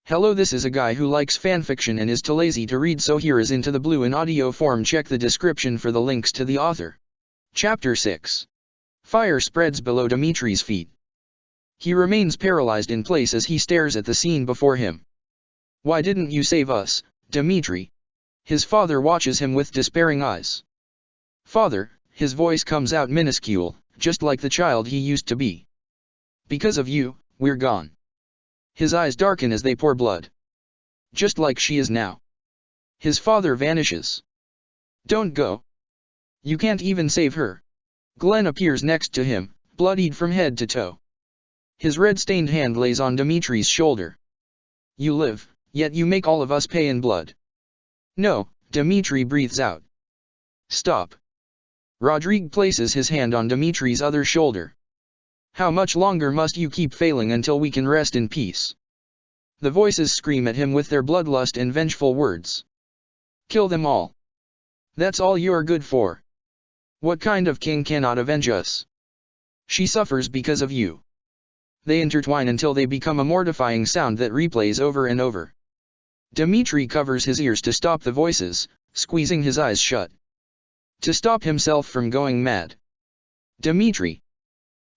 Hello, this is a guy who likes fanfiction and is too lazy to read, so here is Into the Blue in audio form. Check the description for the links to the author. Chapter 6. Fire spreads below Dimitri's feet. He remains paralyzed in place as he stares at the scene before him. Why didn't you save us, Dimitri? His father watches him with despairing eyes. Father, his voice comes out minuscule, just like the child he used to be. Because of you, we're gone. His eyes darken as they pour blood. Just like she is now. His father vanishes. Don't go. You can't even save her. Glenn appears next to him, bloodied from head to toe. His red-stained hand lays on Dimitri's shoulder. You live, yet you make all of us pay in blood. No, Dimitri breathes out. Stop. Rodrigue places his hand on Dimitri's other shoulder. How much longer must you keep failing until we can rest in peace? The voices scream at him with their bloodlust and vengeful words. Kill them all. That's all you're good for. What kind of king cannot avenge us? She suffers because of you. They intertwine until they become a mortifying sound that replays over and over. Dimitri covers his ears to stop the voices, squeezing his eyes shut. To stop himself from going mad. Dimitri.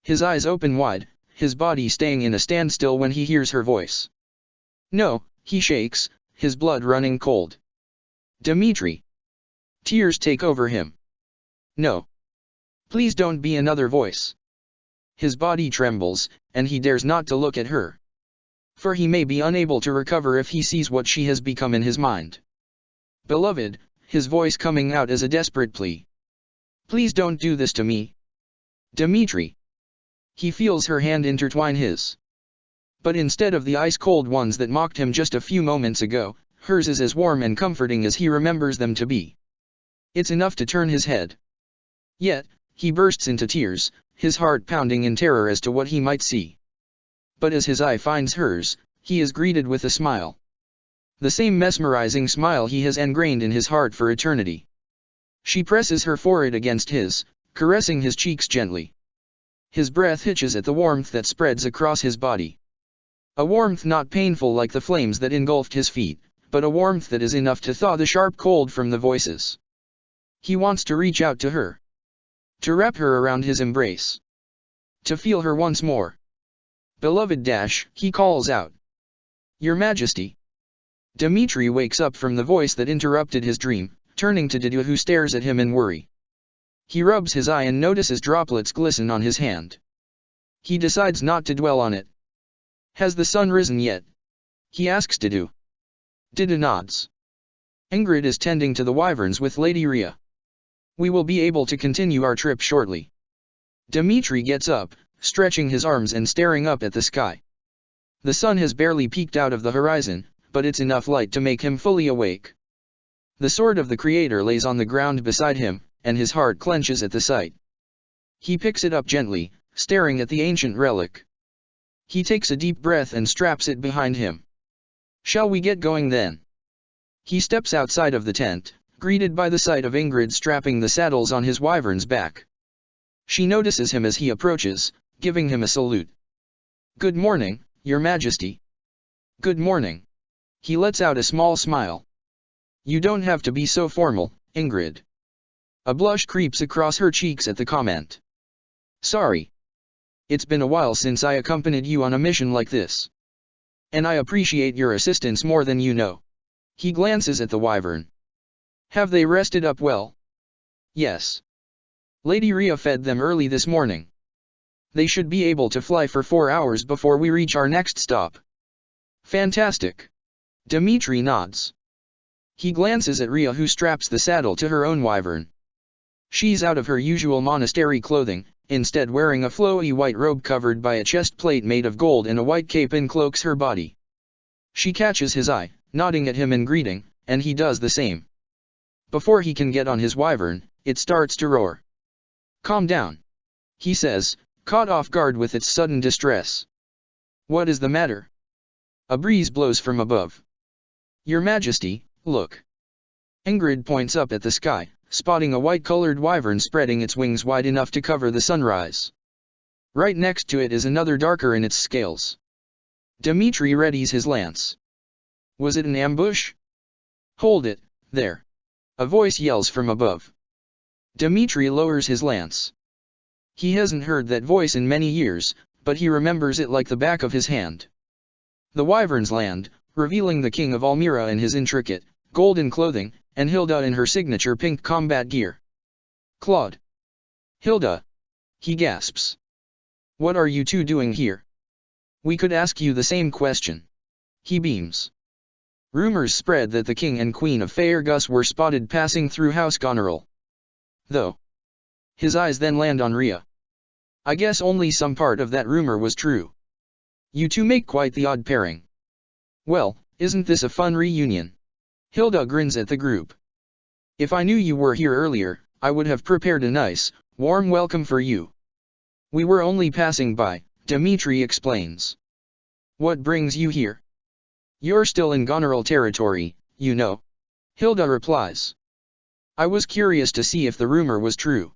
His eyes open wide, his body staying in a standstill when he hears her voice. No, he shakes, his blood running cold. Dimitri. Tears take over him. No. Please don't be another voice. His body trembles, and he dares not to look at her. For he may be unable to recover if he sees what she has become in his mind. Beloved, his voice coming out as a desperate plea. Please don't do this to me. Dimitri. He feels her hand intertwine his. But instead of the ice-cold ones that mocked him just a few moments ago, hers is as warm and comforting as he remembers them to be. It's enough to turn his head. Yet, he bursts into tears, his heart pounding in terror as to what he might see. But as his eye finds hers, he is greeted with a smile. The same mesmerizing smile he has ingrained in his heart for eternity. She presses her forehead against his, caressing his cheeks gently. His breath hitches at the warmth that spreads across his body. A warmth not painful like the flames that engulfed his feet, but a warmth that is enough to thaw the sharp cold from the voices. He wants to reach out to her. To wrap her around his embrace. To feel her once more. Beloved dash, he calls out. Your Majesty. Dimitri wakes up from the voice that interrupted his dream, turning to Didier, who stares at him in worry. He rubs his eye and notices droplets glisten on his hand. He decides not to dwell on it. Has the sun risen yet? He asks Didier. Didier nods. Ingrid is tending to the wyverns with Lady Rhea. We will be able to continue our trip shortly. Dimitri gets up, stretching his arms and staring up at the sky. The sun has barely peeked out of the horizon, but it's enough light to make him fully awake. The sword of the Creator lays on the ground beside him, and his heart clenches at the sight. He picks it up gently, staring at the ancient relic. He takes a deep breath and straps it behind him. Shall we get going then? He steps outside of the tent, greeted by the sight of Ingrid strapping the saddles on his wyvern's back. She notices him as he approaches, giving him a salute. Good morning, Your Majesty. Good morning. He lets out a small smile. You don't have to be so formal, Ingrid. A blush creeps across her cheeks at the comment. Sorry. It's been a while since I accompanied you on a mission like this. And I appreciate your assistance more than you know. He glances at the wyvern. Have they rested up well? Yes. Lady Rhea fed them early this morning. They should be able to fly for 4 hours before we reach our next stop. Fantastic. Dimitri nods. He glances at Rhea, who straps the saddle to her own wyvern. She's out of her usual monastery clothing, instead wearing a flowy white robe covered by a chest plate made of gold, and a white cape encloaks her body. She catches his eye, nodding at him in greeting, and he does the same. Before he can get on his wyvern, it starts to roar. Calm down. He says, caught off guard with its sudden distress. What is the matter? A breeze blows from above. Your Majesty, look. Ingrid points up at the sky, spotting a white-colored wyvern spreading its wings wide enough to cover the sunrise. Right next to it is another darker in its scales. Dimitri readies his lance. Was it an ambush? Hold it, there. A voice yells from above. Dmitri lowers his lance. He hasn't heard that voice in many years, but he remembers it like the back of his hand. The wyverns land, revealing the king of Almira in his intricate, golden clothing, and Hilda in her signature pink combat gear. Claude. Hilda. He gasps. What are you two doing here? We could ask you the same question. He beams. Rumors spread that the king and queen of Faerghus were spotted passing through House Goneril. Though. His eyes then land on Rhea. I guess only some part of that rumor was true. You two make quite the odd pairing. Well, isn't this a fun reunion? Hilda grins at the group. If I knew you were here earlier, I would have prepared a nice, warm welcome for you. We were only passing by, Dmitri explains. What brings you here? You're still in Goneril territory, you know. Hilda replies. I was curious to see if the rumor was true.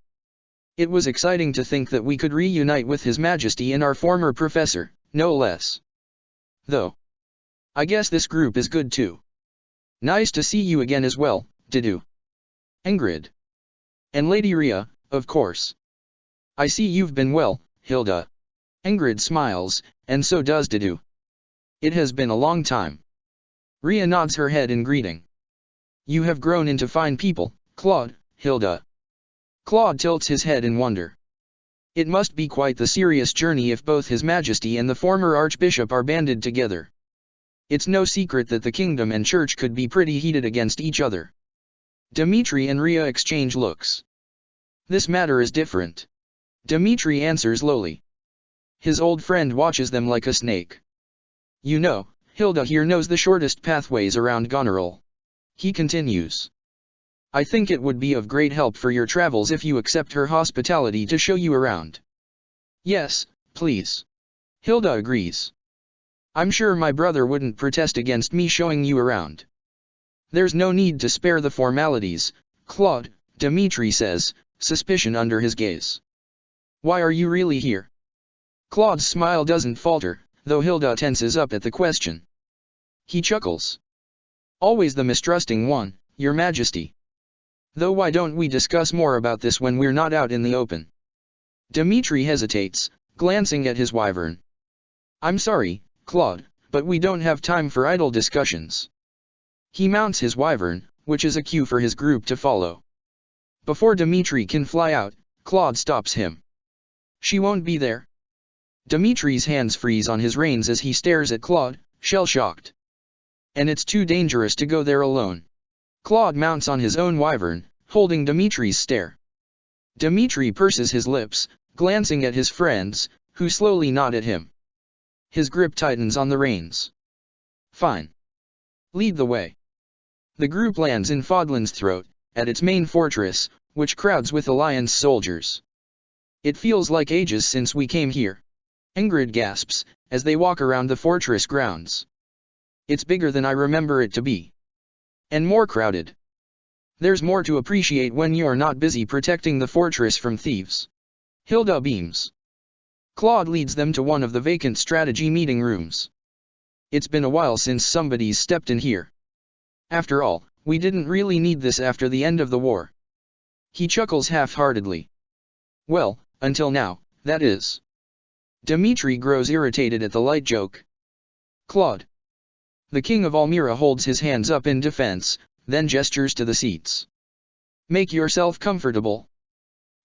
It was exciting to think that we could reunite with His Majesty and our former professor, no less. Though. I guess this group is good too. Nice to see you again as well, Didu. Ingrid. And Lady Rhea, of course. I see you've been well, Hilda. Ingrid smiles, and so does Didu. It has been a long time. Rhea nods her head in greeting. You have grown into fine people, Claude, Hilda. Claude tilts his head in wonder. It must be quite the serious journey if both His Majesty and the former Archbishop are banded together. It's no secret that the kingdom and church could be pretty heated against each other. Dmitri and Rhea exchange looks. This matter is different. Dmitri answers lowly. His old friend watches them like a snake. You know, Hilda here knows the shortest pathways around Goneril. He continues. I think it would be of great help for your travels if you accept her hospitality to show you around. Yes, please. Hilda agrees. I'm sure my brother wouldn't protest against me showing you around. There's no need to spare the formalities, Claude, Dmitri says, suspicion under his gaze. Why are you really here? Claude's smile doesn't falter, though Hilda tenses up at the question. He chuckles. Always the mistrusting one, Your Majesty. Though why don't we discuss more about this when we're not out in the open? Dmitri hesitates, glancing at his wyvern. I'm sorry, Claude, but we don't have time for idle discussions. He mounts his wyvern, which is a cue for his group to follow. Before Dmitri can fly out, Claude stops him. She won't be there. Dmitri's hands freeze on his reins as he stares at Claude, shell-shocked. And it's too dangerous to go there alone. Claude mounts on his own wyvern, holding Dmitri's stare. Dmitri purses his lips, glancing at his friends, who slowly nod at him. His grip tightens on the reins. Fine. Lead the way. The group lands in Fodlan's Throat, at its main fortress, which crowds with Alliance soldiers. It feels like ages since we came here. Ingrid gasps, as they walk around the fortress grounds. It's bigger than I remember it to be. And more crowded. There's more to appreciate when you're not busy protecting the fortress from thieves. Hilda beams. Claude leads them to one of the vacant strategy meeting rooms. It's been a while since somebody's stepped in here. After all, we didn't really need this after the end of the war. He chuckles half-heartedly. Well, until now, that is. Dmitri grows irritated at the light joke. Claude. The king of Almira holds his hands up in defense, then gestures to the seats. Make yourself comfortable.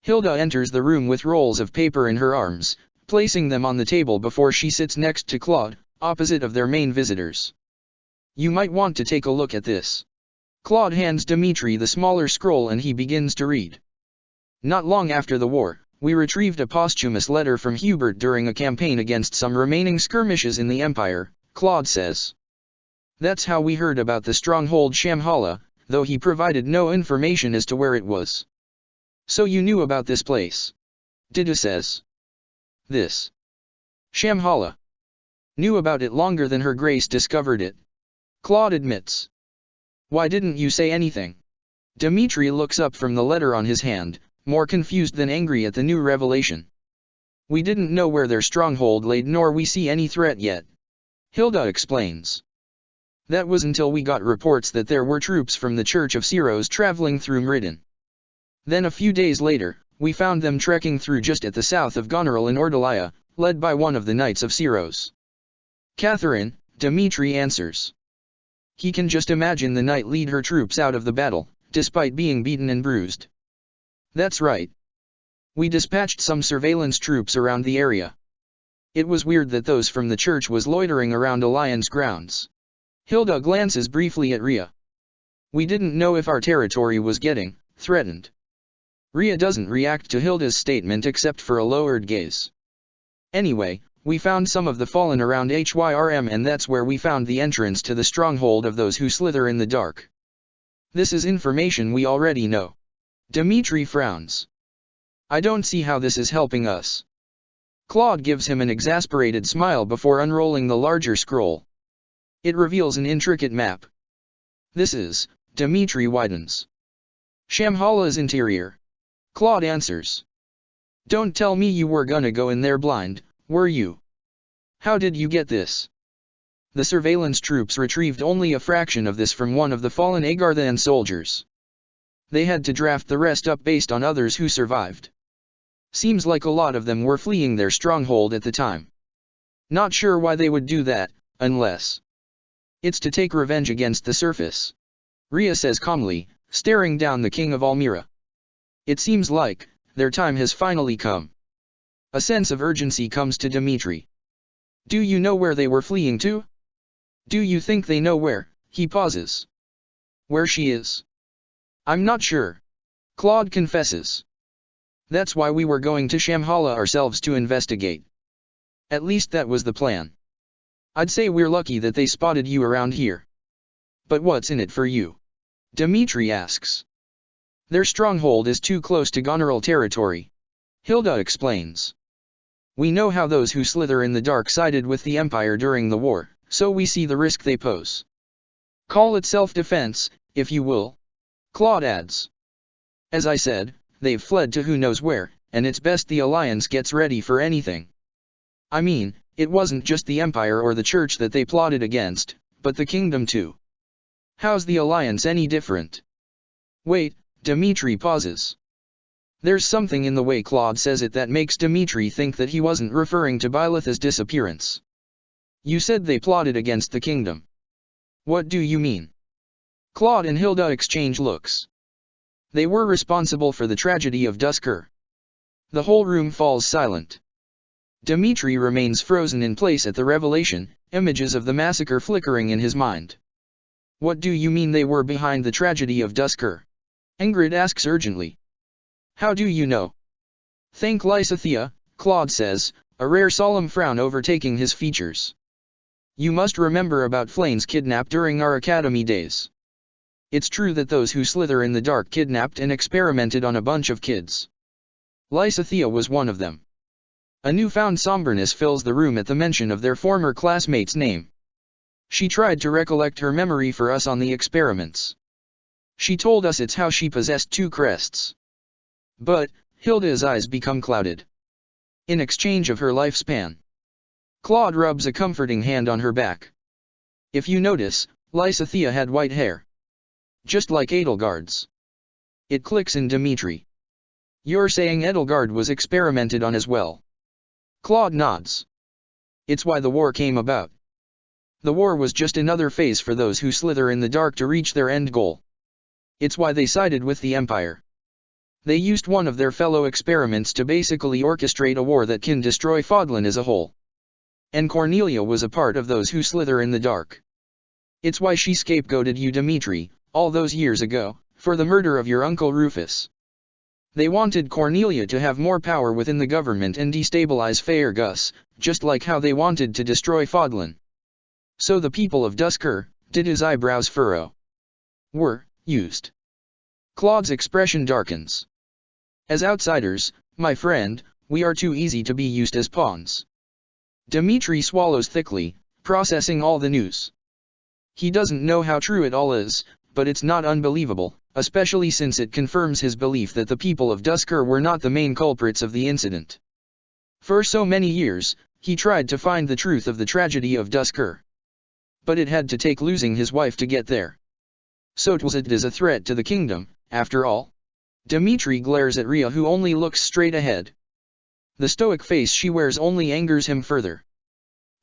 Hilda enters the room with rolls of paper in her arms, placing them on the table before she sits next to Claude, opposite of their main visitors. You might want to take a look at this. Claude hands Dmitri the smaller scroll and he begins to read. Not long after the war, we retrieved a posthumous letter from Hubert during a campaign against some remaining skirmishes in the Empire, Claude says. That's how we heard about the stronghold Shamhala, though he provided no information as to where it was. So you knew about this place? Didu says. This. Shamhala. Knew about it longer than Her Grace discovered it. Claude admits. Why didn't you say anything? Dmitri looks up from the letter on his hand, more confused than angry at the new revelation. We didn't know where their stronghold laid nor we see any threat yet. Hilda explains. That was until we got reports that there were troops from the Church of Syros traveling through Mridin. Then a few days later, we found them trekking through just at the south of Goneril in Ordalia, led by one of the knights of Syros. Catherine, Dmitri answers. He can just imagine the knight lead her troops out of the battle, despite being beaten and bruised. That's right. We dispatched some surveillance troops around the area. It was weird that those from the church was loitering around Alliance grounds. Hilda glances briefly at Rhea. We didn't know if our territory was getting threatened. Rhea doesn't react to Hilda's statement except for a lowered gaze. Anyway, we found some of the fallen around Hyrm, and that's where we found the entrance to the stronghold of those who slither in the dark. This is information we already know. Dmitri frowns. I don't see how this is helping us. Claude gives him an exasperated smile before unrolling the larger scroll. It reveals an intricate map. This is, Dmitri widens. Shamhala's interior. Claude answers. Don't tell me you were gonna go in there blind, were you? How did you get this? The surveillance troops retrieved only a fraction of this from one of the fallen Agarthan soldiers. They had to draft the rest up based on others who survived. Seems like a lot of them were fleeing their stronghold at the time. Not sure why they would do that, unless it's to take revenge against the surface. Rhea says calmly, staring down the king of Almira. It seems like their time has finally come. A sense of urgency comes to Dmitri. Do you know where they were fleeing to? Do you think they know where? He pauses. Where she is? I'm not sure. Claude confesses. That's why we were going to Shamhala ourselves to investigate. At least that was the plan. I'd say we're lucky that they spotted you around here. But what's in it for you? Dmitri asks. Their stronghold is too close to Goneril territory. Hilda explains. We know how those who slither in the dark sided with the Empire during the war, so we see the risk they pose. Call it self-defense, if you will. Claude adds. As I said, they've fled to who knows where, and it's best the Alliance gets ready for anything. I mean, it wasn't just the Empire or the Church that they plotted against, but the Kingdom too. How's the Alliance any different? Wait, Dmitri pauses. There's something in the way Claude says it that makes Dmitri think that he wasn't referring to Bylitha's disappearance. You said they plotted against the Kingdom. What do you mean? Claude and Hilda exchange looks. They were responsible for the tragedy of Duskur. The whole room falls silent. Dmitri remains frozen in place at the revelation, images of the massacre flickering in his mind. What do you mean they were behind the tragedy of Duskur? Ingrid asks urgently. How do you know? Thank Lysithea, Claude says, a rare solemn frown overtaking his features. You must remember about Flane's kidnap during our academy days. It's true that those who slither in the dark kidnapped and experimented on a bunch of kids. Lysithea was one of them. A newfound somberness fills the room at the mention of their former classmate's name. She tried to recollect her memory for us on the experiments. She told us it's how she possessed two crests. But, Hilda's eyes become clouded. In exchange of her lifespan. Claude rubs a comforting hand on her back. If you notice, Lysithea had white hair. Just like Edelgard's. It clicks in Dmitri. You're saying Edelgard was experimented on as well? Claude nods. It's why the war came about. The war was just another phase for those who slither in the dark to reach their end goal. It's why they sided with the Empire. They used one of their fellow experiments to basically orchestrate a war that can destroy Fodlan as a whole. And Cornelia was a part of those who slither in the dark. It's why she scapegoated you, Dmitri, all those years ago, for the murder of your uncle Rufus. They wanted Cornelia to have more power within the government and destabilize Faerghus, just like how they wanted to destroy Fodlan. So the people of Duskur, did his eyebrows furrow, were used. Claude's expression darkens. As outsiders, my friend, we are too easy to be used as pawns. Dmitri swallows thickly, processing all the news. He doesn't know how true it all is, but it's not unbelievable, especially since it confirms his belief that the people of Duskur were not the main culprits of the incident. For so many years, he tried to find the truth of the tragedy of Duskur. But it had to take losing his wife to get there. So it was a threat to the kingdom, after all. Dmitri glares at Ria, who only looks straight ahead. The stoic face she wears only angers him further.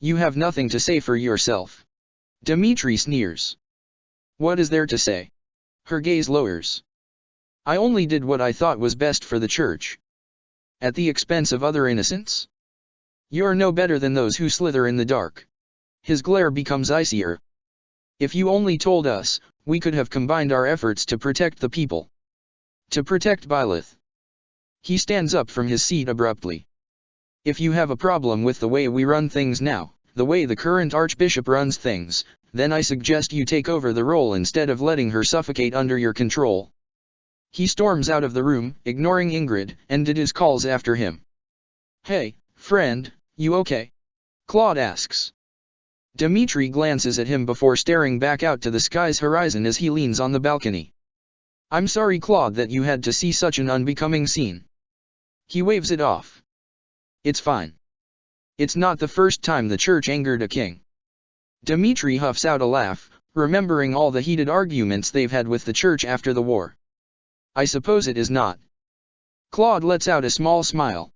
You have nothing to say for yourself. Dmitri sneers. What is there to say? Her gaze lowers. I only did what I thought was best for the church. At the expense of other innocents? You're no better than those who slither in the dark. His glare becomes icier. If you only told us, we could have combined our efforts to protect the people. To protect Byleth. He stands up from his seat abruptly. If you have a problem with the way we run things now, the way the current archbishop runs things, then I suggest you take over the role instead of letting her suffocate under your control. He storms out of the room, ignoring Ingrid, and Didis calls after him. Hey, friend, you okay? Claude asks. Dmitri glances at him before staring back out to the sky's horizon as he leans on the balcony. I'm sorry, Claude, that you had to see such an unbecoming scene. He waves it off. It's fine. It's not the first time the church angered a king. Dmitri huffs out a laugh, remembering all the heated arguments they've had with the church after the war. I suppose it is not. Claude lets out a small smile.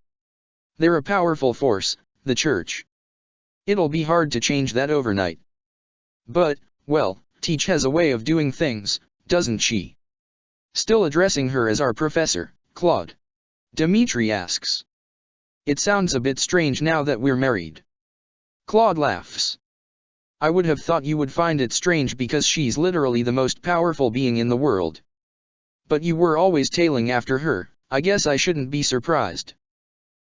They're a powerful force, the church. It'll be hard to change that overnight. But, well, Teach has a way of doing things, doesn't she? Still addressing her as our professor, Claude. Dmitri asks. It sounds a bit strange now that we're married. Claude laughs. I would have thought you would find it strange because she's literally the most powerful being in the world. But you were always tailing after her, I guess I shouldn't be surprised.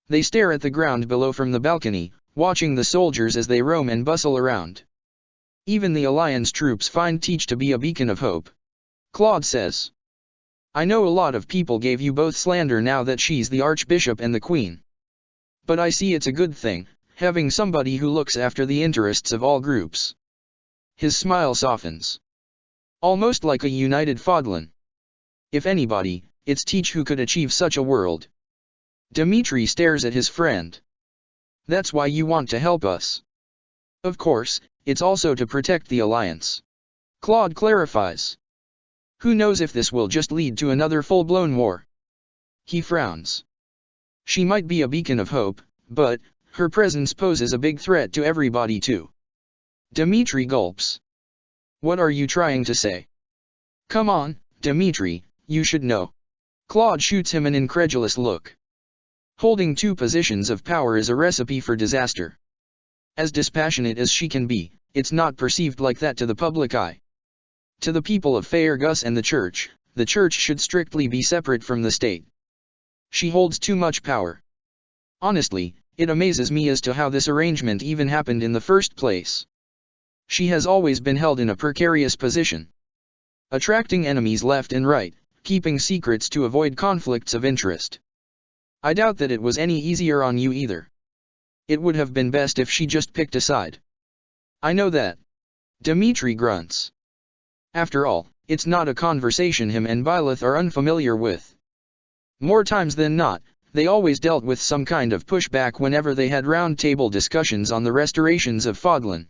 They stare at the ground below from the balcony, watching the soldiers as they roam and bustle around. Even the Alliance troops find Teach to be a beacon of hope. Claude says. I know a lot of people gave you both slander now that she's the Archbishop and the Queen. But I see it's a good thing, having somebody who looks after the interests of all groups. His smile softens. Almost like a united Fodlan. If anybody, it's Teach who could achieve such a world. Dmitri stares at his friend. That's why you want to help us. Of course, it's also to protect the Alliance. Claude clarifies. Who knows if this will just lead to another full-blown war? He frowns. She might be a beacon of hope, but her presence poses a big threat to everybody too. Dmitri gulps. What are you trying to say? Come on, Dmitri, you should know. Claude shoots him an incredulous look. Holding two positions of power is a recipe for disaster. As dispassionate as she can be, it's not perceived like that to the public eye. To the people of Faerghus and the church should strictly be separate from the state. She holds too much power. Honestly, it amazes me as to how this arrangement even happened in the first place. She has always been held in a precarious position. Attracting enemies left and right, keeping secrets to avoid conflicts of interest. I doubt that it was any easier on you either. It would have been best if she just picked a side. I know that. Dmitri grunts. After all, it's not a conversation him and Byleth are unfamiliar with. More times than not, they always dealt with some kind of pushback whenever they had round-table discussions on the restorations of Fodlan.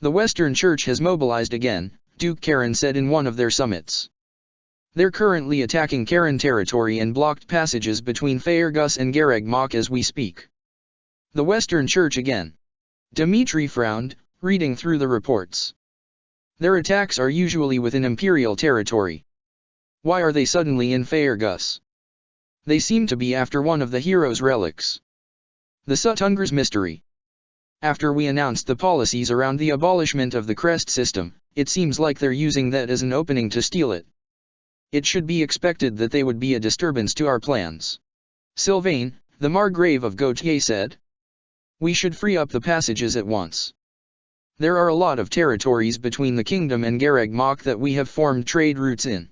The Western Church has mobilized again, Duke Karen said in one of their summits. They're currently attacking Karen territory and blocked passages between Faerghus and Gareg Mach as we speak. The Western Church again. Dmitri frowned, reading through the reports. Their attacks are usually within Imperial territory. Why are they suddenly in Faerghus? They seem to be after one of the hero's relics. The Sutunger's mystery. After we announced the policies around the abolishment of the crest system, it seems like they're using that as an opening to steal it. It should be expected that they would be a disturbance to our plans. Sylvain, the Margrave of Gautier said. We should free up the passages at once. There are a lot of territories between the kingdom and Gareg Mach that we have formed trade routes in.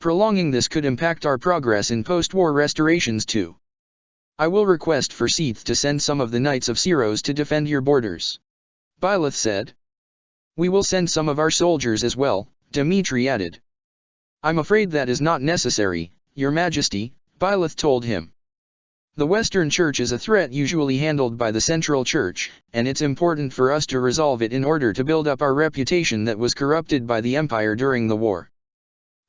Prolonging this could impact our progress in post-war restorations too. I will request for Seath to send some of the Knights of Syros to defend your borders. Byleth said. We will send some of our soldiers as well, Dmitri added. I'm afraid that is not necessary, Your Majesty, Byleth told him. The Western Church is a threat usually handled by the Central Church, and it's important for us to resolve it in order to build up our reputation that was corrupted by the Empire during the war.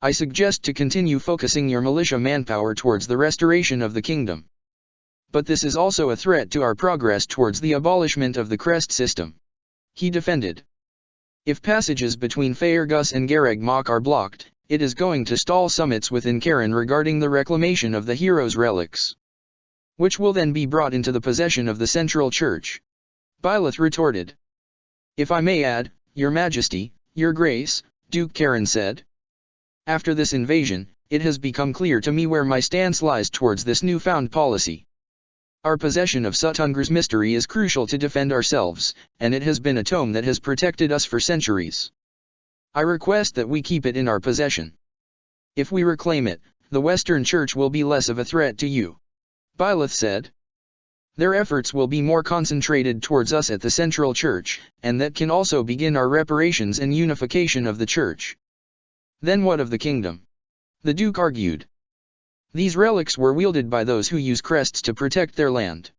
I suggest to continue focusing your militia manpower towards the restoration of the kingdom. But this is also a threat to our progress towards the abolishment of the crest system. He defended. If passages between Faerghus and Garreg Mach are blocked, it is going to stall summits within Karen regarding the reclamation of the heroes' relics, which will then be brought into the possession of the Central Church. Byleth retorted. If I may add, Your Majesty, Your Grace, Duke Karen said. After this invasion, it has become clear to me where my stance lies towards this newfound policy. Our possession of Suttungur's mystery is crucial to defend ourselves, and it has been a tome that has protected us for centuries. I request that we keep it in our possession. If we reclaim it, the Western Church will be less of a threat to you. Byleth said. Their efforts will be more concentrated towards us at the Central Church, and that can also begin our reparations and unification of the Church. Then what of the kingdom? The Duke argued. These relics were wielded by those who use crests to protect their land.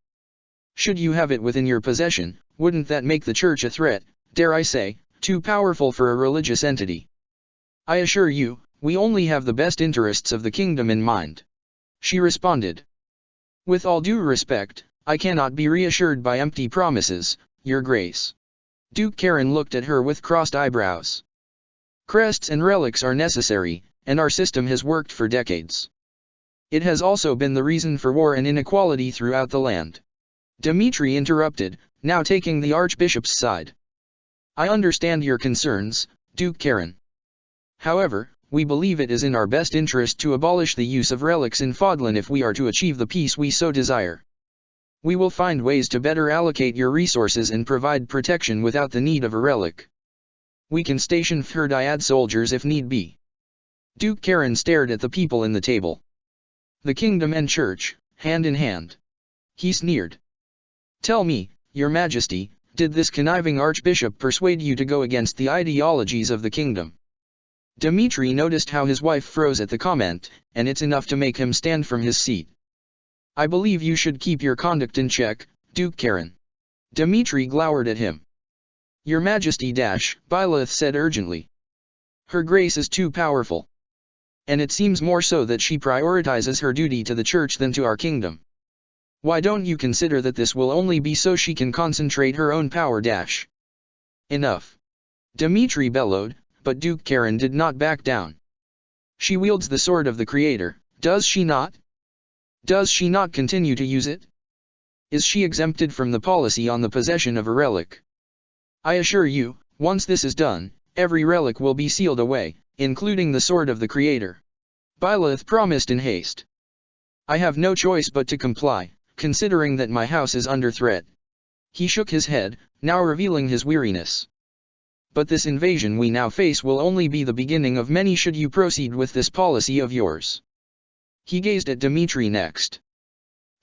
Should you have it within your possession, wouldn't that make the Church a threat, dare I say, too powerful for a religious entity? I assure you, we only have the best interests of the kingdom in mind. She responded. With all due respect, I cannot be reassured by empty promises, Your Grace. Duke Karen looked at her with crossed eyebrows. Crests and relics are necessary, and our system has worked for decades. It has also been the reason for war and inequality throughout the land. Dmitri interrupted, now taking the Archbishop's side. I understand your concerns, Duke Karen. However, we believe it is in our best interest to abolish the use of relics in Fodlan if we are to achieve the peace we so desire. We will find ways to better allocate your resources and provide protection without the need of a relic. We can station Fhirdiad soldiers if need be. Duke Karen stared at the people in the table. The kingdom and church, hand in hand. He sneered. Tell me, Your Majesty, did this conniving archbishop persuade you to go against the ideologies of the kingdom? Dmitri noticed how his wife froze at the comment, and it's enough to make him stand from his seat. I believe you should keep your conduct in check, Duke Karen. Dmitri glowered at him. Your Majesty Byleth said urgently. Her grace is too powerful. And it seems more so that she prioritizes her duty to the church than to our kingdom. Why don't you consider that this will only be so she can concentrate her own power Enough. Dmitri bellowed, but Duke Karen did not back down. She wields the sword of the Creator, does she not? Does she not continue to use it? Is she exempted from the policy on the possession of a relic? I assure you, once this is done, every relic will be sealed away, including the sword of the Creator. Byleth promised in haste. I have no choice but to comply, considering that my house is under threat. He shook his head, now revealing his weariness. But this invasion we now face will only be the beginning of many should you proceed with this policy of yours. He gazed at Dmitri next.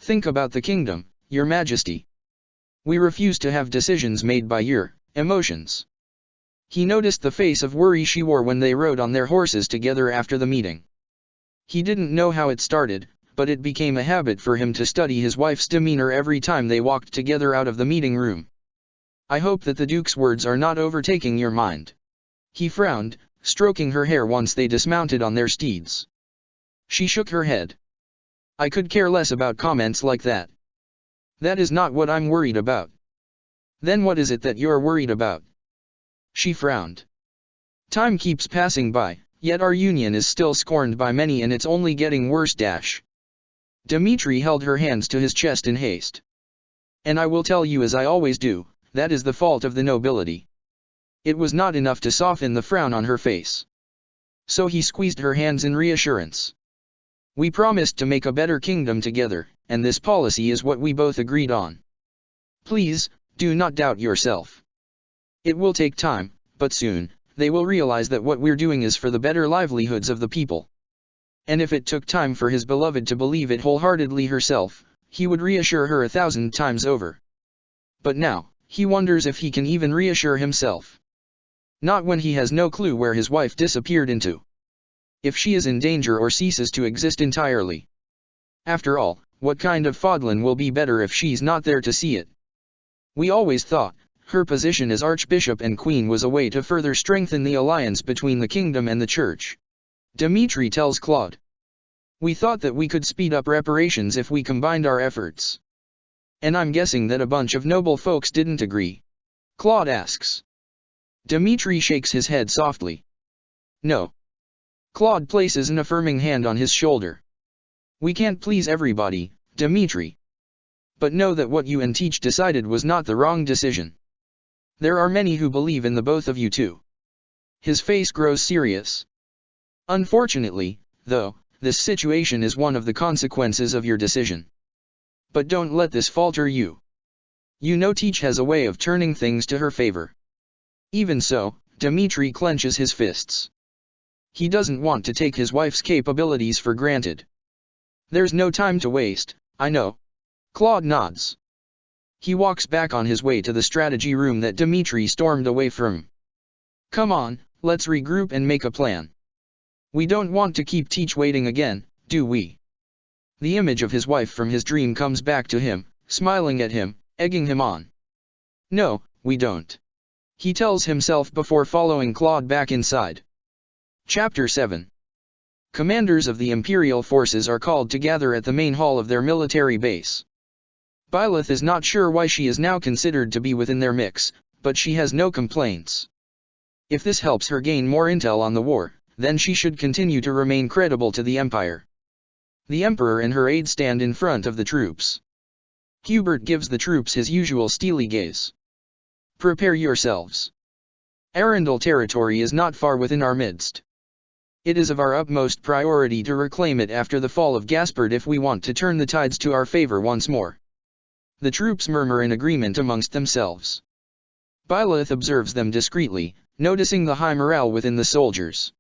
Think about the kingdom, Your Majesty. We refuse to have decisions made by your emotions. He noticed the face of worry she wore when they rode on their horses together after the meeting. He didn't know how it started, but it became a habit for him to study his wife's demeanor every time they walked together out of the meeting room. I hope that the Duke's words are not overtaking your mind. He frowned, stroking her hair once they dismounted on their steeds. She shook her head. I could care less about comments like that. That is not what I'm worried about. Then what is it that you're worried about? She frowned. Time keeps passing by, yet our union is still scorned by many and it's only getting worse Dmitri held her hands to his chest in haste. And I will tell you as I always do, that is the fault of the nobility. It was not enough to soften the frown on her face. So he squeezed her hands in reassurance. We promised to make a better kingdom together, and this policy is what we both agreed on. Please, do not doubt yourself. It will take time, but soon, they will realize that what we're doing is for the better livelihoods of the people. And if it took time for his beloved to believe it wholeheartedly herself, he would reassure her 1,000 times over. But now, he wonders if he can even reassure himself. Not when he has no clue where his wife disappeared into. If she is in danger or ceases to exist entirely. After all, what kind of Fodlan will be better if she's not there to see it? We always thought, her position as Archbishop and Queen was a way to further strengthen the alliance between the kingdom and the church. Dimitri tells Claude. We thought that we could speed up reparations if we combined our efforts. And I'm guessing that a bunch of noble folks didn't agree. Claude asks. Dimitri shakes his head softly. No. Claude places an affirming hand on his shoulder. We can't please everybody, Dimitri. But know that what you and Teach decided was not the wrong decision. There are many who believe in the both of you too. His face grows serious. Unfortunately, though, this situation is one of the consequences of your decision. But don't let this falter you. You know Teach has a way of turning things to her favor. Even so, Dimitri clenches his fists. He doesn't want to take his wife's capabilities for granted. There's no time to waste, I know. Claude nods. He walks back on his way to the strategy room that Dimitri stormed away from. Come on, let's regroup and make a plan. We don't want to keep Teach waiting again, do we? The image of his wife from his dream comes back to him, smiling at him, egging him on. No, we don't. He tells himself before following Claude back inside. Chapter 7. Commanders of the Imperial forces are called to gather at the main hall of their military base. Byleth is not sure why she is now considered to be within their mix, but she has no complaints. If this helps her gain more intel on the war, then she should continue to remain credible to the Empire. The Emperor and her aides stand in front of the troops. Hubert gives the troops his usual steely gaze. Prepare yourselves. Arundel territory is not far within our midst. It is of our utmost priority to reclaim it after the fall of Gaspard if we want to turn the tides to our favor once more. The troops murmur in agreement amongst themselves. Byleth observes them discreetly, noticing the high morale within the soldiers.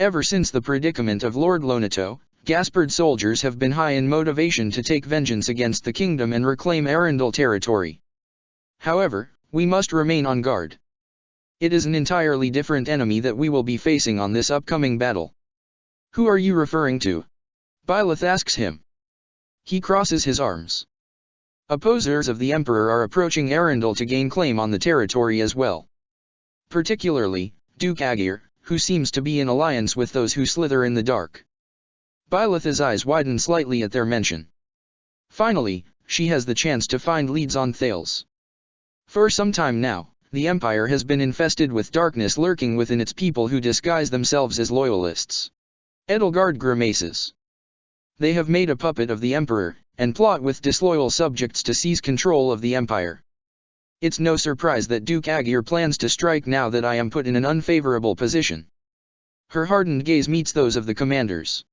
Ever since the predicament of Lord Lonato, Gaspard soldiers have been high in motivation to take vengeance against the kingdom and reclaim Arundel territory. However, we must remain on guard. It is an entirely different enemy that we will be facing on this upcoming battle. Who are you referring to? Byleth asks him. He crosses his arms. Opposers of the Emperor are approaching Arundel to gain claim on the territory as well. Particularly, Duke Aegir, who seems to be in alliance with those who slither in the dark. Byleth's eyes widen slightly at their mention. Finally, she has the chance to find leads on Thales. For some time now, the Empire has been infested with darkness lurking within its people who disguise themselves as loyalists. Edelgard grimaces. They have made a puppet of the Emperor, and plot with disloyal subjects to seize control of the Empire. It's no surprise that Duke Aegir plans to strike now that I am put in an unfavorable position. Her hardened gaze meets those of the commanders.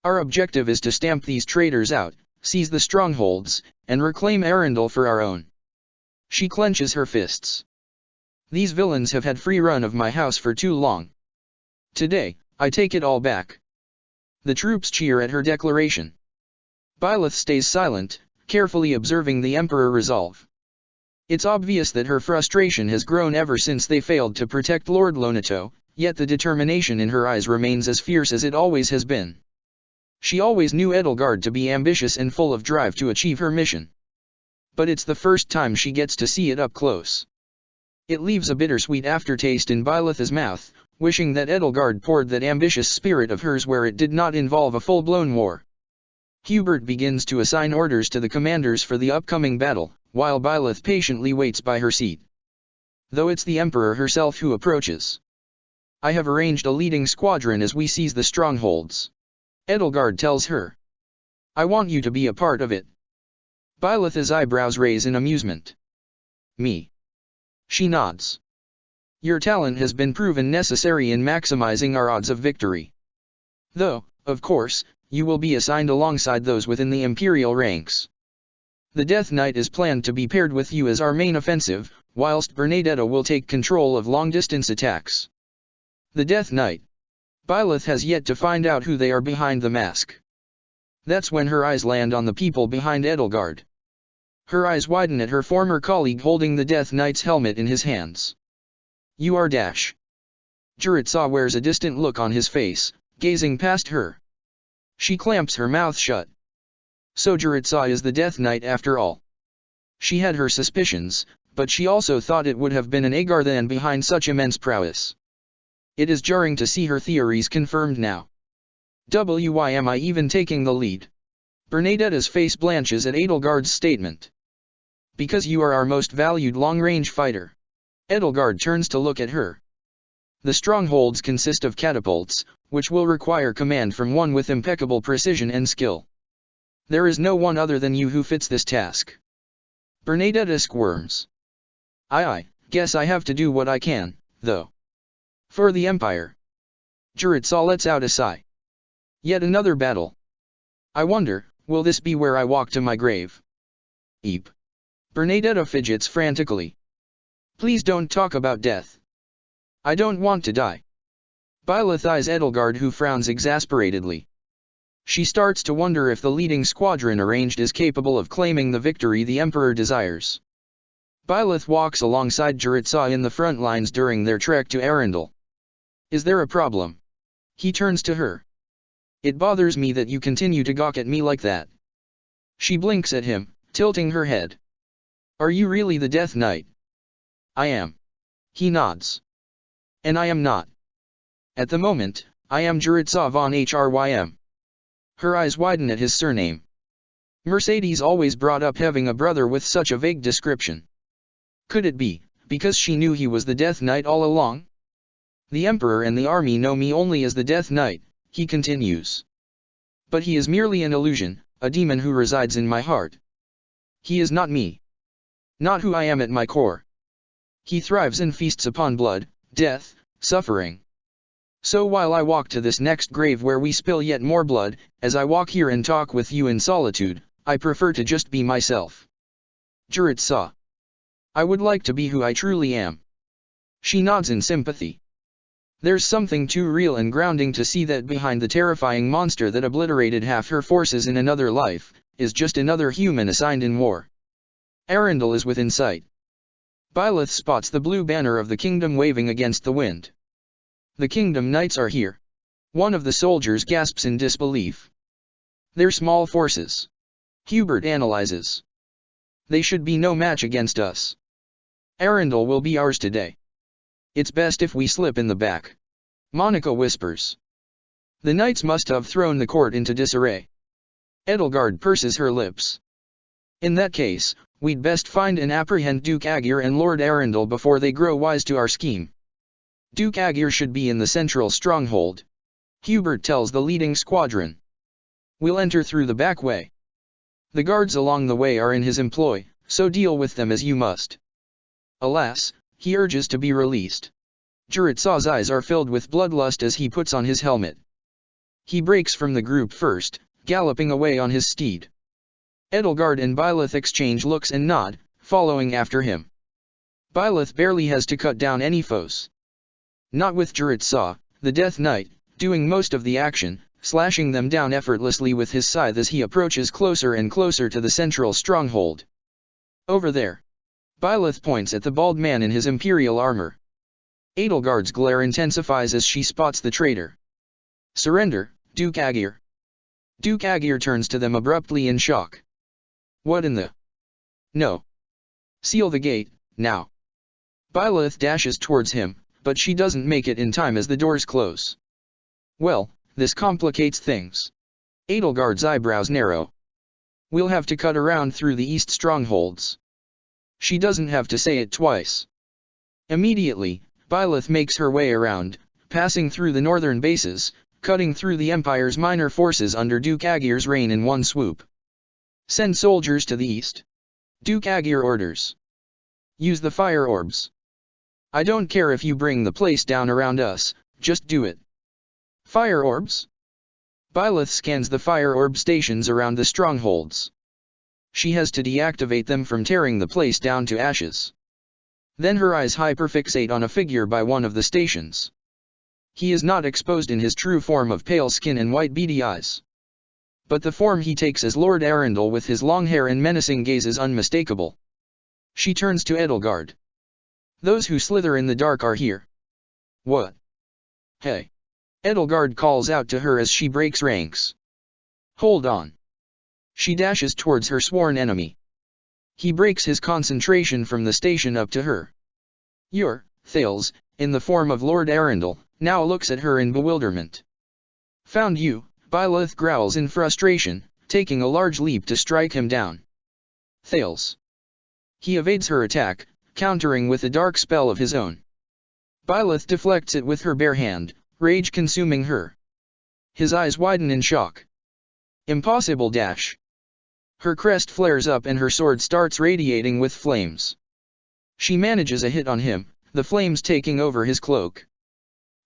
Our objective is to stamp these traitors out, seize the strongholds, and reclaim Arundel for our own. She clenches her fists. These villains have had free run of my house for too long. Today, I take it all back. The troops cheer at her declaration. Byleth stays silent, carefully observing the Emperor resolve. It's obvious that her frustration has grown ever since they failed to protect Lord Lonato, yet the determination in her eyes remains as fierce as it always has been. She always knew Edelgard to be ambitious and full of drive to achieve her mission. But it's the first time she gets to see it up close. It leaves a bittersweet aftertaste in Byleth's mouth, wishing that Edelgard poured that ambitious spirit of hers where it did not involve a full-blown war. Hubert begins to assign orders to the commanders for the upcoming battle, while Byleth patiently waits by her seat. Though it's the Emperor herself who approaches. I have arranged a leading squadron as we seize the strongholds. Edelgard tells her. I want you to be a part of it. Byleth's eyebrows raise in amusement. Me. She nods. Your talent has been proven necessary in maximizing our odds of victory. Though, of course, you will be assigned alongside those within the Imperial ranks. The Death Knight is planned to be paired with you as our main offensive, whilst Bernadetta will take control of long-distance attacks. The Death Knight. Byleth has yet to find out who they are behind the mask. That's when her eyes land on the people behind Edelgard. Her eyes widen at her former colleague holding the Death Knight's helmet in his hands. You are Dash. Juritsa wears a distant look on his face, gazing past her. She clamps her mouth shut. So Juritzai is the Death Knight after all. She had her suspicions, but she also thought it would have been an Agarthan behind such immense prowess. It is jarring to see her theories confirmed now. Why am I even taking the lead? Bernadetta's face blanches at Edelgard's statement. Because you are our most valued long-range fighter. Edelgard turns to look at her. The strongholds consist of catapults, which will require command from one with impeccable precision and skill. There is no one other than you who fits this task. Bernadetta squirms. I guess I have to do what I can, though. For the Empire. Juritzai lets out a sigh. Yet another battle. I wonder, will this be where I walk to my grave? Eep. Bernadetta fidgets frantically. Please don't talk about death. I don't want to die. Byleth eyes Edelgard, who frowns exasperatedly. She starts to wonder if the leading squadron arranged is capable of claiming the victory the Emperor desires. Byleth walks alongside Juritzai in the front lines during their trek to Arundel. Is there a problem? He turns to her. It bothers me that you continue to gawk at me like that. She blinks at him, tilting her head. Are you really the Death Knight? I am. He nods. And I am not. At the moment, I am Juritzai von Hrym. Her eyes widen at his surname. Mercedes always brought up having a brother with such a vague description. Could it be, because she knew he was the Death Knight all along? The Emperor and the army know me only as the Death Knight, he continues. But he is merely an illusion, a demon who resides in my heart. He is not me. Not who I am at my core. He thrives and feasts upon blood, death, suffering. So while I walk to this next grave where we spill yet more blood, as I walk here and talk with you in solitude, I prefer to just be myself. Juritzai. I would like to be who I truly am. She nods in sympathy. There's something too real and grounding to see that behind the terrifying monster that obliterated half her forces in another life, is just another human assigned in war. Arundel is within sight. Byleth spots the blue banner of the kingdom waving against the wind. The kingdom knights are here. One of the soldiers gasps in disbelief. They're small forces. Hubert analyzes. They should be no match against us. Arundel will be ours today. It's best if we slip in the back. Monica whispers. The knights must have thrown the court into disarray. Edelgard purses her lips. In that case, we'd best find and apprehend Duke Aegir and Lord Arundel before they grow wise to our scheme. Duke Aegir should be in the central stronghold. Hubert tells the leading squadron. We'll enter through the back way. The guards along the way are in his employ, so deal with them as you must. Alas, he urges to be released. Juritzai's eyes are filled with bloodlust as he puts on his helmet. He breaks from the group first, galloping away on his steed. Edelgard and Byleth exchange looks and nod, following after him. Byleth barely has to cut down any foes. Not with Juritzai, the Death Knight, doing most of the action, slashing them down effortlessly with his scythe as he approaches closer and closer to the central stronghold. Over there. Byleth points at the bald man in his imperial armor. Edelgard's glare intensifies as she spots the traitor. Surrender, Duke Aegir. Duke Aegir turns to them abruptly in shock. What in the? No. Seal the gate, now. Byleth dashes towards him, but she doesn't make it in time as the doors close. Well, this complicates things. Edelgard's eyebrows narrow. We'll have to cut around through the east strongholds. She doesn't have to say it twice. Immediately, Byleth makes her way around, passing through the northern bases, cutting through the Empire's minor forces under Duke Aegir's reign in one swoop. Send soldiers to the east. Duke Aegir orders. Use the fire orbs. I don't care if you bring the place down around us, just do it. Fire orbs? Byleth scans the fire orb stations around the strongholds. She has to deactivate them from tearing the place down to ashes. Then her eyes hyperfixate on a figure by one of the stations. He is not exposed in his true form of pale skin and white beady eyes. But the form he takes as Lord Arundel with his long hair and menacing gaze is unmistakable. She turns to Edelgard. Those who slither in the dark are here. What? Hey. Edelgard calls out to her as she breaks ranks. Hold on. She dashes towards her sworn enemy. He breaks his concentration from the station up to her. Thales, in the form of Lord Arundel, now looks at her in bewilderment. Found you, Byleth growls in frustration, taking a large leap to strike him down. Thales. He evades her attack, countering with a dark spell of his own. Byleth deflects it with her bare hand, rage consuming her. His eyes widen in shock. Impossible dash. Her crest flares up and her sword starts radiating with flames. She manages a hit on him, the flames taking over his cloak.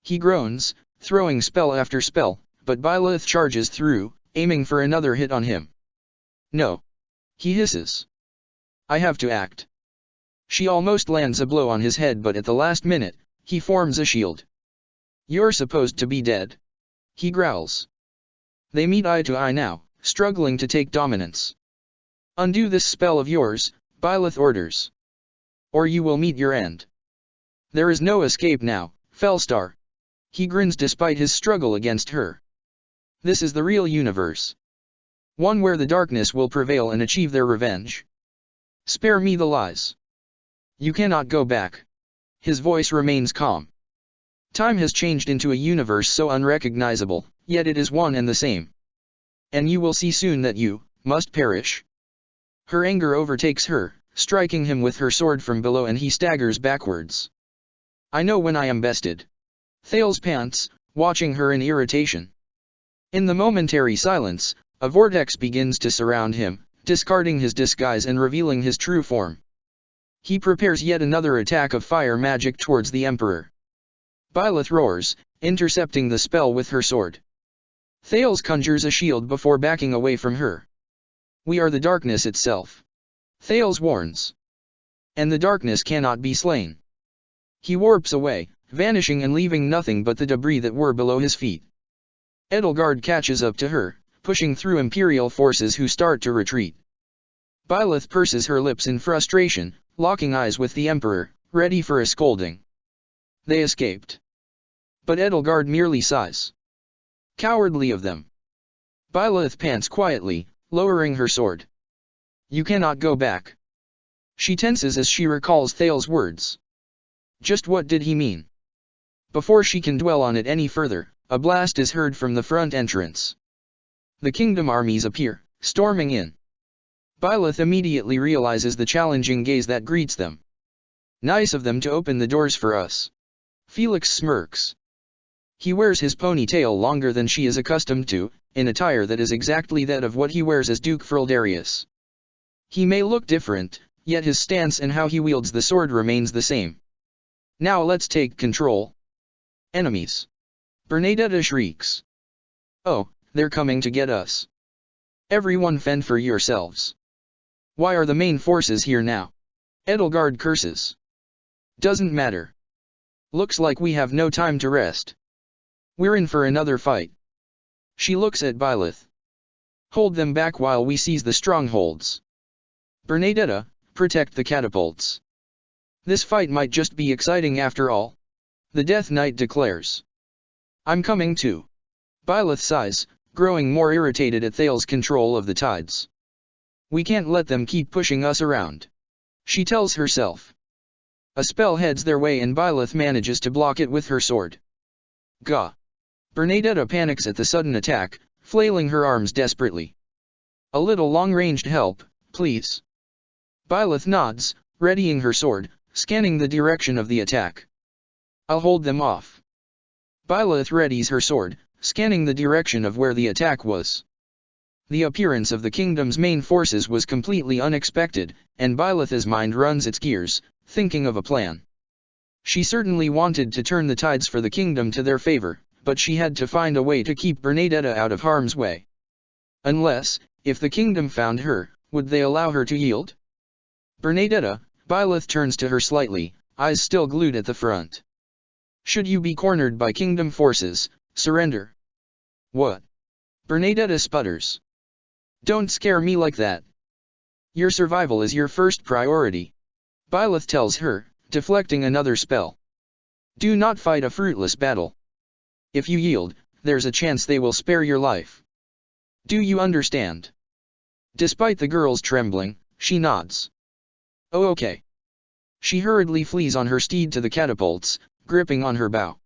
He groans, throwing spell after spell, but Byleth charges through, aiming for another hit on him. No. He hisses. I have to act. She almost lands a blow on his head, but at the last minute, he forms a shield. You're supposed to be dead. He growls. They meet eye to eye now, struggling to take dominance. Undo this spell of yours, Byleth orders. Or you will meet your end. There is no escape now, Felstar. He grins despite his struggle against her. This is the real universe. One where the darkness will prevail and achieve their revenge. Spare me the lies. You cannot go back. His voice remains calm. Time has changed into a universe so unrecognizable, yet it is one and the same. And you will see soon that you must perish. Her anger overtakes her, striking him with her sword from below, and he staggers backwards. I know when I am bested. Thales pants, watching her in irritation. In the momentary silence, a vortex begins to surround him, discarding his disguise and revealing his true form. He prepares yet another attack of fire magic towards the Emperor. Byleth roars, intercepting the spell with her sword. Thales conjures a shield before backing away from her. We are the darkness itself. Thales warns. And the darkness cannot be slain. He warps away, vanishing and leaving nothing but the debris that were below his feet. Edelgard catches up to her, pushing through Imperial forces who start to retreat. Byleth purses her lips in frustration, locking eyes with the Emperor, ready for a scolding. They escaped. But Edelgard merely sighs. Cowardly of them. Byleth pants quietly, lowering her sword. You cannot go back. She tenses as she recalls Thales' words. Just what did he mean? Before she can dwell on it any further, a blast is heard from the front entrance. The kingdom armies appear, storming in. Byleth immediately realizes the challenging gaze that greets them. Nice of them to open the doors for us. Felix smirks. He wears his ponytail longer than she is accustomed to, in attire that is exactly that of what he wears as Duke Frildarius. He may look different, yet his stance and how he wields the sword remains the same. Now let's take control. Enemies. Bernadetta shrieks. Oh, they're coming to get us. Everyone fend for yourselves. Why are the main forces here now? Edelgard curses. Doesn't matter. Looks like we have no time to rest. We're in for another fight. She looks at Byleth. Hold them back while we seize the strongholds. Bernadetta, protect the catapults. This fight might just be exciting after all. The Death Knight declares. I'm coming too. Byleth sighs, growing more irritated at Thales' control of the tides. We can't let them keep pushing us around. She tells herself. A spell heads their way and Byleth manages to block it with her sword. Gah! Bernadetta panics at the sudden attack, flailing her arms desperately. A little long-ranged help, please. Byleth nods, readying her sword, scanning the direction of the attack. I'll hold them off. Byleth readies her sword, scanning the direction of where the attack was. The appearance of the kingdom's main forces was completely unexpected, and Byleth's mind runs its gears, thinking of a plan. She certainly wanted to turn the tides for the kingdom to their favor, but she had to find a way to keep Bernadetta out of harm's way. Unless, if the kingdom found her, would they allow her to yield? Bernadetta, Byleth turns to her slightly, eyes still glued at the front. Should you be cornered by kingdom forces, surrender. What? Bernadetta sputters. Don't scare me like that. Your survival is your first priority. Byleth tells her, deflecting another spell. Do not fight a fruitless battle. If you yield, there's a chance they will spare your life. Do you understand? Despite the girl's trembling, she nods. Oh okay. She hurriedly flees on her steed to the catapults, gripping on her bow.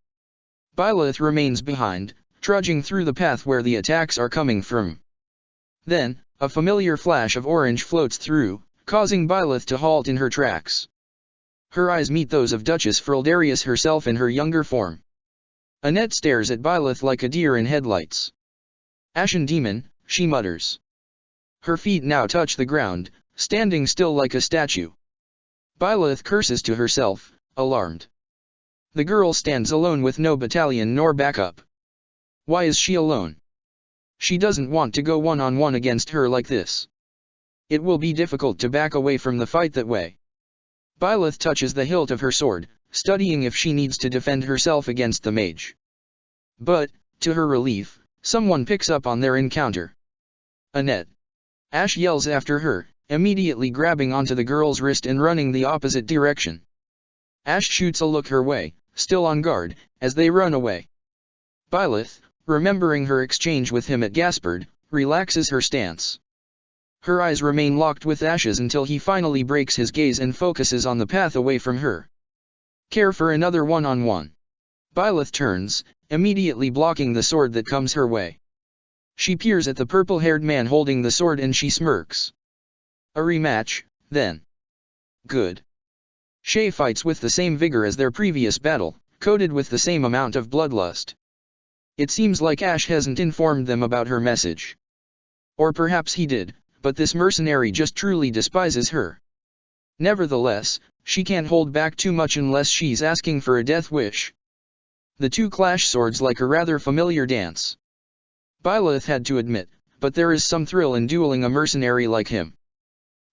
Byleth remains behind, trudging through the path where the attacks are coming from. Then, a familiar flash of orange floats through, causing Byleth to halt in her tracks. Her eyes meet those of Duchess Frildarius herself in her younger form. Annette stares at Byleth like a deer in headlights. Ashen demon, she mutters. Her feet now touch the ground, standing still like a statue. Byleth curses to herself, alarmed. The girl stands alone with no battalion nor backup. Why is she alone? She doesn't want to go one-on-one against her like this. It will be difficult to back away from the fight that way. Byleth touches the hilt of her sword, studying if she needs to defend herself against the mage. But, to her relief, someone picks up on their encounter. Annette. Ash yells after her, immediately grabbing onto the girl's wrist and running the opposite direction. Ash shoots a look her way, still on guard, as they run away. Byleth, remembering her exchange with him at Gaspard, relaxes her stance. Her eyes remain locked with Ash's until he finally breaks his gaze and focuses on the path away from her. Care for another one-on-one? Byleth turns, immediately blocking the sword that comes her way. She peers at the purple-haired man holding the sword and she smirks. A rematch, then. Good. Shay fights with the same vigor as their previous battle, coated with the same amount of bloodlust. It seems like Ash hasn't informed them about her message. Or perhaps he did, but this mercenary just truly despises her. Nevertheless, she can't hold back too much unless she's asking for a death wish. The two clash swords like a rather familiar dance. Byleth had to admit, but there is some thrill in dueling a mercenary like him.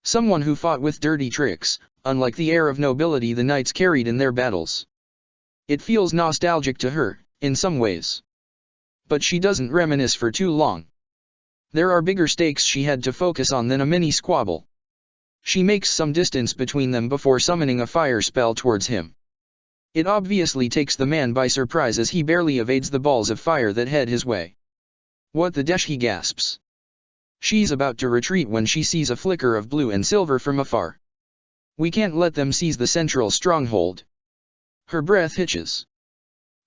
Someone who fought with dirty tricks, unlike the air of nobility the knights carried in their battles. It feels nostalgic to her, in some ways. But she doesn't reminisce for too long. There are bigger stakes she had to focus on than a mini squabble. She makes some distance between them before summoning a fire spell towards him. It obviously takes the man by surprise as he barely evades the balls of fire that head his way. What the desh, he gasps. She's about to retreat when she sees a flicker of blue and silver from afar. We can't let them seize the central stronghold. Her breath hitches.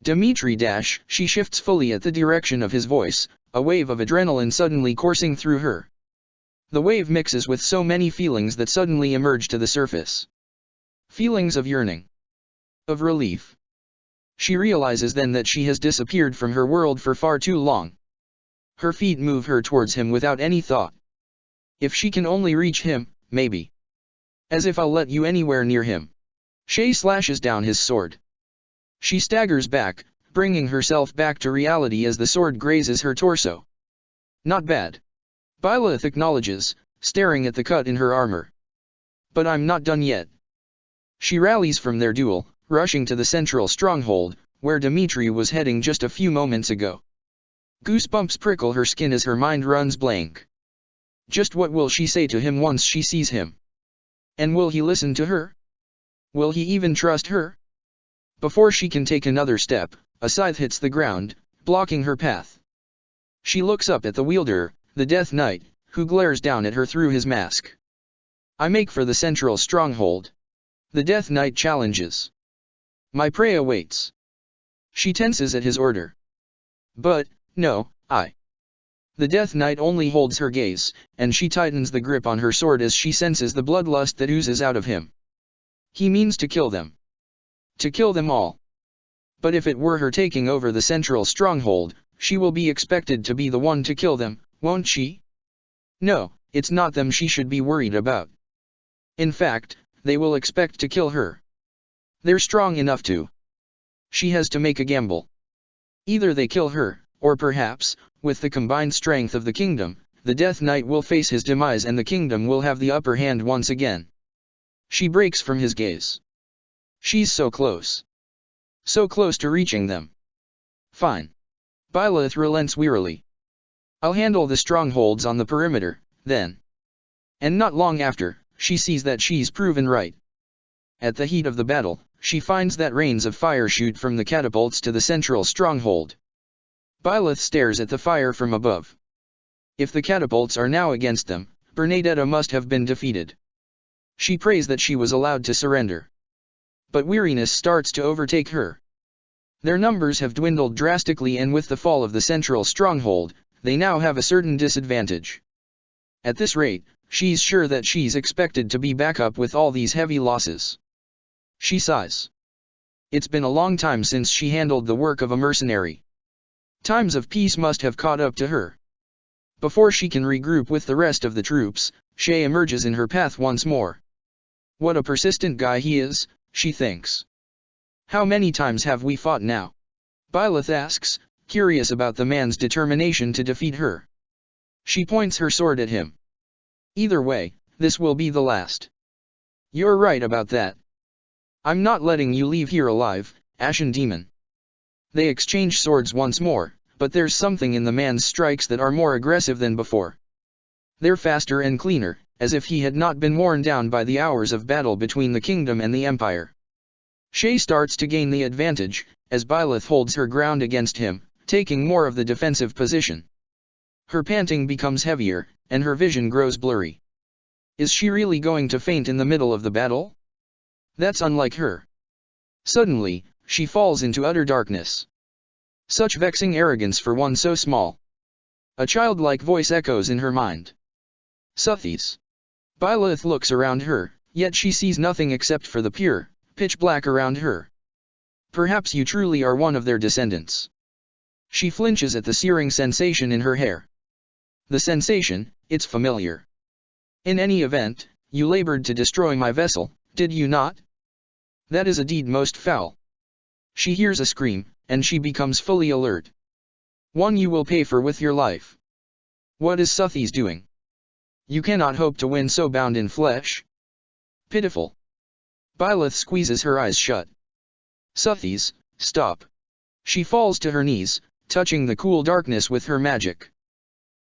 Dimitri dash, she shifts fully at the direction of his voice, a wave of adrenaline suddenly coursing through her. The wave mixes with so many feelings that suddenly emerge to the surface. Feelings of yearning. Of relief. She realizes then that she has disappeared from her world for far too long. Her feet move her towards him without any thought. If she can only reach him, maybe. As if I'll let you anywhere near him. Shay slashes down his sword. She staggers back, bringing herself back to reality as the sword grazes her torso. Not bad. Byleth acknowledges, staring at the cut in her armor. But I'm not done yet. She rallies from their duel, rushing to the central stronghold, where Dimitri was heading just a few moments ago. Goosebumps prickle her skin as her mind runs blank. Just what will she say to him once she sees him? And will he listen to her? Will he even trust her? Before she can take another step, a scythe hits the ground, blocking her path. She looks up at the wielder, the Death Knight, who glares down at her through his mask. I make for the central stronghold. The Death Knight challenges. My prey awaits. She tenses at his order. But, no, The Death Knight only holds her gaze, and she tightens the grip on her sword as she senses the bloodlust that oozes out of him. He means to kill them. To kill them all. But if it were her taking over the central stronghold, she will be expected to be the one to kill them, won't she? No, it's not them she should be worried about. In fact, they will expect to kill her. They're strong enough to. She has to make a gamble. Either they kill her, or perhaps, with the combined strength of the kingdom, the Death Knight will face his demise and the kingdom will have the upper hand once again. She breaks from his gaze. She's so close. So close to reaching them. Fine. Byleth relents wearily. I'll handle the strongholds on the perimeter, then. And not long after, she sees that she's proven right. At the heat of the battle, she finds that rains of fire shoot from the catapults to the central stronghold. Byleth stares at the fire from above. If the catapults are now against them, Bernadetta must have been defeated. She prays that she was allowed to surrender. But weariness starts to overtake her. Their numbers have dwindled drastically, and with the fall of the central stronghold, they now have a certain disadvantage. At this rate, she's sure that she's expected to be back up with all these heavy losses. She sighs. It's been a long time since she handled the work of a mercenary. Times of peace must have caught up to her. Before she can regroup with the rest of the troops, Shay emerges in her path once more. What a persistent guy he is, she thinks. How many times have we fought now? Byleth asks, curious about the man's determination to defeat her. She points her sword at him. Either way, this will be the last. You're right about that. I'm not letting you leave here alive, Ashen Demon. They exchange swords once more, but there's something in the man's strikes that are more aggressive than before. They're faster and cleaner, as if he had not been worn down by the hours of battle between the kingdom and the empire. Shay starts to gain the advantage, as Byleth holds her ground against him, taking more of the defensive position. Her panting becomes heavier, and her vision grows blurry. Is she really going to faint in the middle of the battle? That's unlike her. Suddenly, she falls into utter darkness. Such vexing arrogance for one so small. A childlike voice echoes in her mind. Suthies. Byleth looks around her, yet she sees nothing except for the pure, pitch black around her. Perhaps you truly are one of their descendants. She flinches at the searing sensation in her hair. The sensation, it's familiar. In any event, you labored to destroy my vessel, did you not? That is a deed most foul. She hears a scream, and she becomes fully alert. One you will pay for with your life. What is Suthies doing? You cannot hope to win so bound in flesh. Pitiful. Byleth squeezes her eyes shut. Suthies, stop. She falls to her knees, touching the cool darkness with her magic.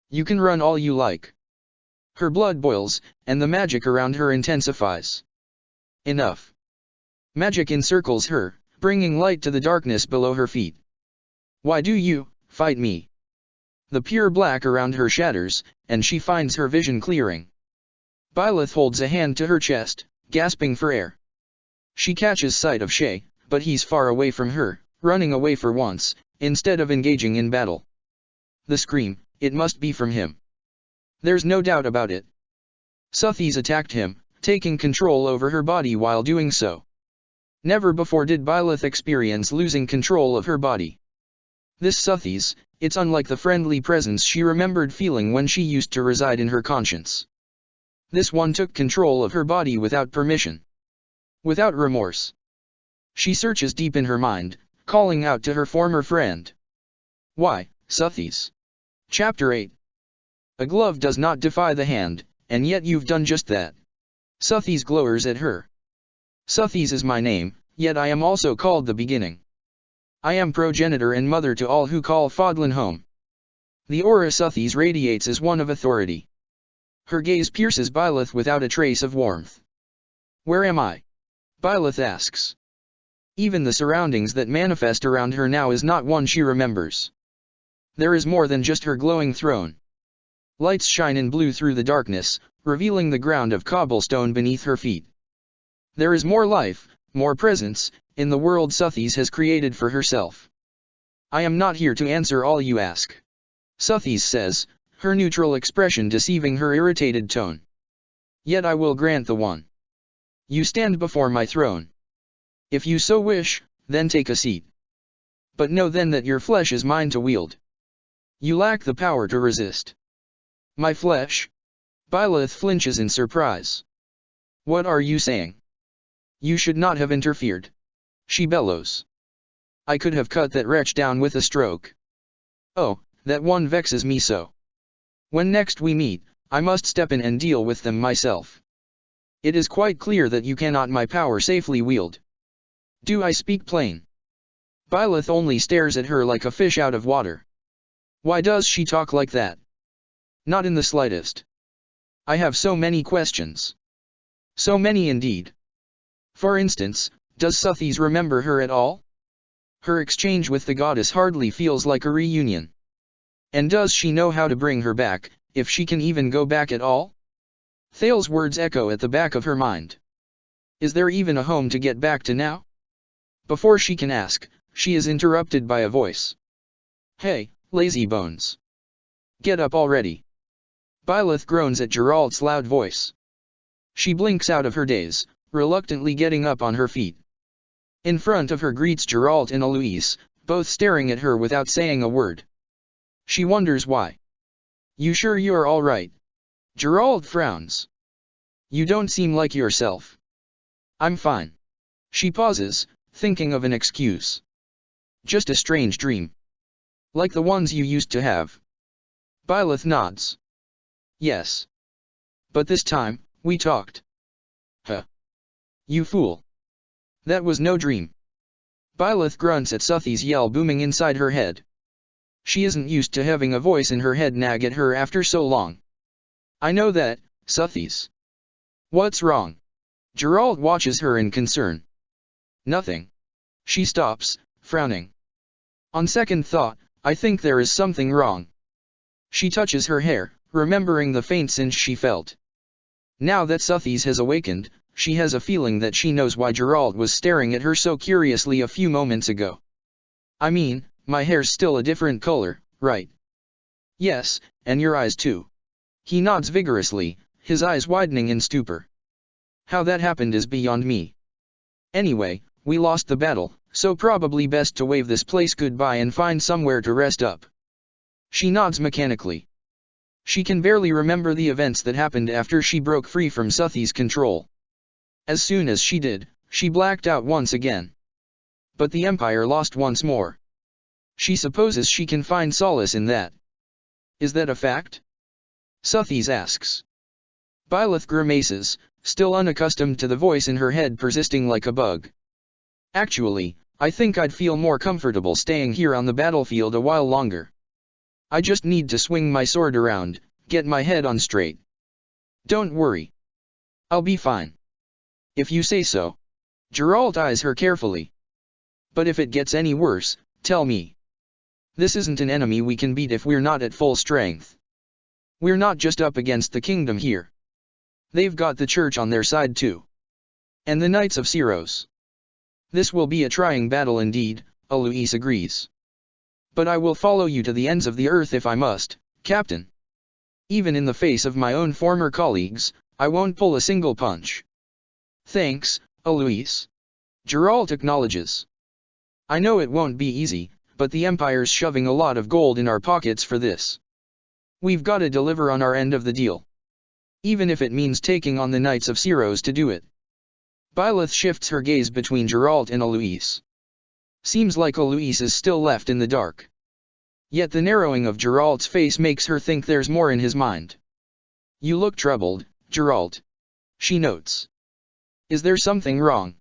You can run all you like. Her blood boils, and the magic around her intensifies. Enough. Magic encircles her, bringing light to the darkness below her feet. Why do you fight me? The pure black around her shatters, and she finds her vision clearing. Byleth holds a hand to her chest, gasping for air. She catches sight of Shay, but he's far away from her, running away for once, instead of engaging in battle. The scream, it must be from him. There's no doubt about it. Suthies attacked him, taking control over her body while doing so. Never before did Byleth experience losing control of her body. This Suthies, it's unlike the friendly presence she remembered feeling when she used to reside in her conscience. This one took control of her body without permission. Without remorse. She searches deep in her mind, calling out to her former friend. Why, Suthies? Chapter 8. A glove does not defy the hand, and yet you've done just that. Suthies glowers at her. Suthies is my name, yet I am also called the Beginning. I am progenitor and mother to all who call Fodlan home. The aura Suthies radiates as one of authority. Her gaze pierces Byleth without a trace of warmth. Where am I? Byleth asks. Even the surroundings that manifest around her now is not one she remembers. There is more than just her glowing throne. Lights shine in blue through the darkness, revealing the ground of cobblestone beneath her feet. There is more life, more presence, in the world Suthies has created for herself. I am not here to answer all you ask. Suthies says, her neutral expression deceiving her irritated tone. Yet I will grant the one. You stand before my throne. If you so wish, then take a seat. But know then that your flesh is mine to wield. You lack the power to resist. My flesh? Byleth flinches in surprise. What are you saying? You should not have interfered. She bellows. I could have cut that wretch down with a stroke. Oh, that one vexes me so. When next we meet, I must step in and deal with them myself. It is quite clear that you cannot my power safely wield. Do I speak plain? Byleth only stares at her like a fish out of water. Why does she talk like that? Not in the slightest. I have so many questions. So many indeed. For instance, does Suthies remember her at all? Her exchange with the goddess hardly feels like a reunion. And does she know how to bring her back, if she can even go back at all? Thale's words echo at the back of her mind. Is there even a home to get back to now? Before she can ask, she is interrupted by a voice. Hey, lazy bones. Get up already. Byleth groans at Geralt's loud voice. She blinks out of her daze, reluctantly getting up on her feet. In front of her greets Geralt and Eloise, both staring at her without saying a word. She wonders why. You sure you're all right? Geralt frowns. You don't seem like yourself. I'm fine. She pauses, thinking of an excuse. Just a strange dream. Like the ones you used to have. Byleth nods. Yes. But this time, we talked. Huh. You fool. That was no dream. Byleth grunts at Suthy's yell booming inside her head. She isn't used to having a voice in her head nag at her after so long. I know that, Suthy's. What's wrong? Geralt watches her in concern. Nothing. She stops, frowning. On second thought, I think there is something wrong. She touches her hair, remembering the faint singe she felt. Now that Suthy's has awakened, she has a feeling that she knows why Geralt was staring at her so curiously a few moments ago. I mean, my hair's still a different color, right? Yes, and your eyes too. He nods vigorously, his eyes widening in stupor. How that happened is beyond me. Anyway, we lost the battle, so probably best to wave this place goodbye and find somewhere to rest up. She nods mechanically. She can barely remember the events that happened after she broke free from Suthy's control. As soon as she did, she blacked out once again. But the Empire lost once more. She supposes she can find solace in that. Is that a fact? Suthy's asks. Byleth grimaces, still unaccustomed to the voice in her head persisting like a bug. Actually, I think I'd feel more comfortable staying here on the battlefield a while longer. I just need to swing my sword around, get my head on straight. Don't worry. I'll be fine. If you say so. Geralt eyes her carefully. But if it gets any worse, tell me. This isn't an enemy we can beat if we're not at full strength. We're not just up against the kingdom here. They've got the church on their side too. And the Knights of Syros. This will be a trying battle indeed, Eloise agrees. But I will follow you to the ends of the earth if I must, Captain. Even in the face of my own former colleagues, I won't pull a single punch. Thanks, Eloise. Geralt acknowledges. I know it won't be easy, but the Empire's shoving a lot of gold in our pockets for this. We've got to deliver on our end of the deal. Even if it means taking on the Knights of Syros to do it. Byleth shifts her gaze between Geralt and Eloise. Seems like Eloise is still left in the dark. Yet the narrowing of Geralt's face makes her think there's more in his mind. You look troubled, Geralt. She notes. Is there something wrong?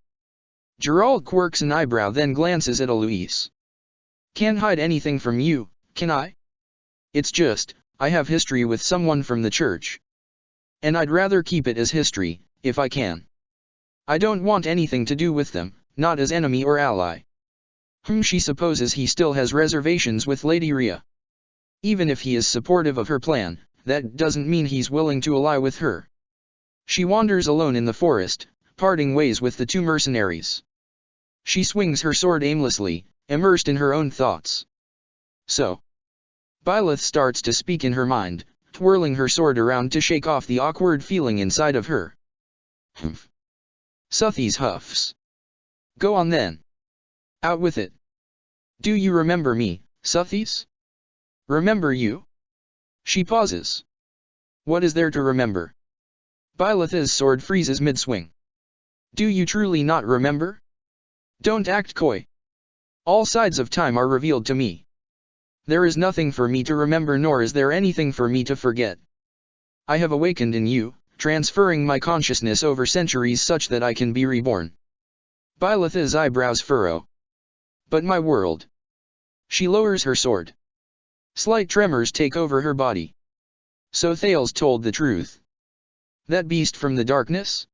Geralt quirks an eyebrow then glances at Eloise. Can't hide anything from you, can I? It's just, I have history with someone from the church. And I'd rather keep it as history, if I can. I don't want anything to do with them, not as enemy or ally. She supposes he still has reservations with Lady Rhea. Even if he is supportive of her plan, that doesn't mean he's willing to ally with her. She wanders alone in the forest, parting ways with the two mercenaries. She swings her sword aimlessly, immersed in her own thoughts. So. Byleth starts to speak in her mind, twirling her sword around to shake off the awkward feeling inside of her. Humph. Suthy's huffs. Go on then. Out with it. Do you remember me, Suthy's? Remember you? She pauses. What is there to remember? Byleth's sword freezes mid-swing. Do you truly not remember? Don't act coy. All sides of time are revealed to me. There is nothing for me to remember nor is there anything for me to forget. I have awakened in you, transferring my consciousness over centuries such that I can be reborn. Byleth's eyebrows furrow. But my world. She lowers her sword. Slight tremors take over her body. So Thales told the truth. That beast from the darkness?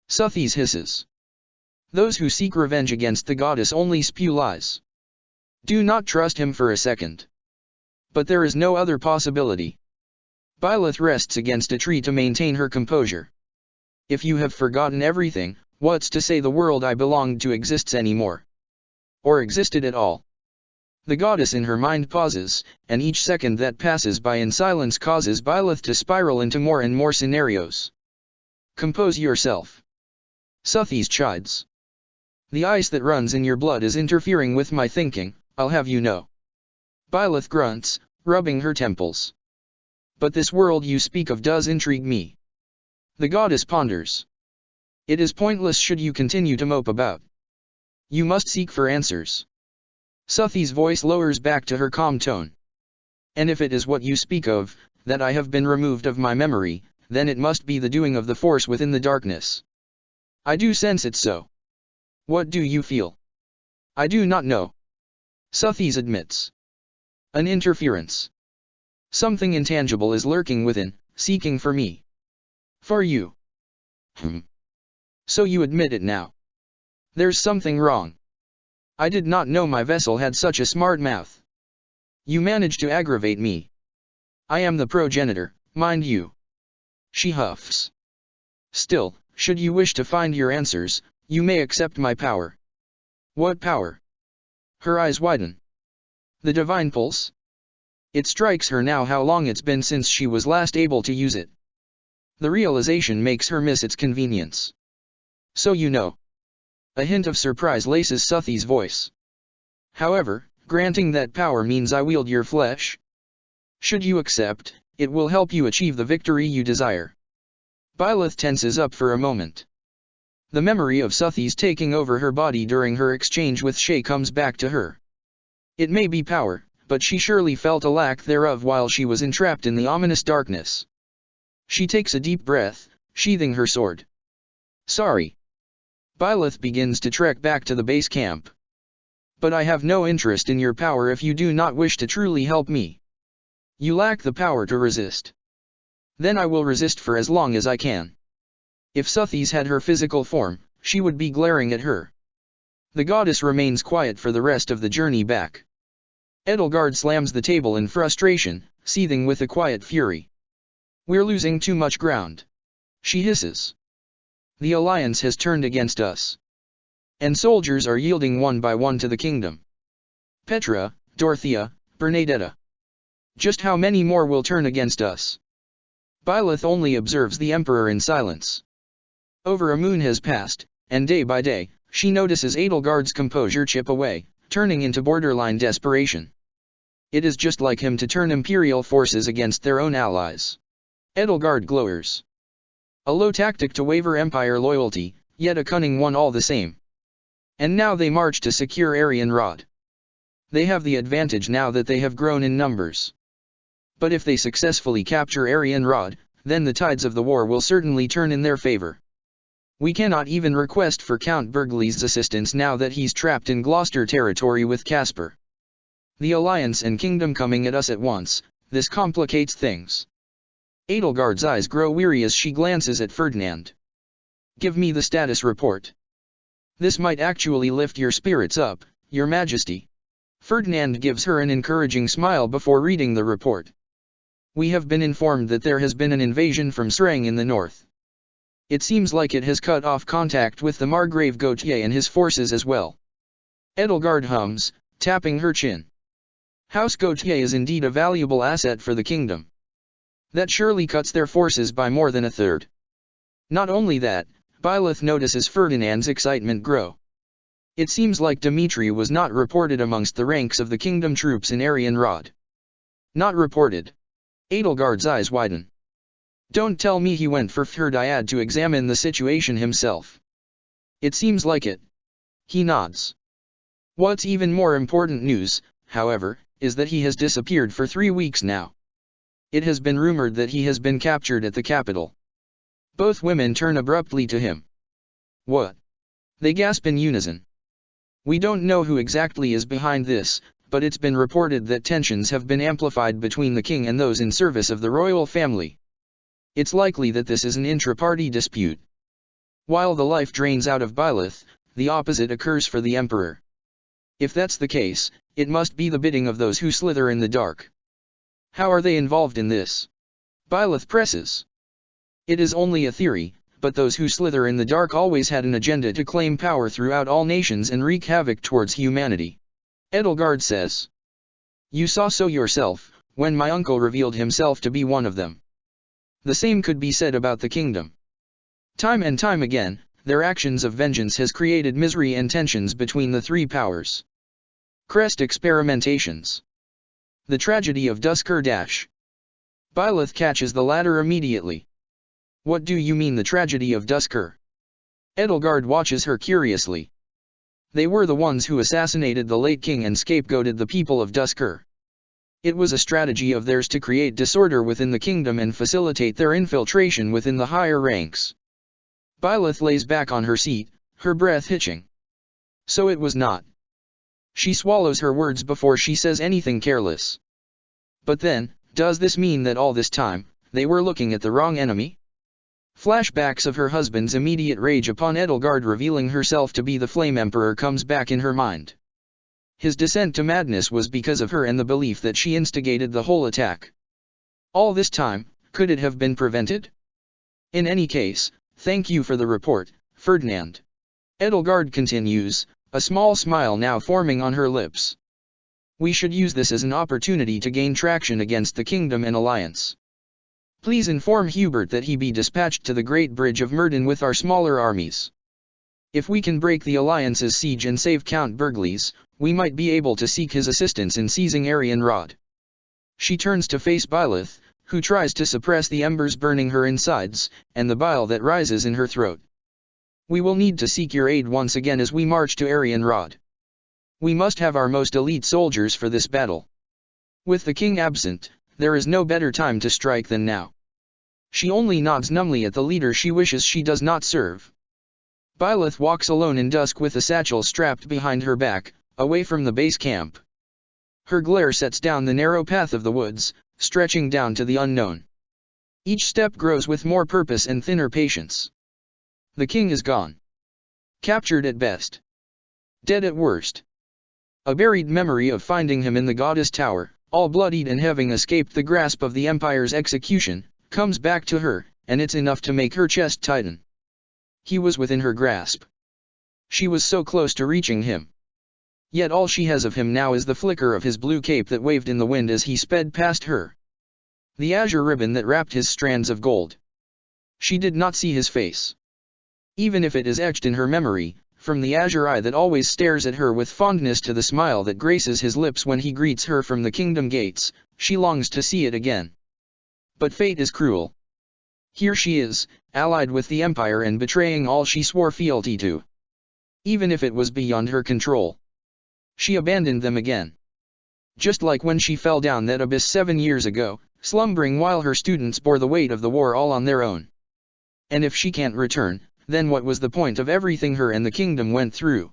Suthy's hisses. Those who seek revenge against the goddess only spew lies. Do not trust him for a second. But there is no other possibility. Byleth rests against a tree to maintain her composure. If you have forgotten everything, what's to say the world I belonged to exists anymore? Or existed at all? The goddess in her mind pauses, and each second that passes by in silence causes Byleth to spiral into more and more scenarios. Compose yourself. Suthis chides. The ice that runs in your blood is interfering with my thinking, I'll have you know. Byleth grunts, rubbing her temples. But this world you speak of does intrigue me. The goddess ponders. It is pointless should you continue to mope about. You must seek for answers. Suthi's voice lowers back to her calm tone. And if it is what you speak of, that I have been removed of my memory, then it must be the doing of the force within the darkness. I do sense it so. What do you feel? I do not know. Suthis admits. An interference. Something intangible is lurking within, seeking for me. For you. So you admit it now. There's something wrong. I did not know my vessel had such a smart mouth. You managed to aggravate me. I am the progenitor, mind you. She huffs. Still, should you wish to find your answers, you may accept my power. What power? Her eyes widen. The divine pulse? It strikes her now how long it's been since she was last able to use it. The realization makes her miss its convenience. So you know. A hint of surprise laces Suthi's voice. However, granting that power means I wield your flesh. Should you accept, it will help you achieve the victory you desire. Byleth tenses up for a moment. The memory of Suthi's taking over her body during her exchange with Shay comes back to her. It may be power, but she surely felt a lack thereof while she was entrapped in the ominous darkness. She takes a deep breath, sheathing her sword. Sorry. Byleth begins to trek back to the base camp. But I have no interest in your power if you do not wish to truly help me. You lack the power to resist. Then I will resist for as long as I can. If Suthis had her physical form, she would be glaring at her. The goddess remains quiet for the rest of the journey back. Edelgard slams the table in frustration, seething with a quiet fury. We're losing too much ground. She hisses. The alliance has turned against us. And soldiers are yielding one by one to the kingdom. Petra, Dorothea, Bernadetta. Just how many more will turn against us? Byleth only observes the Emperor in silence. Over a moon has passed, and day by day, she notices Edelgard's composure chip away, turning into borderline desperation. It is just like him to turn Imperial forces against their own allies. Edelgard glowers. A low tactic to waver Empire loyalty, yet a cunning one all the same. And now they march to secure Arianrhod. They have the advantage now that they have grown in numbers. But if they successfully capture Arianrhod, then the tides of the war will certainly turn in their favor. We cannot even request for Count Bergli's assistance now that he's trapped in Gloucester territory with Caspar. The alliance and kingdom coming at us at once, this complicates things. Edelgard's eyes grow weary as she glances at Ferdinand. Give me the status report. This might actually lift your spirits up, Your Majesty. Ferdinand gives her an encouraging smile before reading the report. We have been informed that there has been an invasion from Sreng in the north. It seems like it has cut off contact with the Margrave Gautier and his forces as well. Edelgard hums, tapping her chin. House Gautier is indeed a valuable asset for the kingdom. That surely cuts their forces by more than a third. Not only that, Byleth notices Ferdinand's excitement grow. It seems like Dimitri was not reported amongst the ranks of the kingdom troops in Arianrhod. Not reported. Edelgard's eyes widen. Don't tell me he went for Ferdiad to examine the situation himself. It seems like it. He nods. What's even more important news, however, is that he has disappeared for 3 weeks now. It has been rumored that he has been captured at the capital. Both women turn abruptly to him. What? They gasp in unison. We don't know who exactly is behind this, but it's been reported that tensions have been amplified between the king and those in service of the royal family. It's likely that this is an intra-party dispute. While the life drains out of Byleth, the opposite occurs for the emperor. If that's the case, it must be the bidding of those who slither in the dark. How are they involved in this? Byleth presses. It is only a theory, but those who slither in the dark always had an agenda to claim power throughout all nations and wreak havoc towards humanity. Edelgard says. You saw so yourself, when my uncle revealed himself to be one of them. The same could be said about the kingdom. Time and time again, their actions of vengeance has created misery and tensions between the three powers. Crest experimentations. The tragedy of Duskur Dash. Byleth catches the latter immediately. What do you mean the tragedy of Duskur? Edelgard watches her curiously. They were the ones who assassinated the late king and scapegoated the people of Duskur. It was a strategy of theirs to create disorder within the kingdom and facilitate their infiltration within the higher ranks. Byleth lays back on her seat, her breath hitching. So it was not. She swallows her words before she says anything careless. But then, does this mean that all this time, they were looking at the wrong enemy? Flashbacks of her husband's immediate rage upon Edelgard revealing herself to be the Flame Emperor comes back in her mind. His descent to madness was because of her and the belief that she instigated the whole attack. All this time, could it have been prevented? In any case, thank you for the report, Ferdinand. Edelgard continues, a small smile now forming on her lips. We should use this as an opportunity to gain traction against the kingdom and alliance. Please inform Hubert that he be dispatched to the Great Bridge of Myrddin with our smaller armies. If we can break the alliance's siege and save Count Bergliez, we might be able to seek his assistance in seizing Arianrhod. She turns to face Byleth, who tries to suppress the embers burning her insides, and the bile that rises in her throat. We will need to seek your aid once again as we march to Arianrhod. We must have our most elite soldiers for this battle. With the king absent, there is no better time to strike than now. She only nods numbly at the leader she wishes she does not serve. Byleth walks alone in dusk with a satchel strapped behind her back, away from the base camp. Her glare sets down the narrow path of the woods, stretching down to the unknown. Each step grows with more purpose and thinner patience. The king is gone. Captured at best. Dead at worst. A buried memory of finding him in the goddess tower, all bloodied and having escaped the grasp of the Empire's execution, comes back to her, and it's enough to make her chest tighten. He was within her grasp. She was so close to reaching him. Yet all she has of him now is the flicker of his blue cape that waved in the wind as he sped past her. The azure ribbon that wrapped his strands of gold. She did not see his face. Even if it is etched in her memory, from the azure eye that always stares at her with fondness to the smile that graces his lips when he greets her from the kingdom gates, she longs to see it again. But fate is cruel. Here she is, allied with the Empire and betraying all she swore fealty to. Even if it was beyond her control. She abandoned them again. Just like when she fell down that abyss 7 years ago, slumbering while her students bore the weight of the war all on their own. And if she can't return, then what was the point of everything her and the kingdom went through?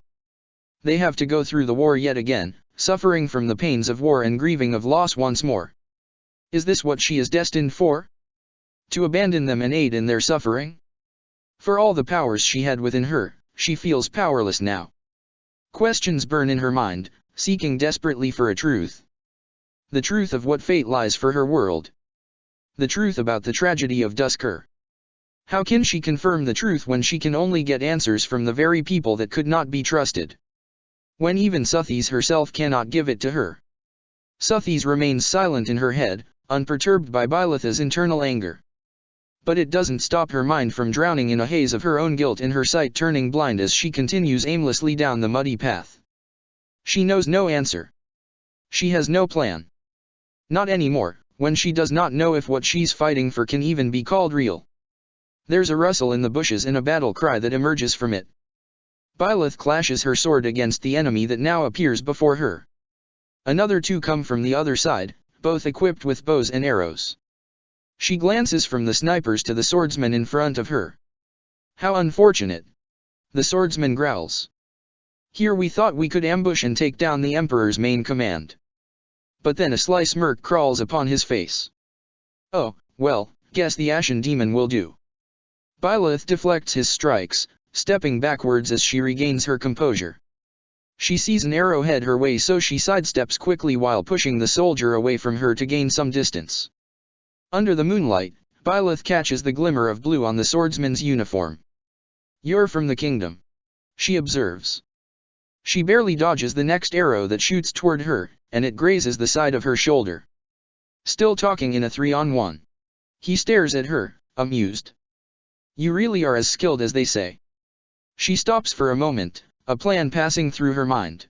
They have to go through the war yet again, suffering from the pains of war and grieving of loss once more. Is this what she is destined for? To abandon them and aid in their suffering? For all the powers she had within her, she feels powerless now. Questions burn in her mind, seeking desperately for a truth. The truth of what fate lies for her world. The truth about the tragedy of Duskur. How can she confirm the truth when she can only get answers from the very people that could not be trusted? When even Suthies herself cannot give it to her. Suthies remains silent in her head, unperturbed by Byleth's internal anger. But it doesn't stop her mind from drowning in a haze of her own guilt and her sight turning blind as she continues aimlessly down the muddy path. She knows no answer. She has no plan. Not anymore, when she does not know if what she's fighting for can even be called real. There's a rustle in the bushes and a battle cry that emerges from it. Byleth clashes her sword against the enemy that now appears before her. Another two come from the other side, both equipped with bows and arrows. She glances from the snipers to the swordsman in front of her. How unfortunate. The swordsman growls. Here we thought we could ambush and take down the Emperor's main command. But then a sly smirk crawls upon his face. Oh, well, guess the Ashen Demon will do. Byleth deflects his strikes, stepping backwards as she regains her composure. She sees an arrow head her way, so she sidesteps quickly while pushing the soldier away from her to gain some distance. Under the moonlight, Byleth catches the glimmer of blue on the swordsman's uniform. "You're from the kingdom," she observes. She barely dodges the next arrow that shoots toward her, and it grazes the side of her shoulder. Still talking in a 3-on-1. He stares at her, amused. "You really are as skilled as they say." She stops for a moment, a plan passing through her mind.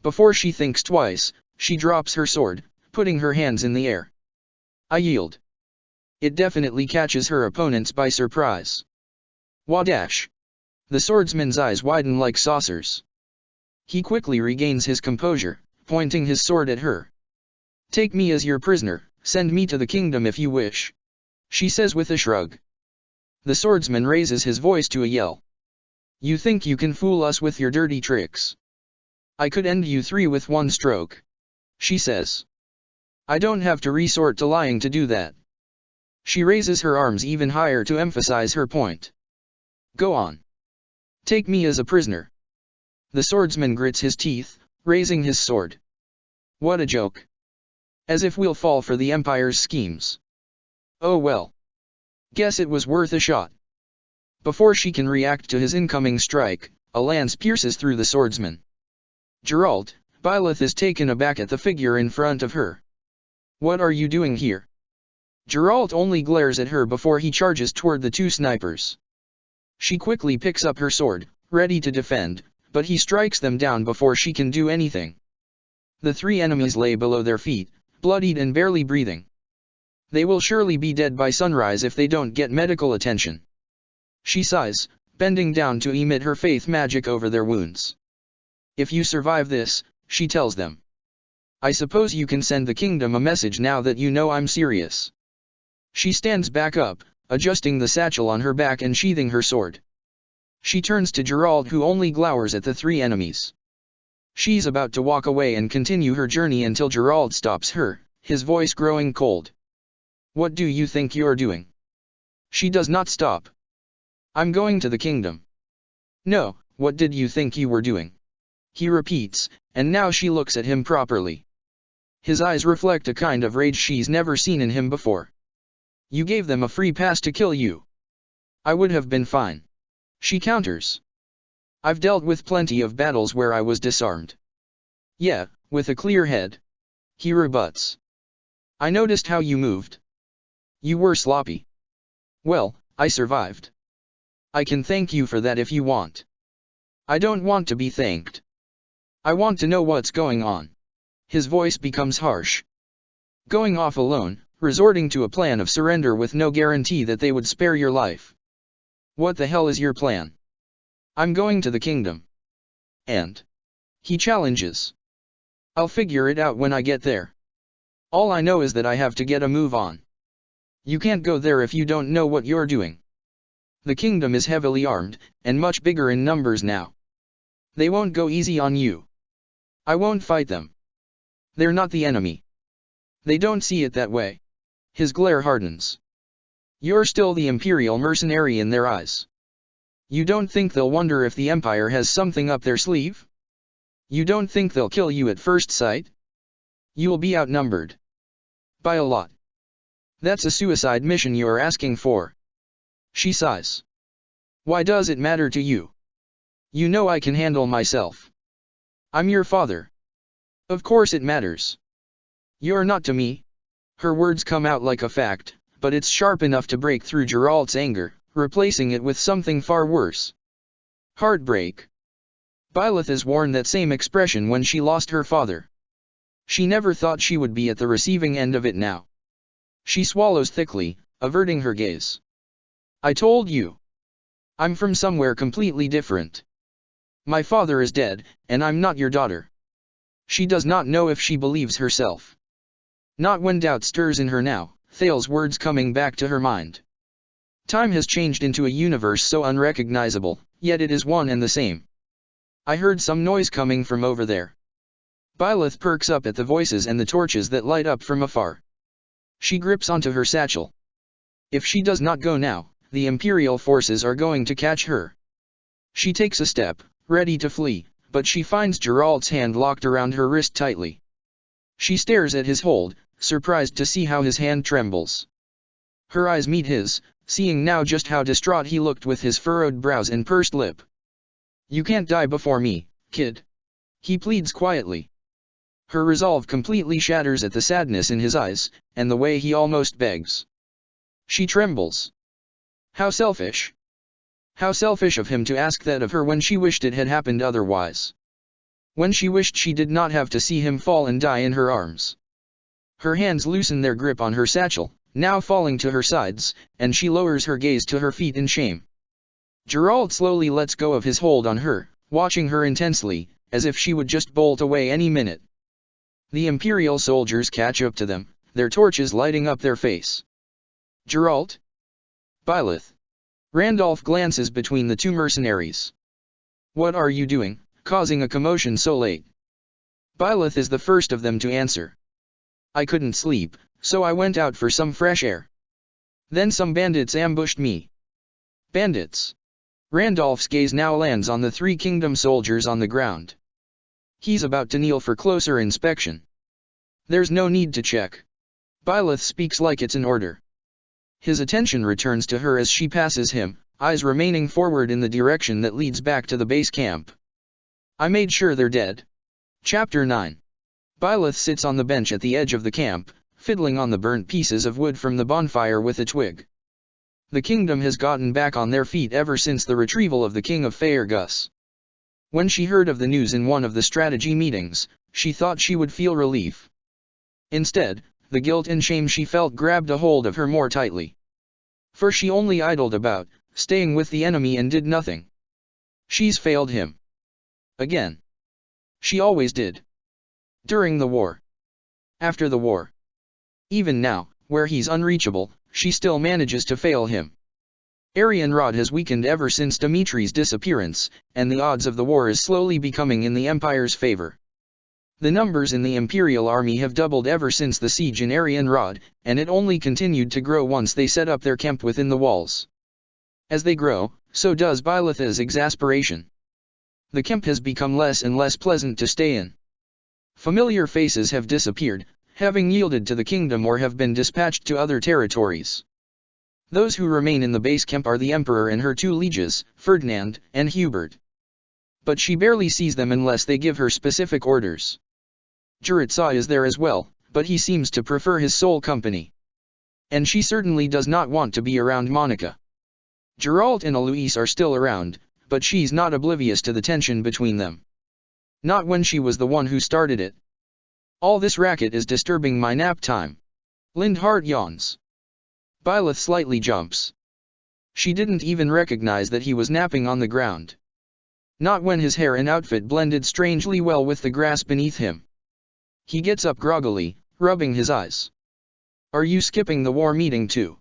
Before she thinks twice, she drops her sword, putting her hands in the air. "I yield." It definitely catches her opponents by surprise. Wadash! The swordsman's eyes widen like saucers. He quickly regains his composure, pointing his sword at her. "Take me as your prisoner, send me to the kingdom if you wish," she says with a shrug. The swordsman raises his voice to a yell. "You think you can fool us with your dirty tricks? I could end you three with one stroke," she says. "I don't have to resort to lying to do that." She raises her arms even higher to emphasize her point. "Go on. Take me as a prisoner." The swordsman grits his teeth, raising his sword. "What a joke. As if we'll fall for the Empire's schemes. Oh well. Guess it was worth a shot." Before she can react to his incoming strike, a lance pierces through the swordsman. Geralt, Byleth is taken aback at the figure in front of her. "What are you doing here?" Geralt only glares at her before he charges toward the two snipers. She quickly picks up her sword, ready to defend, but he strikes them down before she can do anything. The three enemies lay below their feet, bloodied and barely breathing. They will surely be dead by sunrise if they don't get medical attention. She sighs, bending down to emit her faith magic over their wounds. "If you survive this," she tells them, "I suppose you can send the kingdom a message now that you know I'm serious." She stands back up, adjusting the satchel on her back and sheathing her sword. She turns to Geralt, who only glowers at the three enemies. She's about to walk away and continue her journey until Geralt stops her, his voice growing cold. "What do you think you're doing?" She does not stop. "I'm going to the kingdom." "No, what did you think you were doing?" he repeats, and now she looks at him properly. His eyes reflect a kind of rage she's never seen in him before. "You gave them a free pass to kill you. I would have been fine," she counters. "I've dealt with plenty of battles where I was disarmed." "Yeah, with a clear head," he rebuts. "I noticed how you moved. You were sloppy. Well, I survived. I can thank you for that if you want." "I don't want to be thanked. I want to know what's going on." His voice becomes harsh. "Going off alone, resorting to a plan of surrender with no guarantee that they would spare your life. What the hell is your plan?" "I'm going to the kingdom." "And?" he challenges. "I'll figure it out when I get there. All I know is that I have to get a move on." "You can't go there if you don't know what you're doing. The kingdom is heavily armed, and much bigger in numbers now. They won't go easy on you. I won't fight them. They're not the enemy. They don't see it that way." His glare hardens. "You're still the Imperial mercenary in their eyes. You don't think they'll wonder if the Empire has something up their sleeve? You don't think they'll kill you at first sight? You'll be outnumbered. By a lot. That's a suicide mission you're asking for." She sighs. "Why does it matter to you? You know I can handle myself. I'm your father. Of course it matters. You're not to me." Her words come out like a fact, but it's sharp enough to break through Geralt's anger, replacing it with something far worse. Heartbreak. Byleth has worn that same expression when she lost her father. She never thought she would be at the receiving end of it now. She swallows thickly, averting her gaze. "I told you. I'm from somewhere completely different. My father is dead, and I'm not your daughter." She does not know if she believes herself. Not when doubt stirs in her now, Thal's words coming back to her mind. Time has changed into a universe so unrecognizable, yet it is one and the same. "I heard some noise coming from over there." Byleth perks up at the voices and the torches that light up from afar. She grips onto her satchel. If she does not go now, the Imperial forces are going to catch her. She takes a step, ready to flee, but she finds Geralt's hand locked around her wrist tightly. She stares at his hold, surprised to see how his hand trembles. Her eyes meet his, seeing now just how distraught he looked with his furrowed brows and pursed lip. "You can't die before me, kid," he pleads quietly. Her resolve completely shatters at the sadness in his eyes, and the way he almost begs. She trembles. How selfish! How selfish of him to ask that of her when she wished it had happened otherwise. When she wished she did not have to see him fall and die in her arms. Her hands loosen their grip on her satchel, now falling to her sides, and she lowers her gaze to her feet in shame. Geralt slowly lets go of his hold on her, watching her intensely, as if she would just bolt away any minute. The Imperial soldiers catch up to them, their torches lighting up their face. "Geralt? Byleth?" Randolph glances between the two mercenaries. "What are you doing, causing a commotion so late?" Byleth is the first of them to answer. "I couldn't sleep, so I went out for some fresh air. Then some bandits ambushed me." "Bandits?" Randolph's gaze now lands on the Three Kingdom soldiers on the ground. He's about to kneel for closer inspection. "There's no need to check." Byleth speaks like it's an order. His attention returns to her as she passes him, eyes remaining forward in the direction that leads back to the base camp. "I made sure they're dead." Chapter 9. Byleth sits on the bench at the edge of the camp, fiddling on the burnt pieces of wood from the bonfire with a twig. The kingdom has gotten back on their feet ever since the retrieval of the King of Faerghus. When she heard of the news in one of the strategy meetings, she thought she would feel relief. Instead, the guilt and shame she felt grabbed a hold of her more tightly. For she only idled about, staying with the enemy and did nothing. She's failed him. Again. She always did. During the war. After the war. Even now, where he's unreachable, she still manages to fail him. Arianrhod has weakened ever since Dimitri's disappearance, and the odds of the war is slowly becoming in the Empire's favor. The numbers in the Imperial army have doubled ever since the siege in Arianrhod, and it only continued to grow once they set up their camp within the walls. As they grow, so does Byleth's exasperation. The camp has become less and less pleasant to stay in. Familiar faces have disappeared, having yielded to the kingdom or have been dispatched to other territories. Those who remain in the base camp are the Emperor and her two lieges, Ferdinand and Hubert. But she barely sees them unless they give her specific orders. Juritzau is there as well, but he seems to prefer his sole company. And she certainly does not want to be around Monica. Geralt and Eloise are still around, but she's not oblivious to the tension between them. Not when she was the one who started it. "All this racket is disturbing my nap time." Lindhart yawns. Byleth slightly jumps. She didn't even recognize that he was napping on the ground. Not when his hair and outfit blended strangely well with the grass beneath him. He gets up groggily, rubbing his eyes. "Are you skipping the war meeting too?"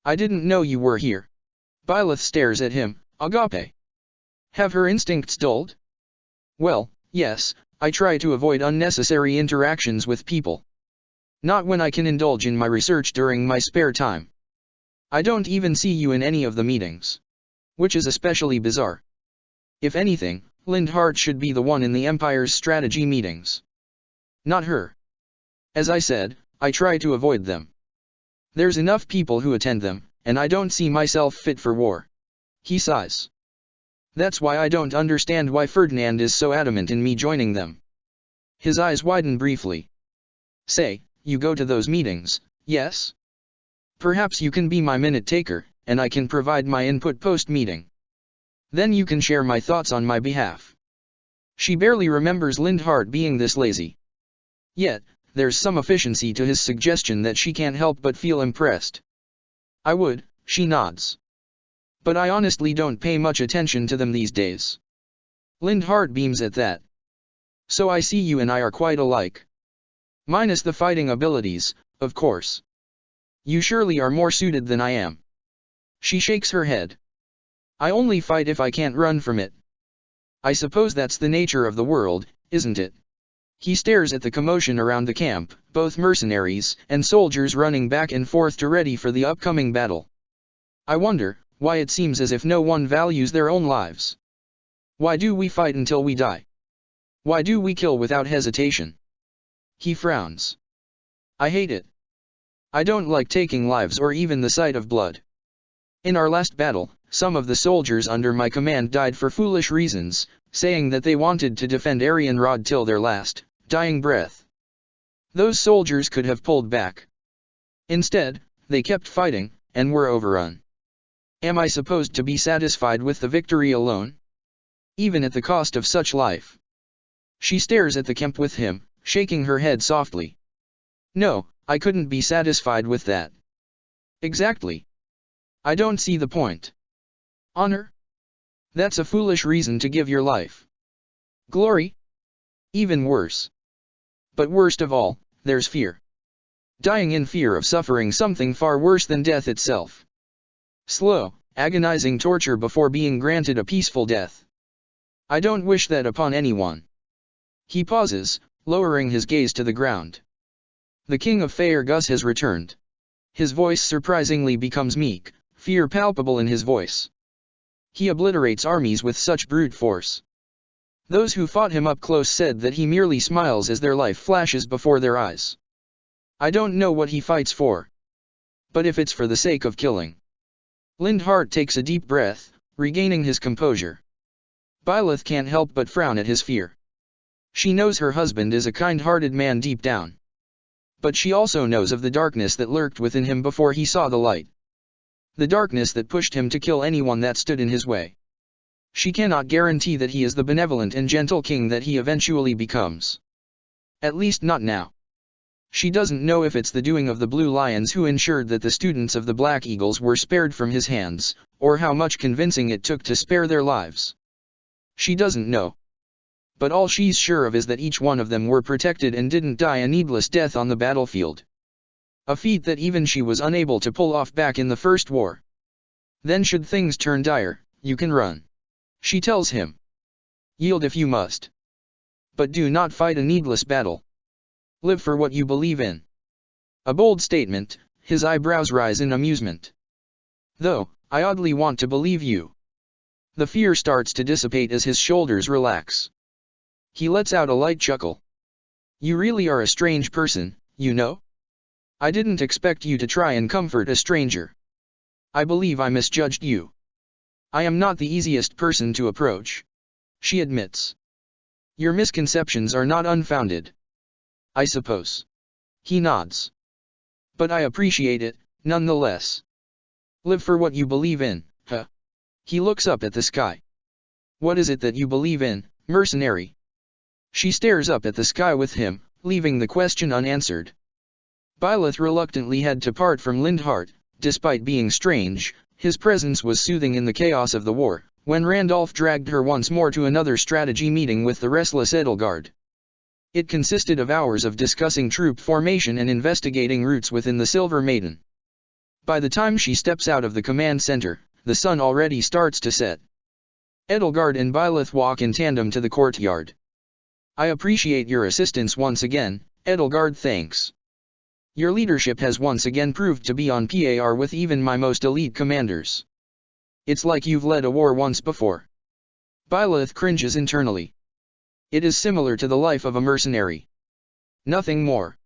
"I didn't know you were here." Byleth stares at him. Agape. Have her instincts dulled? "Well, yes, I try to avoid unnecessary interactions with people. Not when I can indulge in my research during my spare time. I don't even see you in any of the meetings. Which is especially bizarre. If anything, Lindhart should be the one in the Empire's strategy meetings. Not her. As I said, I try to avoid them. There's enough people who attend them, and I don't see myself fit for war." He sighs. "That's why I don't understand why Ferdinand is so adamant in me joining them." His eyes widen briefly. "Say, you go to those meetings, yes? Perhaps you can be my minute taker, and I can provide my input post-meeting. Then you can share my thoughts on my behalf." She barely remembers Lindhart being this lazy. Yet, there's some efficiency to his suggestion that she can't help but feel impressed. "I would," she nods. "But I honestly don't pay much attention to them these days." Lindhart beams at that. "So I see you and I are quite alike. Minus the fighting abilities, of course. You surely are more suited than I am." She shakes her head. "I only fight if I can't run from it. I suppose that's the nature of the world, isn't it?" He stares at the commotion around the camp, both mercenaries and soldiers running back and forth to ready for the upcoming battle. "I wonder why it seems as if no one values their own lives. Why do we fight until we die? Why do we kill without hesitation?" He frowns. "I hate it. I don't like taking lives or even the sight of blood. In our last battle, some of the soldiers under my command died for foolish reasons, saying that they wanted to defend Arianrhod till their last, dying breath. Those soldiers could have pulled back. Instead, they kept fighting, and were overrun. Am I supposed to be satisfied with the victory alone? Even at the cost of such life? She stares at the Kemp with him, shaking her head softly. No, I couldn't be satisfied with that. Exactly. I don't see the point. Honor? That's a foolish reason to give your life. Glory? Even worse. But worst of all, there's fear. Dying in fear of suffering something far worse than death itself. Slow, agonizing torture before being granted a peaceful death. I don't wish that upon anyone. He pauses, lowering his gaze to the ground. The king of Faerghus has returned. His voice surprisingly becomes meek, fear palpable in his voice. He obliterates armies with such brute force. Those who fought him up close said that he merely smiles as their life flashes before their eyes. I don't know what he fights for. But if it's for the sake of killing. Lindhart takes a deep breath, regaining his composure. Byleth can't help but frown at his fear. She knows her husband is a kind-hearted man deep down. But she also knows of the darkness that lurked within him before he saw the light. The darkness that pushed him to kill anyone that stood in his way. She cannot guarantee that he is the benevolent and gentle king that he eventually becomes. At least not now. She doesn't know if it's the doing of the Blue Lions who ensured that the students of the Black Eagles were spared from his hands, or how much convincing it took to spare their lives. She doesn't know. But all she's sure of is that each one of them were protected and didn't die a needless death on the battlefield. A feat that even she was unable to pull off back in the First War. Then should things turn dire, you can run. She tells him. Yield if you must. But do not fight a needless battle. Live for what you believe in. A bold statement, his eyebrows rise in amusement. Though, I oddly want to believe you. The fear starts to dissipate as his shoulders relax. He lets out a light chuckle. You really are a strange person, you know? I didn't expect you to try and comfort a stranger. I believe I misjudged you. I am not the easiest person to approach. She admits. Your misconceptions are not unfounded. I suppose. He nods. But I appreciate it, nonetheless. Live for what you believe in, huh? He looks up at the sky. What is it that you believe in, mercenary? She stares up at the sky with him, leaving the question unanswered. Byleth reluctantly had to part from Lindhart. Despite being strange, his presence was soothing in the chaos of the war, when Randolph dragged her once more to another strategy meeting with the restless Edelgard. It consisted of hours of discussing troop formation and investigating routes within the Silver Maiden. By the time she steps out of the command center, the sun already starts to set. Edelgard and Byleth walk in tandem to the courtyard. I appreciate your assistance once again, Edelgard thanks. Your leadership has once again proved to be on par with even my most elite commanders. It's like you've led a war once before. Byleth cringes internally. It is similar to the life of a mercenary. Nothing more.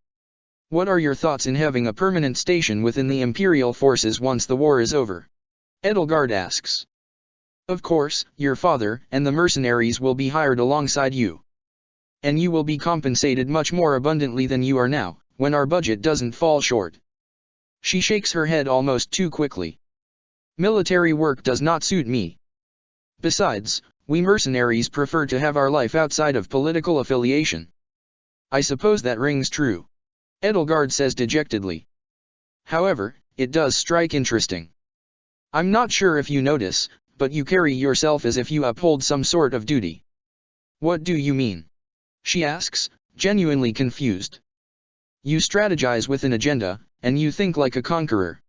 What are your thoughts in having a permanent station within the Imperial forces once the war is over? Edelgard asks. Of course, your father and the mercenaries will be hired alongside you. And you will be compensated much more abundantly than you are now, when our budget doesn't fall short. She shakes her head almost too quickly. Military work does not suit me. Besides, we mercenaries prefer to have our life outside of political affiliation. I suppose that rings true. Edelgard says dejectedly. However, it does strike interesting. I'm not sure if you notice, but you carry yourself as if you uphold some sort of duty. What do you mean? She asks, genuinely confused. You strategize with an agenda, and you think like a conqueror.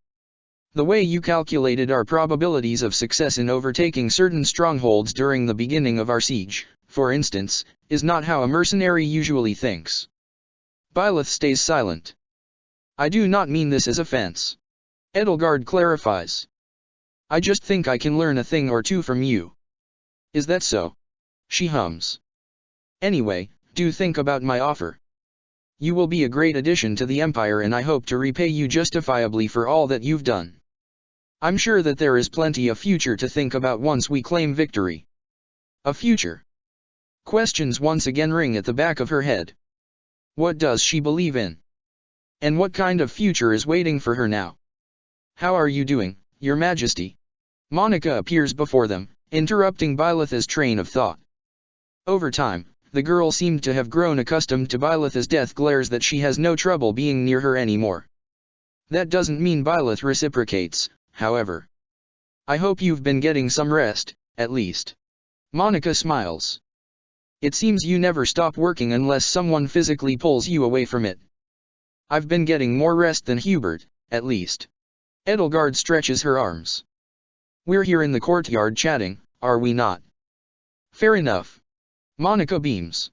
The way you calculated our probabilities of success in overtaking certain strongholds during the beginning of our siege, for instance, is not how a mercenary usually thinks. Byleth stays silent. I do not mean this as offense. Edelgard clarifies. I just think I can learn a thing or two from you. Is that so? She hums. Anyway, do think about my offer. You will be a great addition to the Empire, and I hope to repay you justifiably for all that you've done. I'm sure that there is plenty of future to think about once we claim victory. A future? Questions once again ring at the back of her head. What does she believe in? And what kind of future is waiting for her now? How are you doing, Your Majesty? Monica appears before them, interrupting Byleth's train of thought. Over time, the girl seemed to have grown accustomed to Byleth's death glares that she has no trouble being near her anymore. That doesn't mean Byleth reciprocates, however. I hope you've been getting some rest, at least. Monica smiles. It seems you never stop working unless someone physically pulls you away from it. I've been getting more rest than Hubert, at least. Edelgard stretches her arms. We're here in the courtyard chatting, are we not? Fair enough. Monica beams.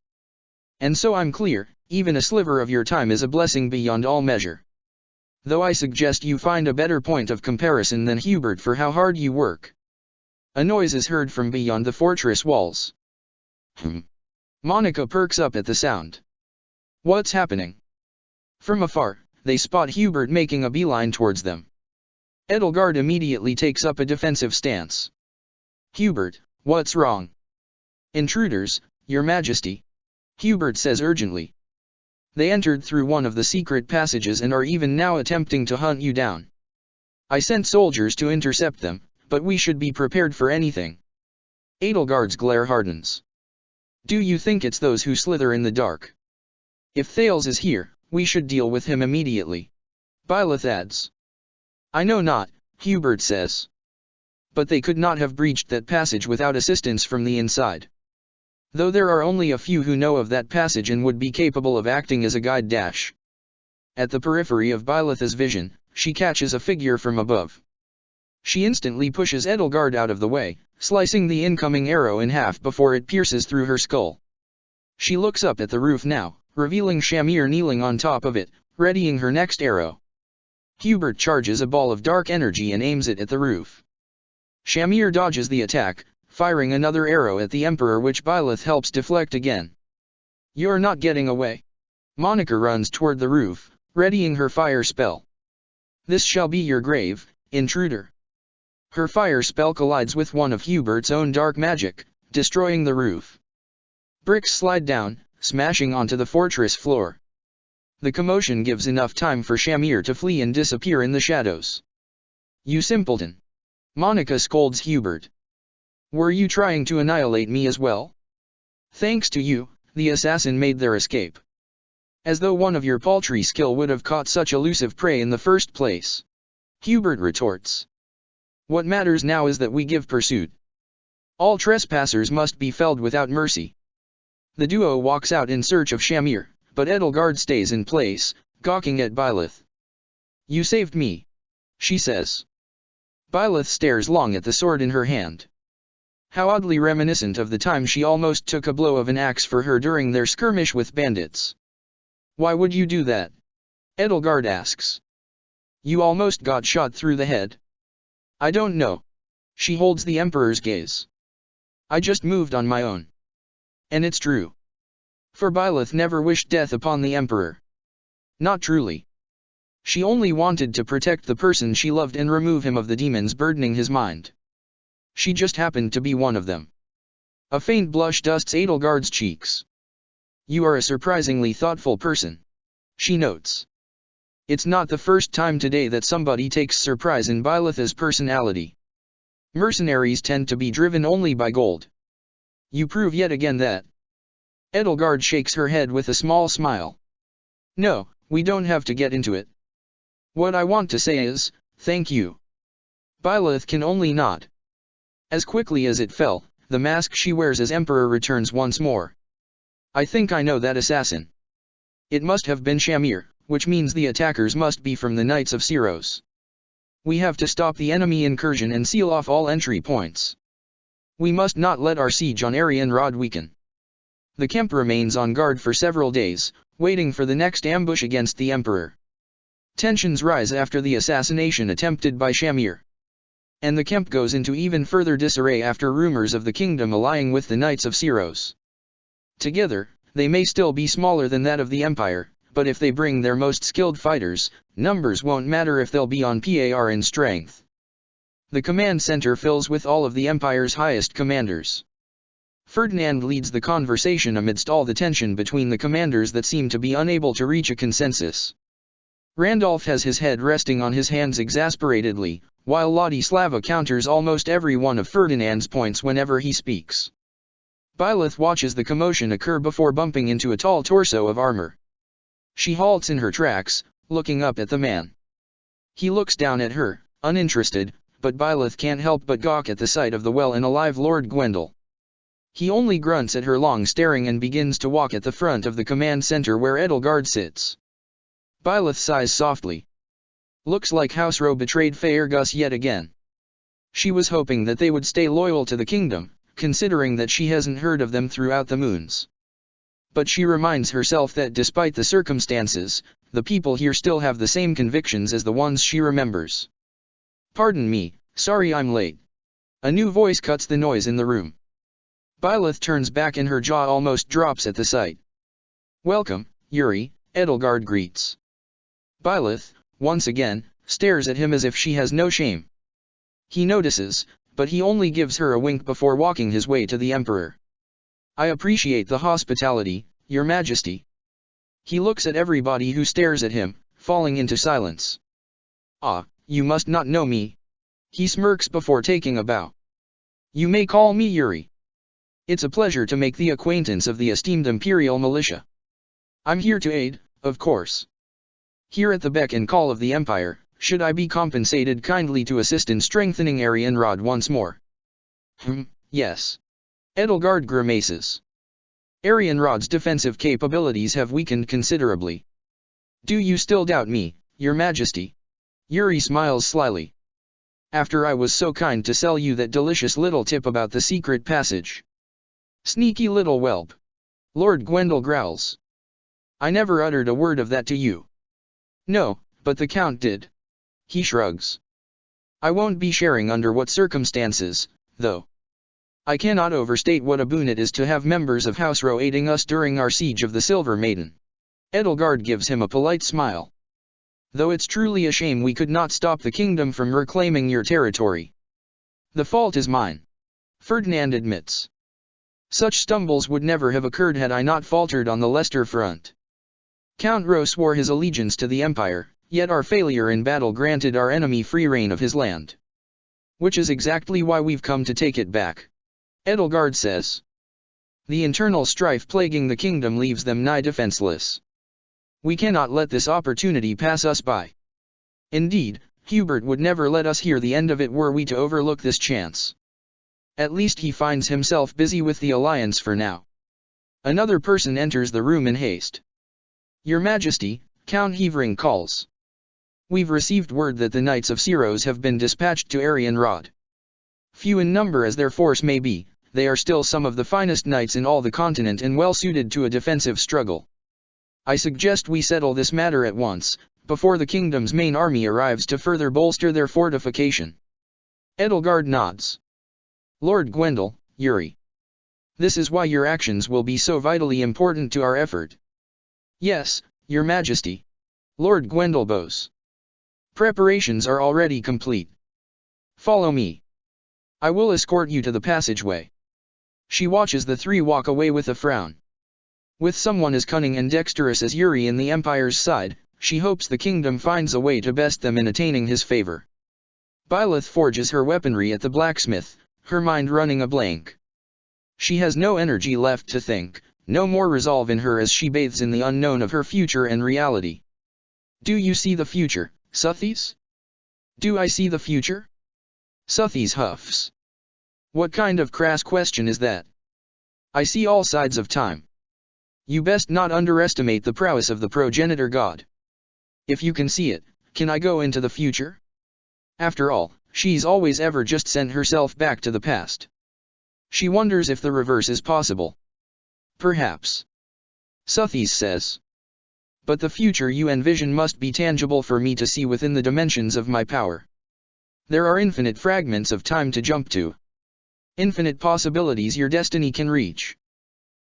And so I'm clear, even a sliver of your time is a blessing beyond all measure. Though I suggest you find a better point of comparison than Hubert for how hard you work. A noise is heard from beyond the fortress walls. Monica perks up at the sound. What's happening? From afar, they spot Hubert making a beeline towards them. Edelgard immediately takes up a defensive stance. Hubert, what's wrong? Intruders, Your Majesty, Hubert says urgently. They entered through one of the secret passages and are even now attempting to hunt you down. I sent soldiers to intercept them, but we should be prepared for anything. Edelgard's glare hardens. Do you think it's those who slither in the dark? If Thales is here, we should deal with him immediately. Byleth adds. I know not, Hubert says. But they could not have breached that passage without assistance from the inside. Though there are only a few who know of that passage and would be capable of acting as a guide dash. At the periphery of Byleth's vision, she catches a figure from above. She instantly pushes Edelgard out of the way, slicing the incoming arrow in half before it pierces through her skull. She looks up at the roof now, revealing Shamir kneeling on top of it, readying her next arrow. Hubert charges a ball of dark energy and aims it at the roof. Shamir dodges the attack, firing another arrow at the Emperor, which Byleth helps deflect again. You're not getting away. Monica runs toward the roof, readying her fire spell. This shall be your grave, intruder. Her fire spell collides with one of Hubert's own dark magic, destroying the roof. Bricks slide down, smashing onto the fortress floor. The commotion gives enough time for Shamir to flee and disappear in the shadows. You simpleton! Monica scolds Hubert. Were you trying to annihilate me as well? Thanks to you, the assassin made their escape. As though one of your paltry skill would have caught such elusive prey in the first place. Hubert retorts. What matters now is that we give pursuit. All trespassers must be felled without mercy. The duo walks out in search of Shamir, but Edelgard stays in place, gawking at Byleth. You saved me, she says. Byleth stares long at the sword in her hand. How oddly reminiscent of the time she almost took a blow of an axe for her during their skirmish with bandits. Why would you do that? Edelgard asks. You almost got shot through the head. I don't know. She holds the Emperor's gaze. I just moved on my own. And it's true. For Byleth never wished death upon the Emperor. Not truly. She only wanted to protect the person she loved and remove him of the demons burdening his mind. She just happened to be one of them. A faint blush dusts Edelgard's cheeks. You are a surprisingly thoughtful person, she notes. It's not the first time today that somebody takes surprise in Byleth's personality. Mercenaries tend to be driven only by gold. You prove yet again that. Edelgard shakes her head with a small smile. No, we don't have to get into it. What I want to say is, thank you. Byleth can only nod. As quickly as it fell, the mask she wears as Emperor returns once more. I think I know that assassin. It must have been Shamir, which means the attackers must be from the Knights of Syros. We have to stop the enemy incursion and seal off all entry points. We must not let our siege on Arianrhod weaken. The Kemp remains on guard for several days, waiting for the next ambush against the Emperor. Tensions rise after the assassination attempted by Shamir. And the Kemp goes into even further disarray after rumors of the kingdom allying with the Knights of Syros. Together, they may still be smaller than that of the Empire, but if they bring their most skilled fighters, numbers won't matter if they'll be on par in strength. The command center fills with all of the Empire's highest commanders. Ferdinand leads the conversation amidst all the tension between the commanders that seem to be unable to reach a consensus. Randolph has his head resting on his hands exasperatedly, while Ladislava counters almost every one of Ferdinand's points whenever he speaks. Byleth watches the commotion occur before bumping into a tall torso of armor. She halts in her tracks, looking up at the man. He looks down at her, uninterested, but Byleth can't help but gawk at the sight of the well and alive Lord Gwendol. He only grunts at her long staring and begins to walk at the front of the command center where Edelgard sits. Byleth sighs softly. Looks like House Rowe betrayed Faerghus yet again. She was hoping that they would stay loyal to the kingdom, considering that she hasn't heard of them throughout the moons. But she reminds herself that despite the circumstances, the people here still have the same convictions as the ones she remembers. "Pardon me, sorry I'm late." A new voice cuts the noise in the room. Byleth turns back and her jaw almost drops at the sight. "Welcome, Yuri," Edelgard greets. Byleth, once again, stares at him as if she has no shame. He notices, but he only gives her a wink before walking his way to the Emperor. "I appreciate the hospitality, Your Majesty." He looks at everybody who stares at him, falling into silence. "Ah, you must not know me." He smirks before taking a bow. "You may call me Yuri. It's a pleasure to make the acquaintance of the esteemed Imperial Militia. I'm here to aid, of course. Here at the beck and call of the Empire, should I be compensated kindly to assist in strengthening Arianrhod once more?" Yes. Edelgard grimaces. "Arianrhod's defensive capabilities have weakened considerably. Do you still doubt me, Your Majesty?" Yuri smiles slyly. "After I was so kind to sell you that delicious little tip about the secret passage." "Sneaky little whelp." Lord Gwendol growls. "I never uttered a word of that to you." "No, but the Count did." He shrugs. "I won't be sharing under what circumstances, though. I cannot overstate what a boon it is to have members of House Rowe aiding us during our siege of the Silver Maiden." Edelgard gives him a polite smile. "Though it's truly a shame we could not stop the kingdom from reclaiming your territory. The fault is mine," Ferdinand admits. "Such stumbles would never have occurred had I not faltered on the Leicester front. Count Rowe swore his allegiance to the Empire, yet our failure in battle granted our enemy free reign of his land. Which is exactly why we've come to take it back," Edelgard says. "The internal strife plaguing the kingdom leaves them nigh defenseless. We cannot let this opportunity pass us by. Indeed, Hubert would never let us hear the end of it were we to overlook this chance. At least he finds himself busy with the alliance for now." Another person enters the room in haste. "Your Majesty," Count Hevering calls. "We've received word that the Knights of Syros have been dispatched to Arianrhod. Few in number as their force may be, they are still some of the finest knights in all the continent and well suited to a defensive struggle. I suggest we settle this matter at once, before the kingdom's main army arrives to further bolster their fortification." Edelgard nods. "Lord Gwendol, Yuri. This is why your actions will be so vitally important to our effort." "Yes, Your Majesty." Lord Gwendol bows. "Preparations are already complete. Follow me. I will escort you to the passageway." She watches the three walk away with a frown. With someone as cunning and dexterous as Yuri in the Empire's side, she hopes the kingdom finds a way to best them in attaining his favor. Byleth forges her weaponry at the blacksmith, her mind running a blank. She has no energy left to think, no more resolve in her as she bathes in the unknown of her future and reality. "Do you see the future, Suthies?" "Do I see the future?" Suthies huffs. "What kind of crass question is that?" "I see all sides of time. You best not underestimate the prowess of the progenitor god. If you can see it, can I go into the future? After all, she's always ever just sent herself back to the past. She wonders if the reverse is possible." "Perhaps," Suthies says. "But the future you envision must be tangible for me to see within the dimensions of my power. There are infinite fragments of time to jump to. Infinite possibilities your destiny can reach.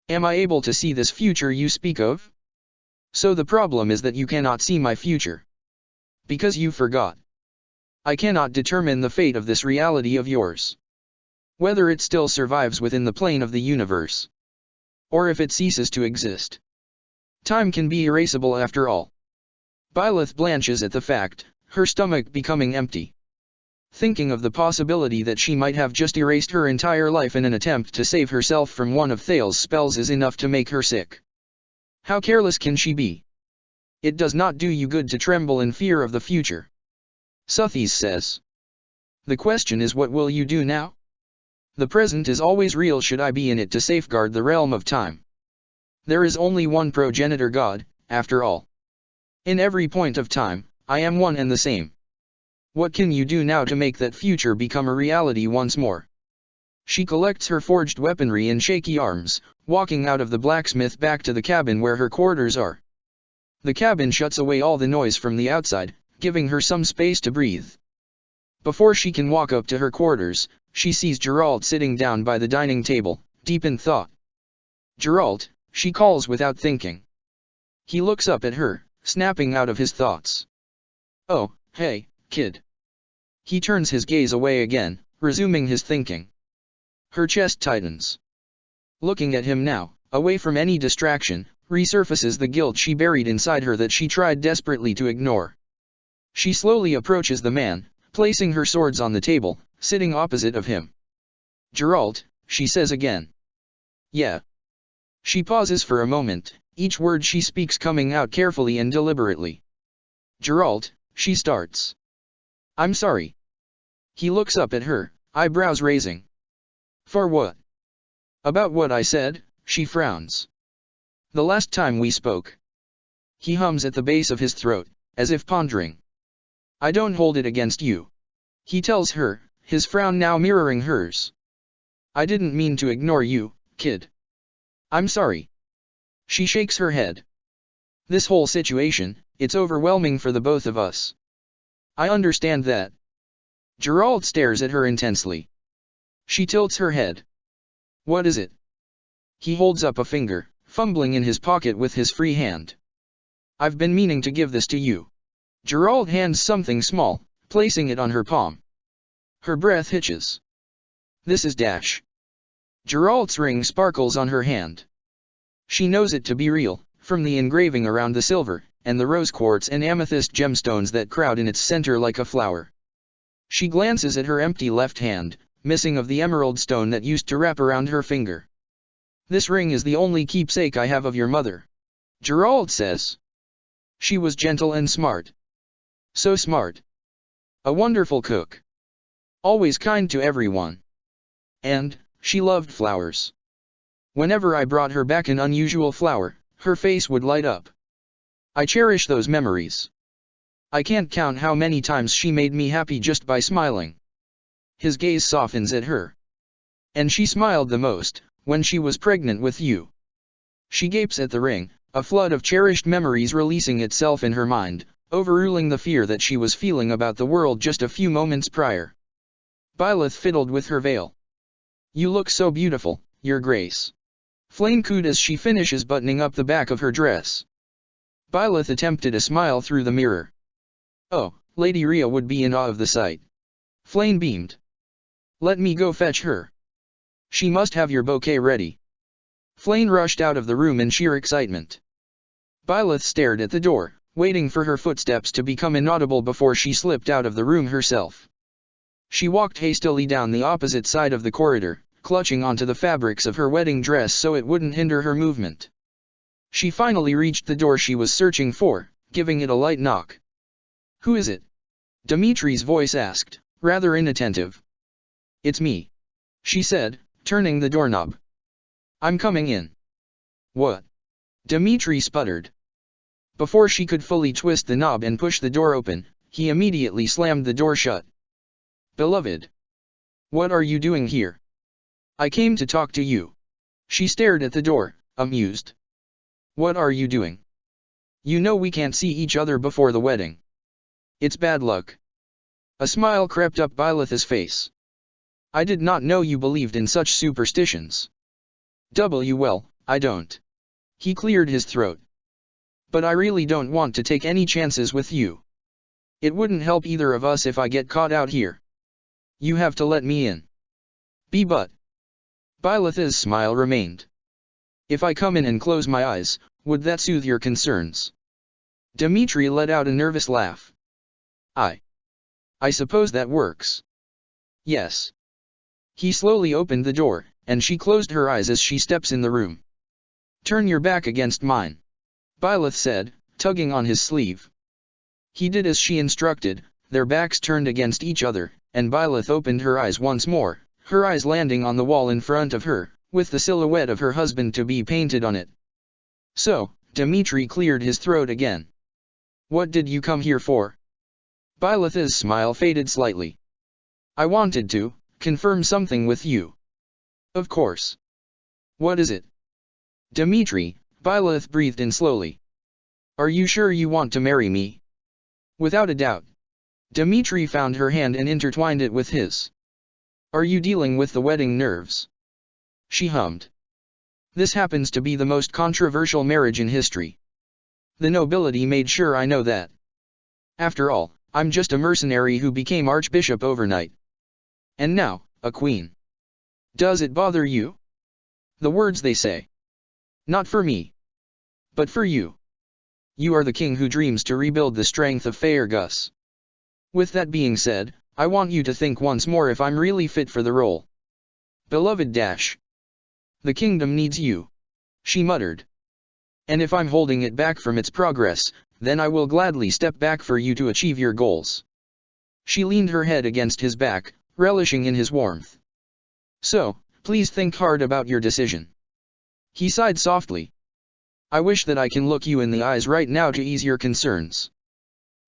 Am I able to see this future you speak of?" So the problem is that you cannot see my future. Because you forgot. I cannot determine the fate of this reality of yours. Whether it still survives within the plane of the universe. Or if it ceases to exist. Time can be erasable after all. Byleth blanches at the fact, her stomach becoming empty. Thinking of the possibility that she might have just erased her entire life in an attempt to save herself from one of Thal's spells is enough to make her sick. How careless can she be? It does not do you good to tremble in fear of the future. Suthes says. The question is, what will you do now? The present is always real should I be in it to safeguard the realm of time. There is only one progenitor God, after all. In every point of time, I am one and the same. What can you do now to make that future become a reality once more? She collects her forged weaponry in shaky arms, walking out of the blacksmith back to the cabin where her quarters are. The cabin shuts away all the noise from the outside, giving her some space to breathe. Before she can walk up to her quarters, she sees Geralt sitting down by the dining table, deep in thought. Geralt, she calls without thinking. He looks up at her, snapping out of his thoughts. Oh, hey, kid. He turns his gaze away again, resuming his thinking. Her chest tightens. Looking at him now, away from any distraction, resurfaces the guilt she buried inside her that she tried desperately to ignore. She slowly approaches the man, placing her swords on the table, sitting opposite of him. Geralt, she says again. Yeah. She pauses for a moment, each word she speaks coming out carefully and deliberately. Geralt, she starts. I'm sorry. He looks up at her, eyebrows raising. For what? About what I said, she frowns. The last time we spoke. He hums at the base of his throat, as if pondering. I don't hold it against you. He tells her, his frown now mirroring hers. I didn't mean to ignore you, kid. I'm sorry. She shakes her head. This whole situation, it's overwhelming for the both of us. I understand that. Geralt stares at her intensely. She tilts her head. What is it? He holds up a finger, fumbling in his pocket with his free hand. I've been meaning to give this to you. Geralt hands something small, placing it on her palm. Her breath hitches. This is Dash. Geralt's ring sparkles on her hand. She knows it to be real, from the engraving around the silver, and the rose quartz and amethyst gemstones that crowd in its center like a flower. She glances at her empty left hand, missing of the emerald stone that used to wrap around her finger. This ring is the only keepsake I have of your mother. Geralt says. She was gentle and smart. So smart. A wonderful cook. Always kind to everyone. And, she loved flowers. Whenever I brought her back an unusual flower, her face would light up. I cherish those memories. I can't count how many times she made me happy just by smiling. His gaze softens at her. And she smiled the most, when she was pregnant with you. She gapes at the ring, a flood of cherished memories releasing itself in her mind, overruling the fear that she was feeling about the world just a few moments prior. Byleth fiddled with her veil. You look so beautiful, Your Grace. Flayn cooed as she finishes buttoning up the back of her dress. Byleth attempted a smile through the mirror. Oh, Lady Rhea would be in awe of the sight. Flayn beamed. Let me go fetch her. She must have your bouquet ready. Flayn rushed out of the room in sheer excitement. Byleth stared at the door, waiting for her footsteps to become inaudible before she slipped out of the room herself. She walked hastily down the opposite side of the corridor, clutching onto the fabrics of her wedding dress so it wouldn't hinder her movement. She finally reached the door she was searching for, giving it a light knock. Who is it? Dimitri's voice asked, rather inattentive. It's me, she said, turning the doorknob. I'm coming in. What? Dimitri sputtered. Before she could fully twist the knob and push the door open, he immediately slammed the door shut. Beloved. What are you doing here? I came to talk to you. She stared at the door, amused. What are you doing? You know we can't see each other before the wedding. It's bad luck. A smile crept up Byleth's face. I did not know you believed in such superstitions. Well, I don't. He cleared his throat. But I really don't want to take any chances with you. It wouldn't help either of us if I get caught out here. You have to let me in. But. Byleth's smile remained. If I come in and close my eyes, would that soothe your concerns? Dimitri let out a nervous laugh. I suppose that works. Yes. He slowly opened the door, and she closed her eyes as she steps in the room. Turn your back against mine, Byleth said, tugging on his sleeve. He did as she instructed, their backs turned against each other, and Byleth opened her eyes once more, her eyes landing on the wall in front of her, with the silhouette of her husband-to-be painted on it. So, Dimitri cleared his throat again. What did you come here for? Byleth's smile faded slightly. I wanted to confirm something with you. Of course. What is it? Dimitri, Byleth breathed in slowly. Are you sure you want to marry me? Without a doubt. Dimitri found her hand and intertwined it with his. Are you dealing with the wedding nerves? She hummed. This happens to be the most controversial marriage in history. The nobility made sure I know that. After all, I'm just a mercenary who became archbishop overnight. And now, a queen. Does it bother you? The words they say. Not for me. But for you. You are the king who dreams to rebuild the strength of Faerghus. With that being said, I want you to think once more if I'm really fit for the role. Beloved dash. The kingdom needs you. She muttered. And if I'm holding it back from its progress, then I will gladly step back for you to achieve your goals. She leaned her head against his back, relishing in his warmth. So, please think hard about your decision. He sighed softly. I wish that I can look you in the eyes right now to ease your concerns.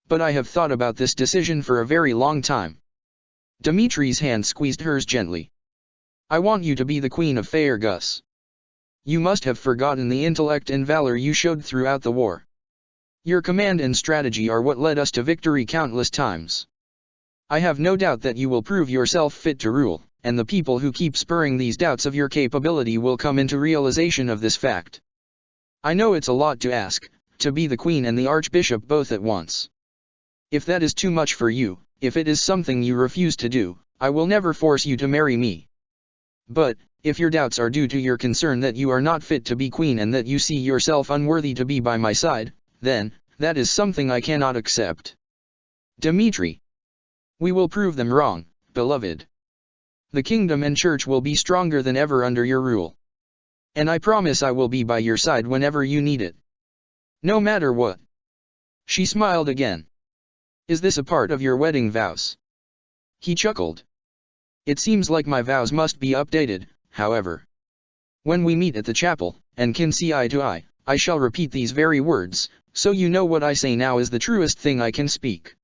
But I have thought about this decision for a very long time. Dimitri's hand squeezed hers gently. I want you to be the queen of Faerghus. You must have forgotten the intellect and valor you showed throughout the war. Your command and strategy are what led us to victory countless times. I have no doubt that you will prove yourself fit to rule, and the people who keep spurring these doubts of your capability will come into realization of this fact. I know it's a lot to ask, to be the queen and the archbishop both at once. If that is too much for you, if it is something you refuse to do, I will never force you to marry me. But, if your doubts are due to your concern that you are not fit to be queen and that you see yourself unworthy to be by my side, then, that is something I cannot accept. Dimitri. We will prove them wrong, beloved. The kingdom and church will be stronger than ever under your rule. And I promise I will be by your side whenever you need it. No matter what. She smiled again. Is this a part of your wedding vows? He chuckled. It seems like my vows must be updated, however. When we meet at the chapel, and can see eye to eye, I shall repeat these very words, so you know what I say now is the truest thing I can speak.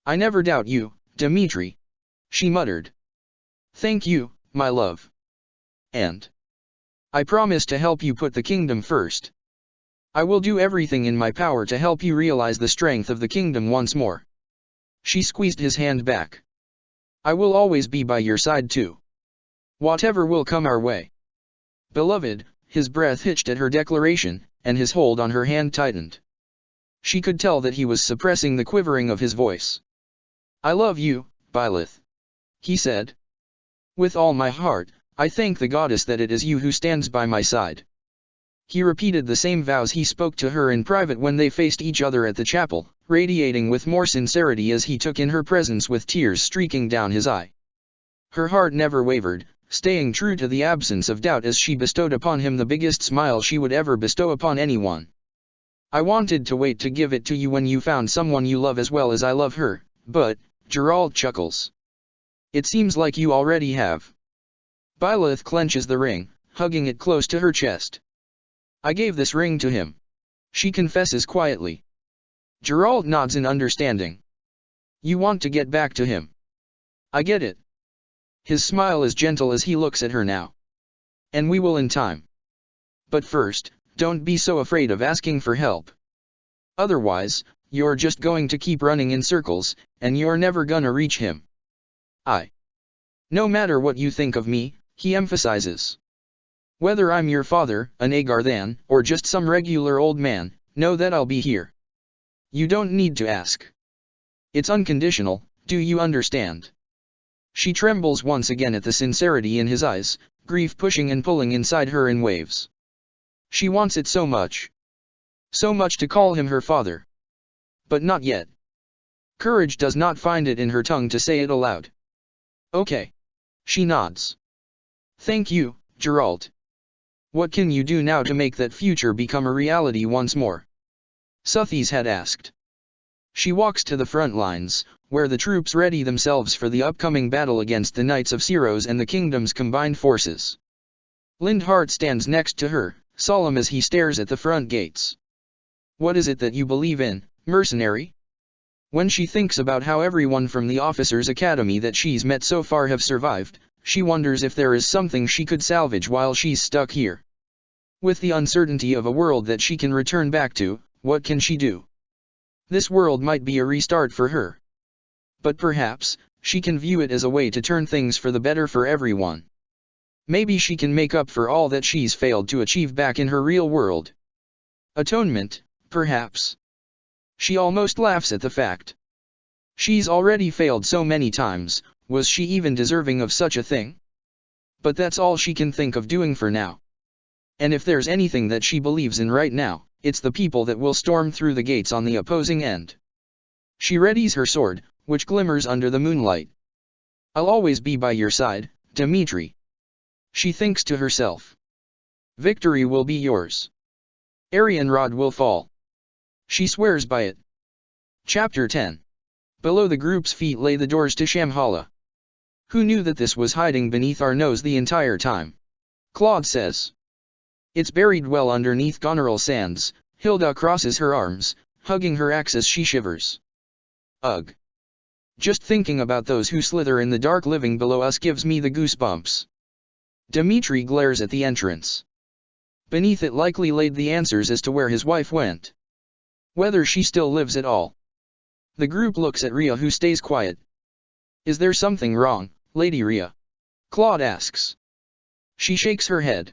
I never doubt you, Dimitri. She muttered. Thank you, my love. And I promise to help you put the kingdom first. I will do everything in my power to help you realize the strength of the kingdom once more. She squeezed his hand back. I will always be by your side too. Whatever will come our way. Beloved, his breath hitched at her declaration, and his hold on her hand tightened. She could tell that he was suppressing the quivering of his voice. I love you, Byleth. He said. With all my heart, I thank the goddess that it is you who stands by my side. He repeated the same vows he spoke to her in private when they faced each other at the chapel, radiating with more sincerity as he took in her presence with tears streaking down his eye. Her heart never wavered, staying true to the absence of doubt as she bestowed upon him the biggest smile she would ever bestow upon anyone. I wanted to wait to give it to you when you found someone you love as well as I love her, but, Gerald chuckles. It seems like you already have. Byleth clenches the ring, hugging it close to her chest. I gave this ring to him. She confesses quietly. Gerald nods in understanding. You want to get back to him. I get it. His smile is gentle as he looks at her now. And we will in time. But first, don't be so afraid of asking for help. Otherwise, you're just going to keep running in circles, and you're never gonna reach him. No matter what you think of me, he emphasizes. Whether I'm your father, an Agarthan, or just some regular old man, Know that I'll be here. You don't need to ask. It's unconditional, do you understand? She trembles once again at the sincerity in his eyes, grief pushing and pulling inside her in waves. She wants it so much. So much to call him her father. But not yet. Courage does not find it in her tongue to say it aloud. Okay. She nods. Thank you, Geralt. What can you do now to make that future become a reality once more? Suthies had asked. She walks to the front lines, where the troops ready themselves for the upcoming battle against the Knights of Syros and the kingdom's combined forces. Lindhart stands next to her, solemn as he stares at the front gates. What is it that you believe in, mercenary? When she thinks about how everyone from the officers' academy that she's met so far have survived, she wonders if there is something she could salvage while she's stuck here. With the uncertainty of a world that she can return back to, what can she do? This world might be a restart for her. But perhaps, she can view it as a way to turn things for the better for everyone. Maybe she can make up for all that she's failed to achieve back in her real world. Atonement, perhaps. She almost laughs at the fact. She's already failed so many times, was she even deserving of such a thing? But that's all she can think of doing for now. And if there's anything that she believes in right now, it's the people that will storm through the gates on the opposing end. She readies her sword, which glimmers under the moonlight. I'll always be by your side, Dimitri. She thinks to herself. Victory will be yours. Arianrhod will fall. She swears by it. Chapter 10. Below the group's feet lay the doors to Shamhala. Who knew that this was hiding beneath our nose the entire time? Claude says. It's buried well underneath Goneril sands. Hilda crosses her arms, hugging her axe as she shivers. Ugh. Just thinking about those who slither in the dark living below us gives me the goosebumps. Dimitri glares at the entrance. Beneath it likely laid the answers as to where his wife went. Whether she still lives at all. The group looks at Ria, who stays quiet. Is there something wrong, Lady Ria? Claude asks. She shakes her head.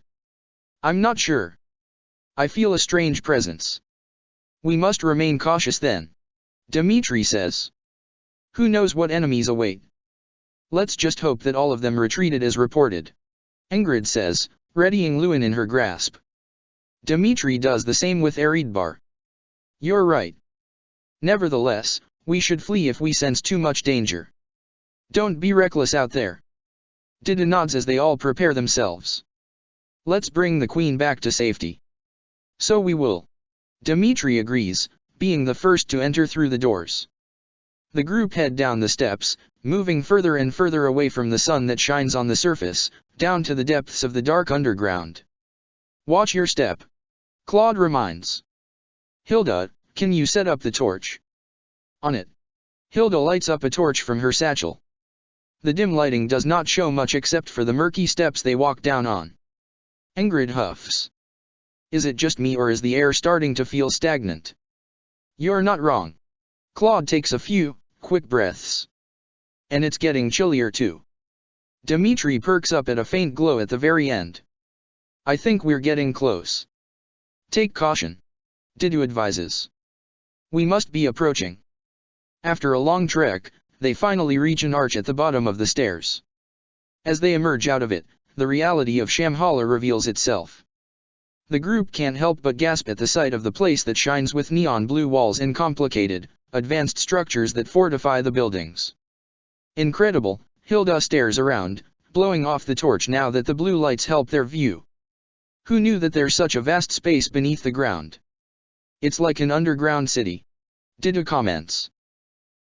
I'm not sure. I feel a strange presence. We must remain cautious then. Dimitri says. Who knows what enemies await? Let's just hope that all of them retreated as reported. Ingrid says, readying Lewin in her grasp. Dimitri does the same with Eridbar. You're right. Nevertheless, we should flee if we sense too much danger. Don't be reckless out there. Dida nods as they all prepare themselves. Let's bring the queen back to safety. So we will. Dimitri agrees, being the first to enter through the doors. The group head down the steps, moving further and further away from the sun that shines on the surface, down to the depths of the dark underground. Watch your step. Claude reminds. Hilda, can you set up the torch? On it. Hilda lights up a torch from her satchel. The dim lighting does not show much except for the murky steps they walk down on. Ingrid huffs. Is it just me, or is the air starting to feel stagnant? You're not wrong. Claude takes a few quick breaths. And it's getting chillier too. Dimitri perks up at a faint glow at the very end. I think we're getting close. Take caution. Didu advises. We must be approaching. After a long trek, they finally reach an arch at the bottom of the stairs. As they emerge out of it, the reality of Shamhala reveals itself. The group can't help but gasp at the sight of the place that shines with neon blue walls and complicated, advanced structures that fortify the buildings. Incredible, Hilda stares around, blowing off the torch now that the blue lights help their view. Who knew that there's such a vast space beneath the ground? It's like an underground city. Dida comments.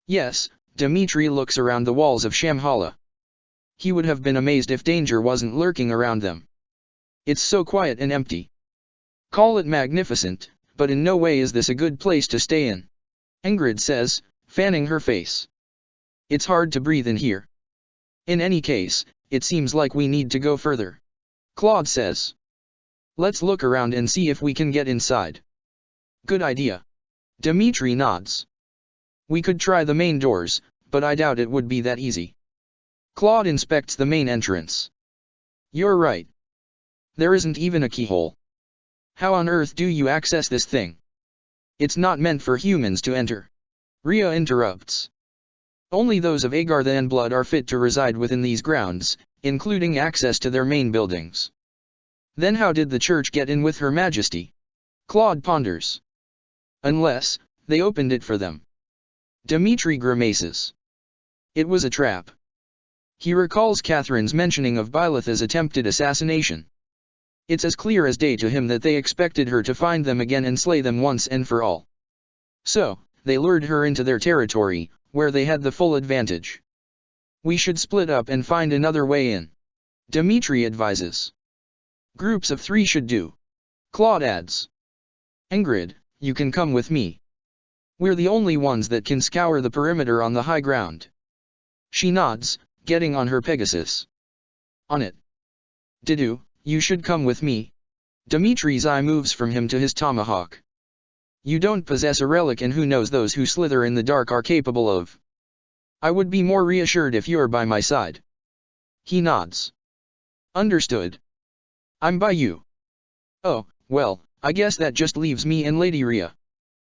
Yes, Dimitri looks around the walls of Shamhala. He would have been amazed if danger wasn't lurking around them. It's so quiet and empty. Call it magnificent, but in no way is this a good place to stay in. Ingrid says, fanning her face. It's hard to breathe in here. In any case, it seems like we need to go further. Claude says. Let's look around and see if we can get inside. Good idea. Dimitri nods. We could try the main doors, but I doubt it would be that easy. Claude inspects the main entrance. You're right. There isn't even a keyhole. How on earth do you access this thing? It's not meant for humans to enter. Rhea interrupts. Only those of Agar the N-blood are fit to reside within these grounds, including access to their main buildings. Then how did the church get in with Her Majesty? Claude ponders. Unless they opened it for them. Dimitri grimaces. It was a trap. He recalls Catherine's mentioning of Byleth's attempted assassination. It's as clear as day to him that they expected her to find them again and slay them once and for all. So, they lured her into their territory, where they had the full advantage. We should split up and find another way in. Dimitri advises. Groups of 3 should do. Claude adds. Ingrid, you can come with me. We're the only ones that can scour the perimeter on the high ground. She nods, getting on her Pegasus. On it. Didu, you should come with me. Dimitri's eye moves from him to his tomahawk. You don't possess a relic, and who knows, those who slither in the dark are capable of. I would be more reassured if you're by my side. He nods. Understood. I'm by you. Oh, well, I guess that just leaves me and Lady Rhea.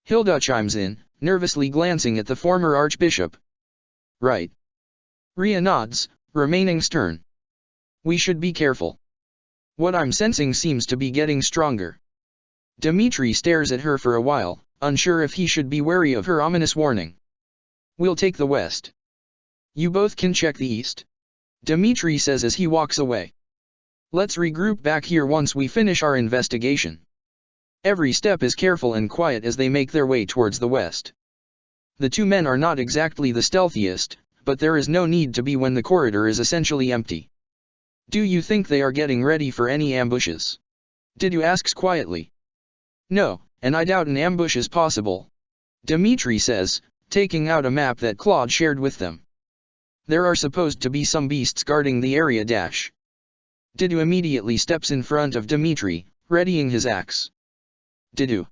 Hilda chimes in, nervously glancing at the former archbishop. Right. Rhea nods, remaining stern. We should be careful. What I'm sensing seems to be getting stronger. Dimitri stares at her for a while, unsure if he should be wary of her ominous warning. We'll take the west. You both can check the east. Dimitri says as he walks away. Let's regroup back here once we finish our investigation. Every step is careful and quiet as they make their way towards the west. The 2 men are not exactly the stealthiest, but there is no need to be when the corridor is essentially empty. Do you think they are getting ready for any ambushes? Didu asks quietly. No, and I doubt an ambush is possible. Dimitri says, taking out a map that Claude shared with them. There are supposed to be some beasts guarding the area. Didu immediately steps in front of Dimitri, readying his axe. Didu.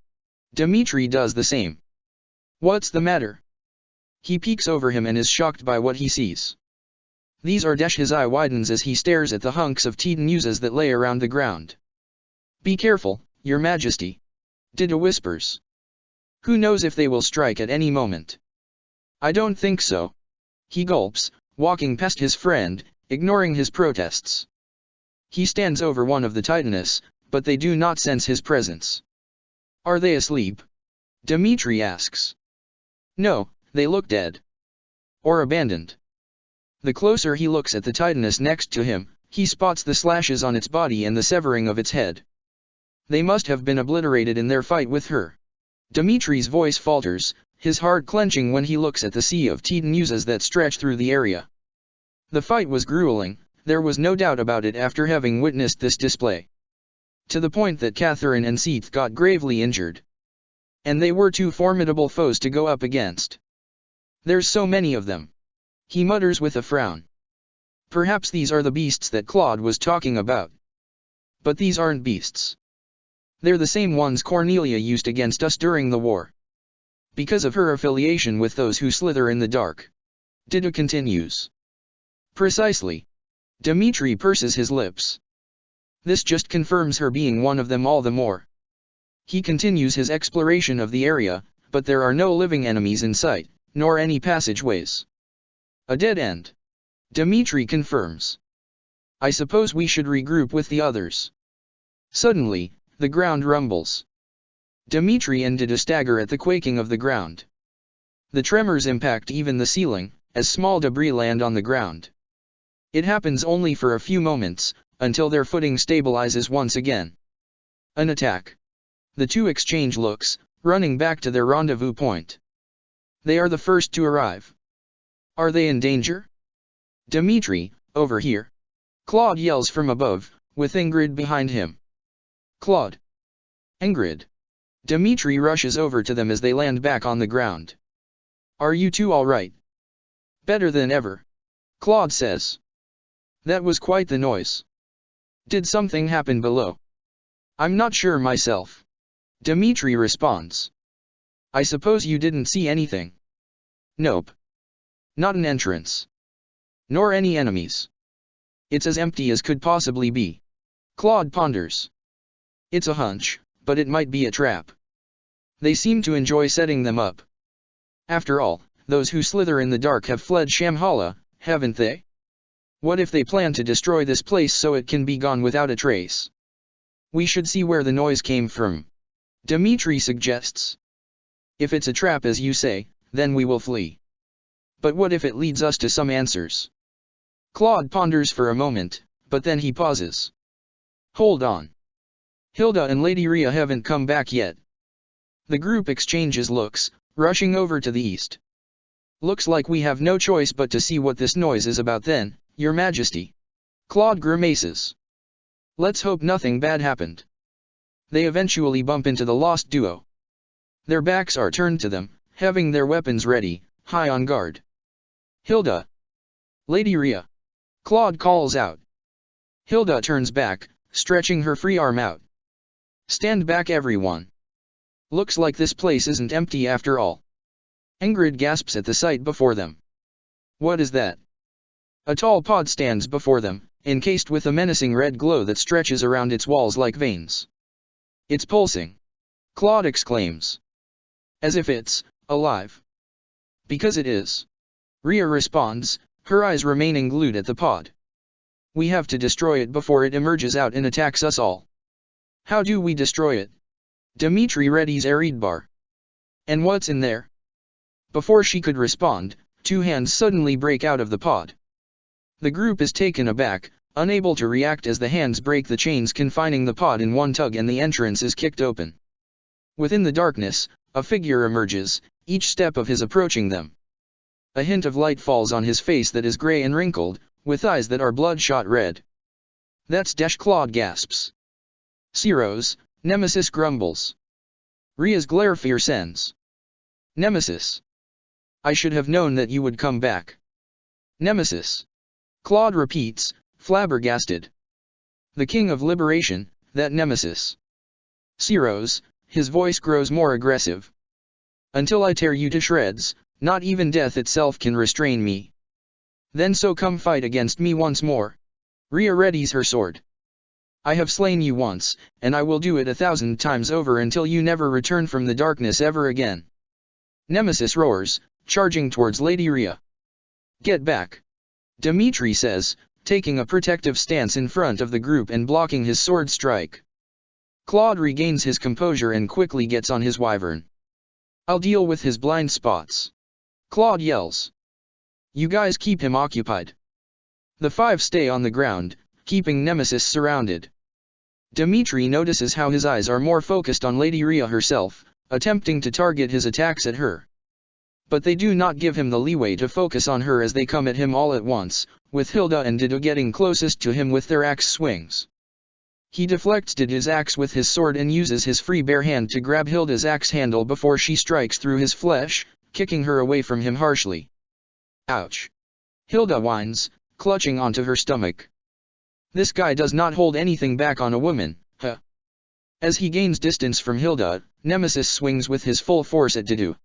Dimitri does the same. What's the matter? He peeks over him and is shocked by what he sees. These are his eye widens as he stares at the hunks of Titanusas that lay around the ground. Be careful, Your Majesty. Didu whispers. Who knows if they will strike at any moment? I don't think so. He gulps, walking past his friend, ignoring his protests. He stands over one of the Titanus, but they do not sense his presence. Are they asleep? Dimitri asks. No, they look dead. Or abandoned. The closer he looks at the Titanus next to him, he spots the slashes on its body and the severing of its head. They must have been obliterated in their fight with her. Dimitri's voice falters, his heart clenching when he looks at the sea of Titanusas that stretch through the area. The fight was grueling, there was no doubt about it after having witnessed this display. To the point that Catherine and Seath got gravely injured. And they were 2 formidable foes to go up against. There's so many of them. He mutters with a frown. Perhaps these are the beasts that Claude was talking about. But these aren't beasts. They're the same ones Cornelia used against us during the war. Because of her affiliation with those who slither in the dark. Didu continues. Precisely. Dimitri purses his lips. This just confirms her being one of them all the more. He continues his exploration of the area, but there are no living enemies in sight, nor any passageways. A dead end. Dimitri confirms. I suppose we should regroup with the others. Suddenly, the ground rumbles. Dimitri and Didu stagger at the quaking of the ground. The tremors impact even the ceiling, as small debris land on the ground. It happens only for a few moments, until their footing stabilizes once again. An attack. The 2 exchange looks, running back to their rendezvous point. They are the first to arrive. Are they in danger? Dimitri, over here. Claude yells from above, with Ingrid behind him. Claude. Ingrid. Dimitri rushes over to them as they land back on the ground. Are you 2 all right? Better than ever. Claude says. That was quite the noise. Did something happen below? I'm not sure myself. Dimitri responds. I suppose you didn't see anything? Nope. Not an entrance. Nor any enemies. It's as empty as could possibly be. Claude ponders. It's a hunch, but it might be a trap. They seem to enjoy setting them up. After all, those who slither in the dark have fled Shambhala, haven't they? What if they plan to destroy this place so it can be gone without a trace? We should see where the noise came from, Dimitri suggests. If it's a trap as you say, then we will flee. But what if it leads us to some answers? Claude ponders for a moment, but then he pauses. Hold on. Hilda and Lady Rhea haven't come back yet. The group exchanges looks, rushing over to the east. Looks like we have no choice but to see what this noise is about then, Your Majesty. Claude grimaces. Let's hope nothing bad happened. They eventually bump into the lost duo. Their backs are turned to them, having their weapons ready, high on guard. Hilda. Lady Rhea. Claude calls out. Hilda turns back, stretching her free arm out. Stand back everyone. Looks like this place isn't empty after all. Ingrid gasps at the sight before them. What is that? A tall pod stands before them, encased with a menacing red glow that stretches around its walls like veins. It's pulsing. Claude exclaims. As if it's alive. Because it is. Rhea responds, her eyes remaining glued at the pod. We have to destroy it before it emerges out and attacks us all. How do we destroy it? Dimitri readies Eridbar. And what's in there? Before she could respond, two hands suddenly break out of the pod. The group is taken aback, unable to react as the hands break the chains confining the pod in one tug and the entrance is kicked open. Within the darkness, a figure emerges, each step of his approaching them. A hint of light falls on his face that is grey and wrinkled, with eyes that are bloodshot red. That's Desh, Claude gasps. Siros, Nemesis grumbles. Rhea's glare fiercens. Nemesis. I should have known that you would come back. Nemesis. Claude repeats, flabbergasted. The King of Liberation, that Nemesis. Siros, his voice grows more aggressive. Until I tear you to shreds, not even death itself can restrain me. Then so come fight against me once more. Rhea readies her sword. I have slain you once, and I will do it 1,000 times over until you never return from the darkness ever again. Nemesis roars, charging towards Lady Rhea. Get back. Dimitri says, taking a protective stance in front of the group and blocking his sword strike. Claude regains his composure and quickly gets on his wyvern. I'll deal with his blind spots. Claude yells. You guys keep him occupied. The five stay on the ground, keeping Nemesis surrounded. Dimitri notices how his eyes are more focused on Lady Rhea herself, attempting to target his attacks at her. But they do not give him the leeway to focus on her as they come at him all at once, with Hilda and Dido getting closest to him with their axe swings. He deflects Dido's axe with his sword and uses his free bare hand to grab Hilda's axe handle before she strikes through his flesh, kicking her away from him harshly. Ouch! Hilda whines, clutching onto her stomach. This guy does not hold anything back on a woman, huh? As he gains distance from Hilda, Nemesis swings with his full force at Dido.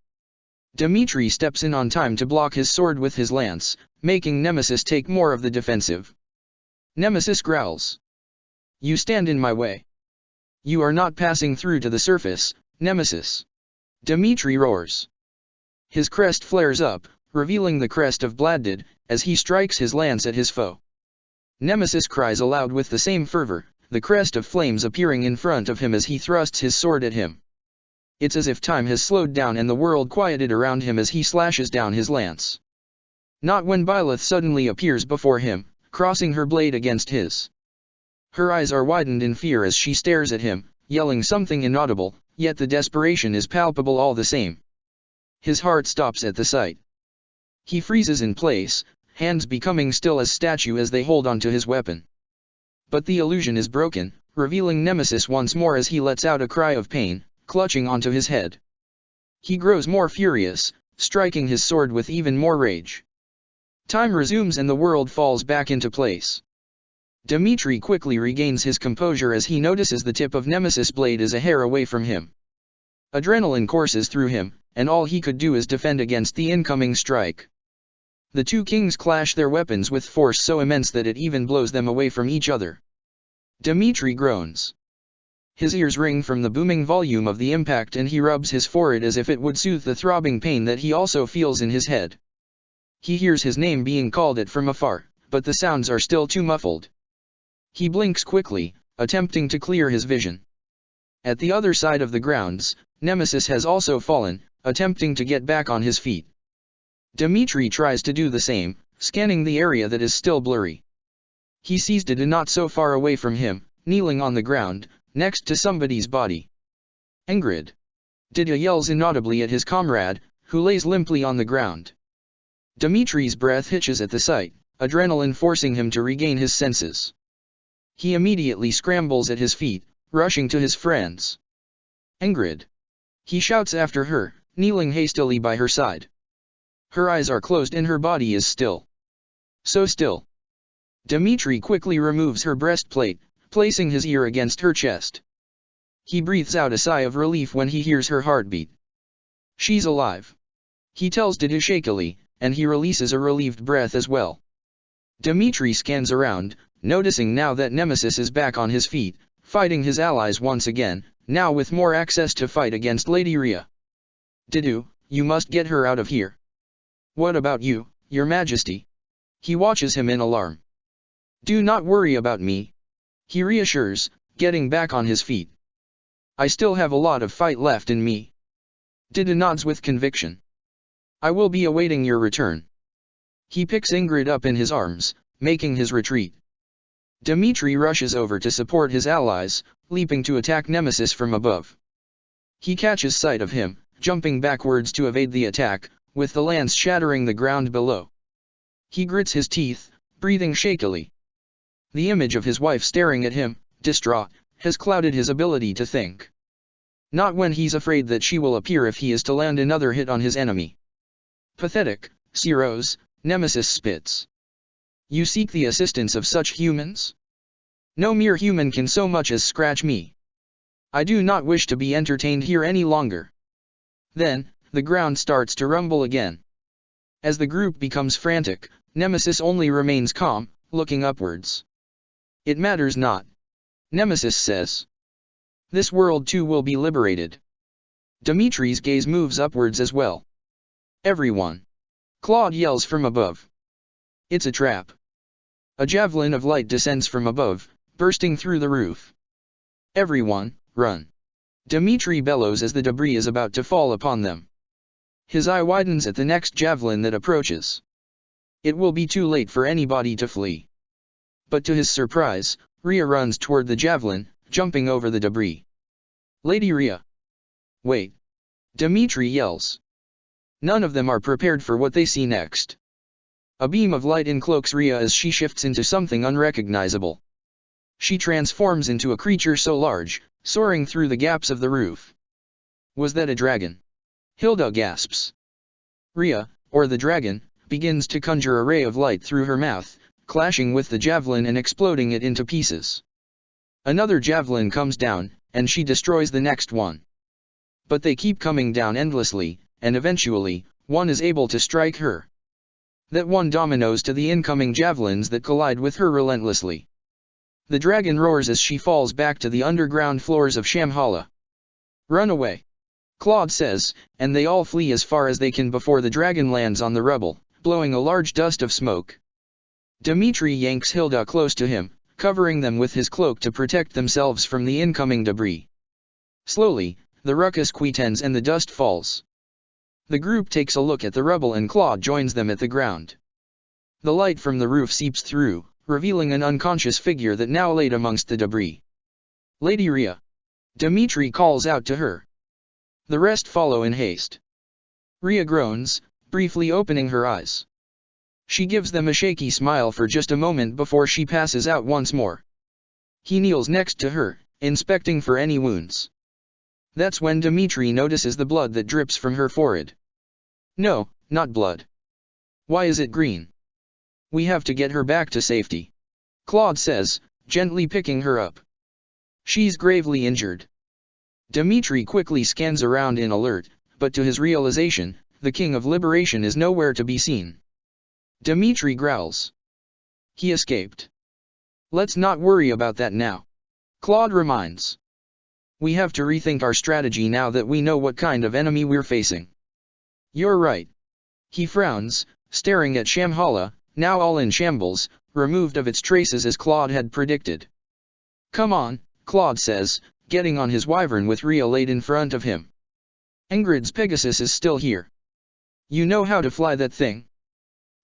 Dimitri steps in on time to block his sword with his lance, making Nemesis take more of the defensive. Nemesis growls. You stand in my way. You are not passing through to the surface, Nemesis. Dimitri roars. His crest flares up, revealing the crest of Bladdid, as he strikes his lance at his foe. Nemesis cries aloud with the same fervor, the crest of flames appearing in front of him as he thrusts his sword at him. It's as if time has slowed down and the world quieted around him as he slashes down his lance. Not when Byleth suddenly appears before him, crossing her blade against his. Her eyes are widened in fear as she stares at him, yelling something inaudible, yet the desperation is palpable all the same. His heart stops at the sight. He freezes in place, hands becoming still as statue as they hold onto his weapon. But the illusion is broken, revealing Nemesis once more as he lets out a cry of pain, clutching onto his head. He grows more furious, striking his sword with even more rage. Time resumes and the world falls back into place. Dimitri quickly regains his composure as he notices the tip of Nemesis' blade is a hair away from him. Adrenaline courses through him, and all he could do is defend against the incoming strike. The two kings clash their weapons with force so immense that it even blows them away from each other. Dimitri groans. His ears ring from the booming volume of the impact and he rubs his forehead as if it would soothe the throbbing pain that he also feels in his head. He hears his name being called it from afar, but the sounds are still too muffled. He blinks quickly, attempting to clear his vision. At the other side of the grounds, Nemesis has also fallen, attempting to get back on his feet. Dmitri tries to do the same, scanning the area that is still blurry. He sees Dida not so far away from him, kneeling on the ground, next to somebody's body. Ingrid. Dida yells inaudibly at his comrade, who lays limply on the ground. Dmitri's breath hitches at the sight, adrenaline forcing him to regain his senses. He immediately scrambles at his feet, rushing to his friends. Ingrid. He shouts after her, kneeling hastily by her side. Her eyes are closed and her body is still. So still. Dmitri quickly removes her breastplate, placing his ear against her chest. He breathes out a sigh of relief when he hears her heartbeat. She's alive. He tells Dida shakily, and he releases a relieved breath as well. Dmitri scans around, noticing now that Nemesis is back on his feet, fighting his allies once again, now with more access to fight against Lady Rhea. Didu, you must get her out of here. What about you, Your Majesty? He watches him in alarm. Do not worry about me. He reassures, getting back on his feet. I still have a lot of fight left in me. Dida nods with conviction. I will be awaiting your return. He picks Ingrid up in his arms, making his retreat. Dmitri rushes over to support his allies, leaping to attack Nemesis from above. He catches sight of him, jumping backwards to evade the attack, with the lance shattering the ground below. He grits his teeth, breathing shakily. The image of his wife staring at him, distraught, has clouded his ability to think. Not when he's afraid that she will appear if he is to land another hit on his enemy. Pathetic, Siros, Nemesis spits. You seek the assistance of such humans? No mere human can so much as scratch me. I do not wish to be entertained here any longer. Then, the ground starts to rumble again. As the group becomes frantic, Nemesis only remains calm, looking upwards. It matters not. Nemesis says. This world too will be liberated. Dmitri's gaze moves upwards as well. Everyone. Claude yells from above. It's a trap. A javelin of light descends from above, bursting through the roof. Everyone, run. Dmitri bellows as the debris is about to fall upon them. His eye widens at the next javelin that approaches. It will be too late for anybody to flee. But to his surprise, Rhea runs toward the javelin, jumping over the debris. Lady Rhea. Wait. Dmitri yells. None of them are prepared for what they see next. A beam of light encloaks Rhea as she shifts into something unrecognizable. She transforms into a creature so large, soaring through the gaps of the roof. Was that a dragon? Hilda gasps. Rhea, or the dragon, begins to conjure a ray of light through her mouth, clashing with the javelin and exploding it into pieces. Another javelin comes down, and she destroys the next one. But they keep coming down endlessly, and eventually, one is able to strike her. That one dominoes to the incoming javelins that collide with her relentlessly. The dragon roars as she falls back to the underground floors of Shamhala. Run away. Claude says, and they all flee as far as they can before the dragon lands on the rubble, blowing a large dust of smoke. Dmitri yanks Hilda close to him, covering them with his cloak to protect themselves from the incoming debris. Slowly, the ruckus quietens and the dust falls. The group takes a look at the rubble and Claude joins them at the ground. The light from the roof seeps through, revealing an unconscious figure that now laid amongst the debris. Lady Rhea. Dmitri calls out to her. The rest follow in haste. Rhea groans, briefly opening her eyes. She gives them a shaky smile for just a moment before she passes out once more. He kneels next to her, inspecting for any wounds. That's when Dmitri notices the blood that drips from her forehead. No, not blood. Why is it green? We have to get her back to safety. Claude says, gently picking her up. She's gravely injured. Dmitri quickly scans around in alert, but to his realization, the King of Liberation is nowhere to be seen. Dmitri growls. He escaped. Let's not worry about that now. Claude reminds. We have to rethink our strategy now that we know what kind of enemy we're facing. You're right. He frowns, staring at Shambhala, now all in shambles, removed of its traces as Claude had predicted. Come on, Claude says, getting on his wyvern with Rhea laid in front of him. Ingrid's Pegasus is still here. You know how to fly that thing?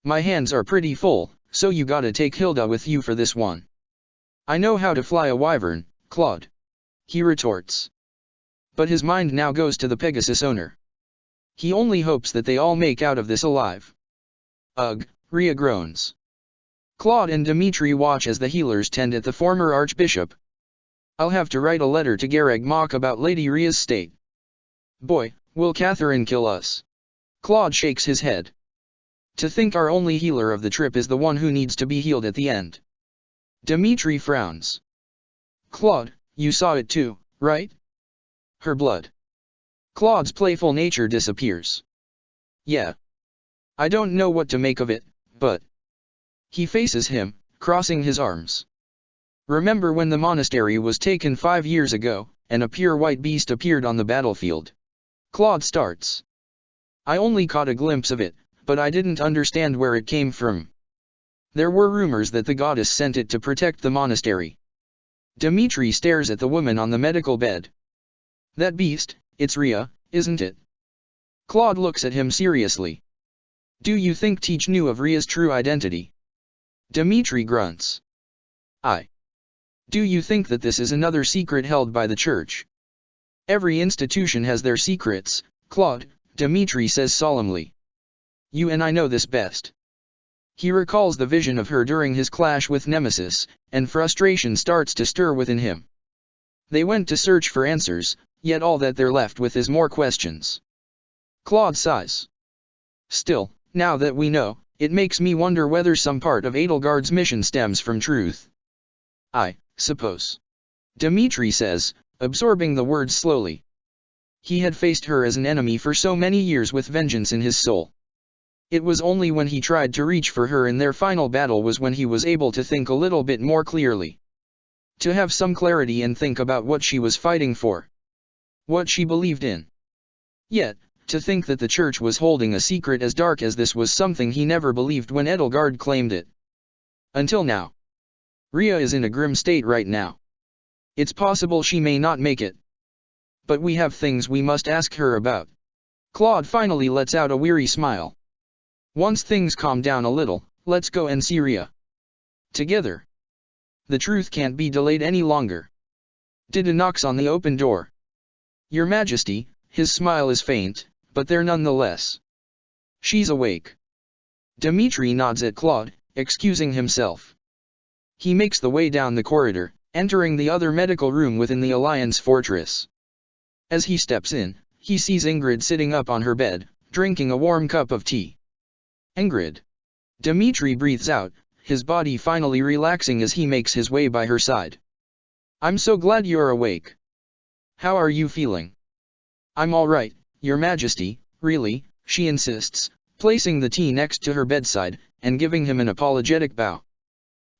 My hands are pretty full, so you gotta take Hilda with you for this one. I know how to fly a wyvern, Claude. He retorts. But his mind now goes to the Pegasus owner. He only hopes that they all make out of this alive. Ugh, Rhea groans. Claude and Dimitri watch as the healers tend at the former archbishop. I'll have to write a letter to Gareg Mach about Lady Rhea's state. Boy, will Catherine kill us. Claude shakes his head. To think our only healer of the trip is the one who needs to be healed at the end. Dimitri frowns. Claude, you saw it too, right? Her blood. Claude's playful nature disappears. Yeah. I don't know what to make of it, but... He faces him, crossing his arms. Remember when the monastery was taken 5 years ago, and a pure white beast appeared on the battlefield? Claude starts. I only caught a glimpse of it, but I didn't understand where it came from. There were rumors that the goddess sent it to protect the monastery. Dimitri stares at the woman on the medical bed. That beast, it's Rhea, isn't it? Claude looks at him seriously. Do you think Teach knew of Rhea's true identity? Dimitri grunts. Do you think that this is another secret held by the church? Every institution has their secrets, Claude, Dimitri says solemnly. You and I know this best. He recalls the vision of her during his clash with Nemesis, and frustration starts to stir within him. They went to search for answers, yet all that they're left with is more questions. Claude sighs. Still, now that we know, it makes me wonder whether some part of Edelgard's mission stems from truth. I suppose. Dimitri says, absorbing the words slowly. He had faced her as an enemy for so many years with vengeance in his soul. It was only when he tried to reach for her in their final battle was when he was able to think a little bit more clearly. To have some clarity and think about what she was fighting for. What she believed in. Yet, to think that the church was holding a secret as dark as this was something he never believed when Edelgard claimed it. Until now. Rhea is in a grim state right now. It's possible she may not make it. But we have things we must ask her about. Claude finally lets out a weary smile. Once things calm down a little, let's go and see Rhea. Together. The truth can't be delayed any longer. Dida knocks on the open door. Your Majesty, his smile is faint, but there nonetheless. She's awake. Dimitri nods at Claude, excusing himself. He makes the way down the corridor, entering the other medical room within the Alliance fortress. As he steps in, he sees Ingrid sitting up on her bed, drinking a warm cup of tea. Ingrid. Dimitri breathes out, his body finally relaxing as he makes his way by her side. I'm so glad you're awake. How are you feeling? I'm all right, Your Majesty, really, she insists, placing the tea next to her bedside, and giving him an apologetic bow.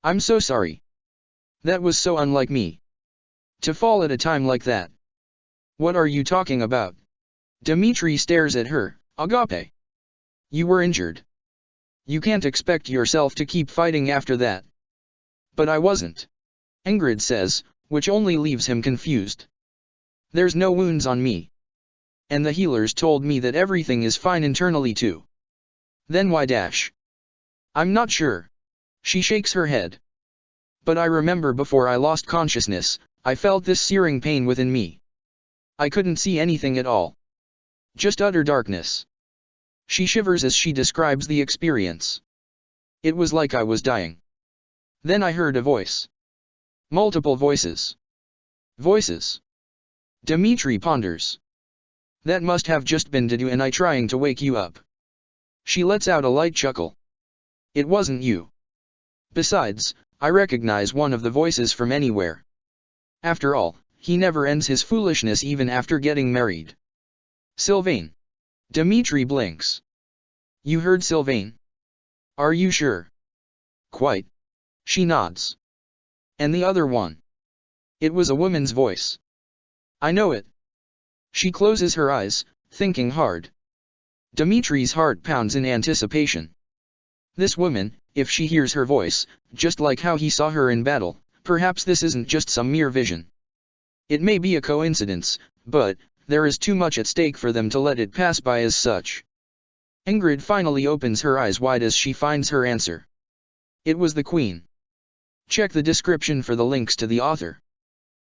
I'm so sorry. That was so unlike me. To fall at a time like that. What are you talking about? Dimitri stares at her. Agape. You were injured. You can't expect yourself to keep fighting after that. But I wasn't. Ingrid says, which only leaves him confused. There's no wounds on me. And the healers told me that everything is fine internally too. Then why dash? I'm not sure. She shakes her head. But I remember before I lost consciousness, I felt this searing pain within me. I couldn't see anything at all. Just utter darkness. She shivers as she describes the experience. It was like I was dying. Then I heard a voice. Multiple voices. Voices. Dimitri ponders. That must have just been Didu and I trying to wake you up. She lets out a light chuckle. It wasn't you. Besides, I recognize one of the voices from anywhere. After all, he never ends his foolishness even after getting married. Sylvain. Dimitri blinks. You heard Sylvain? Are you sure? Quite. She nods. And the other one? It was a woman's voice. I know it. She closes her eyes, thinking hard. Dimitri's heart pounds in anticipation. This woman, if she hears her voice, just like how he saw her in battle, perhaps this isn't just some mere vision. It may be a coincidence, but there is too much at stake for them to let it pass by as such. Ingrid finally opens her eyes wide as she finds her answer. It was the Queen. Check the description for the links to the author.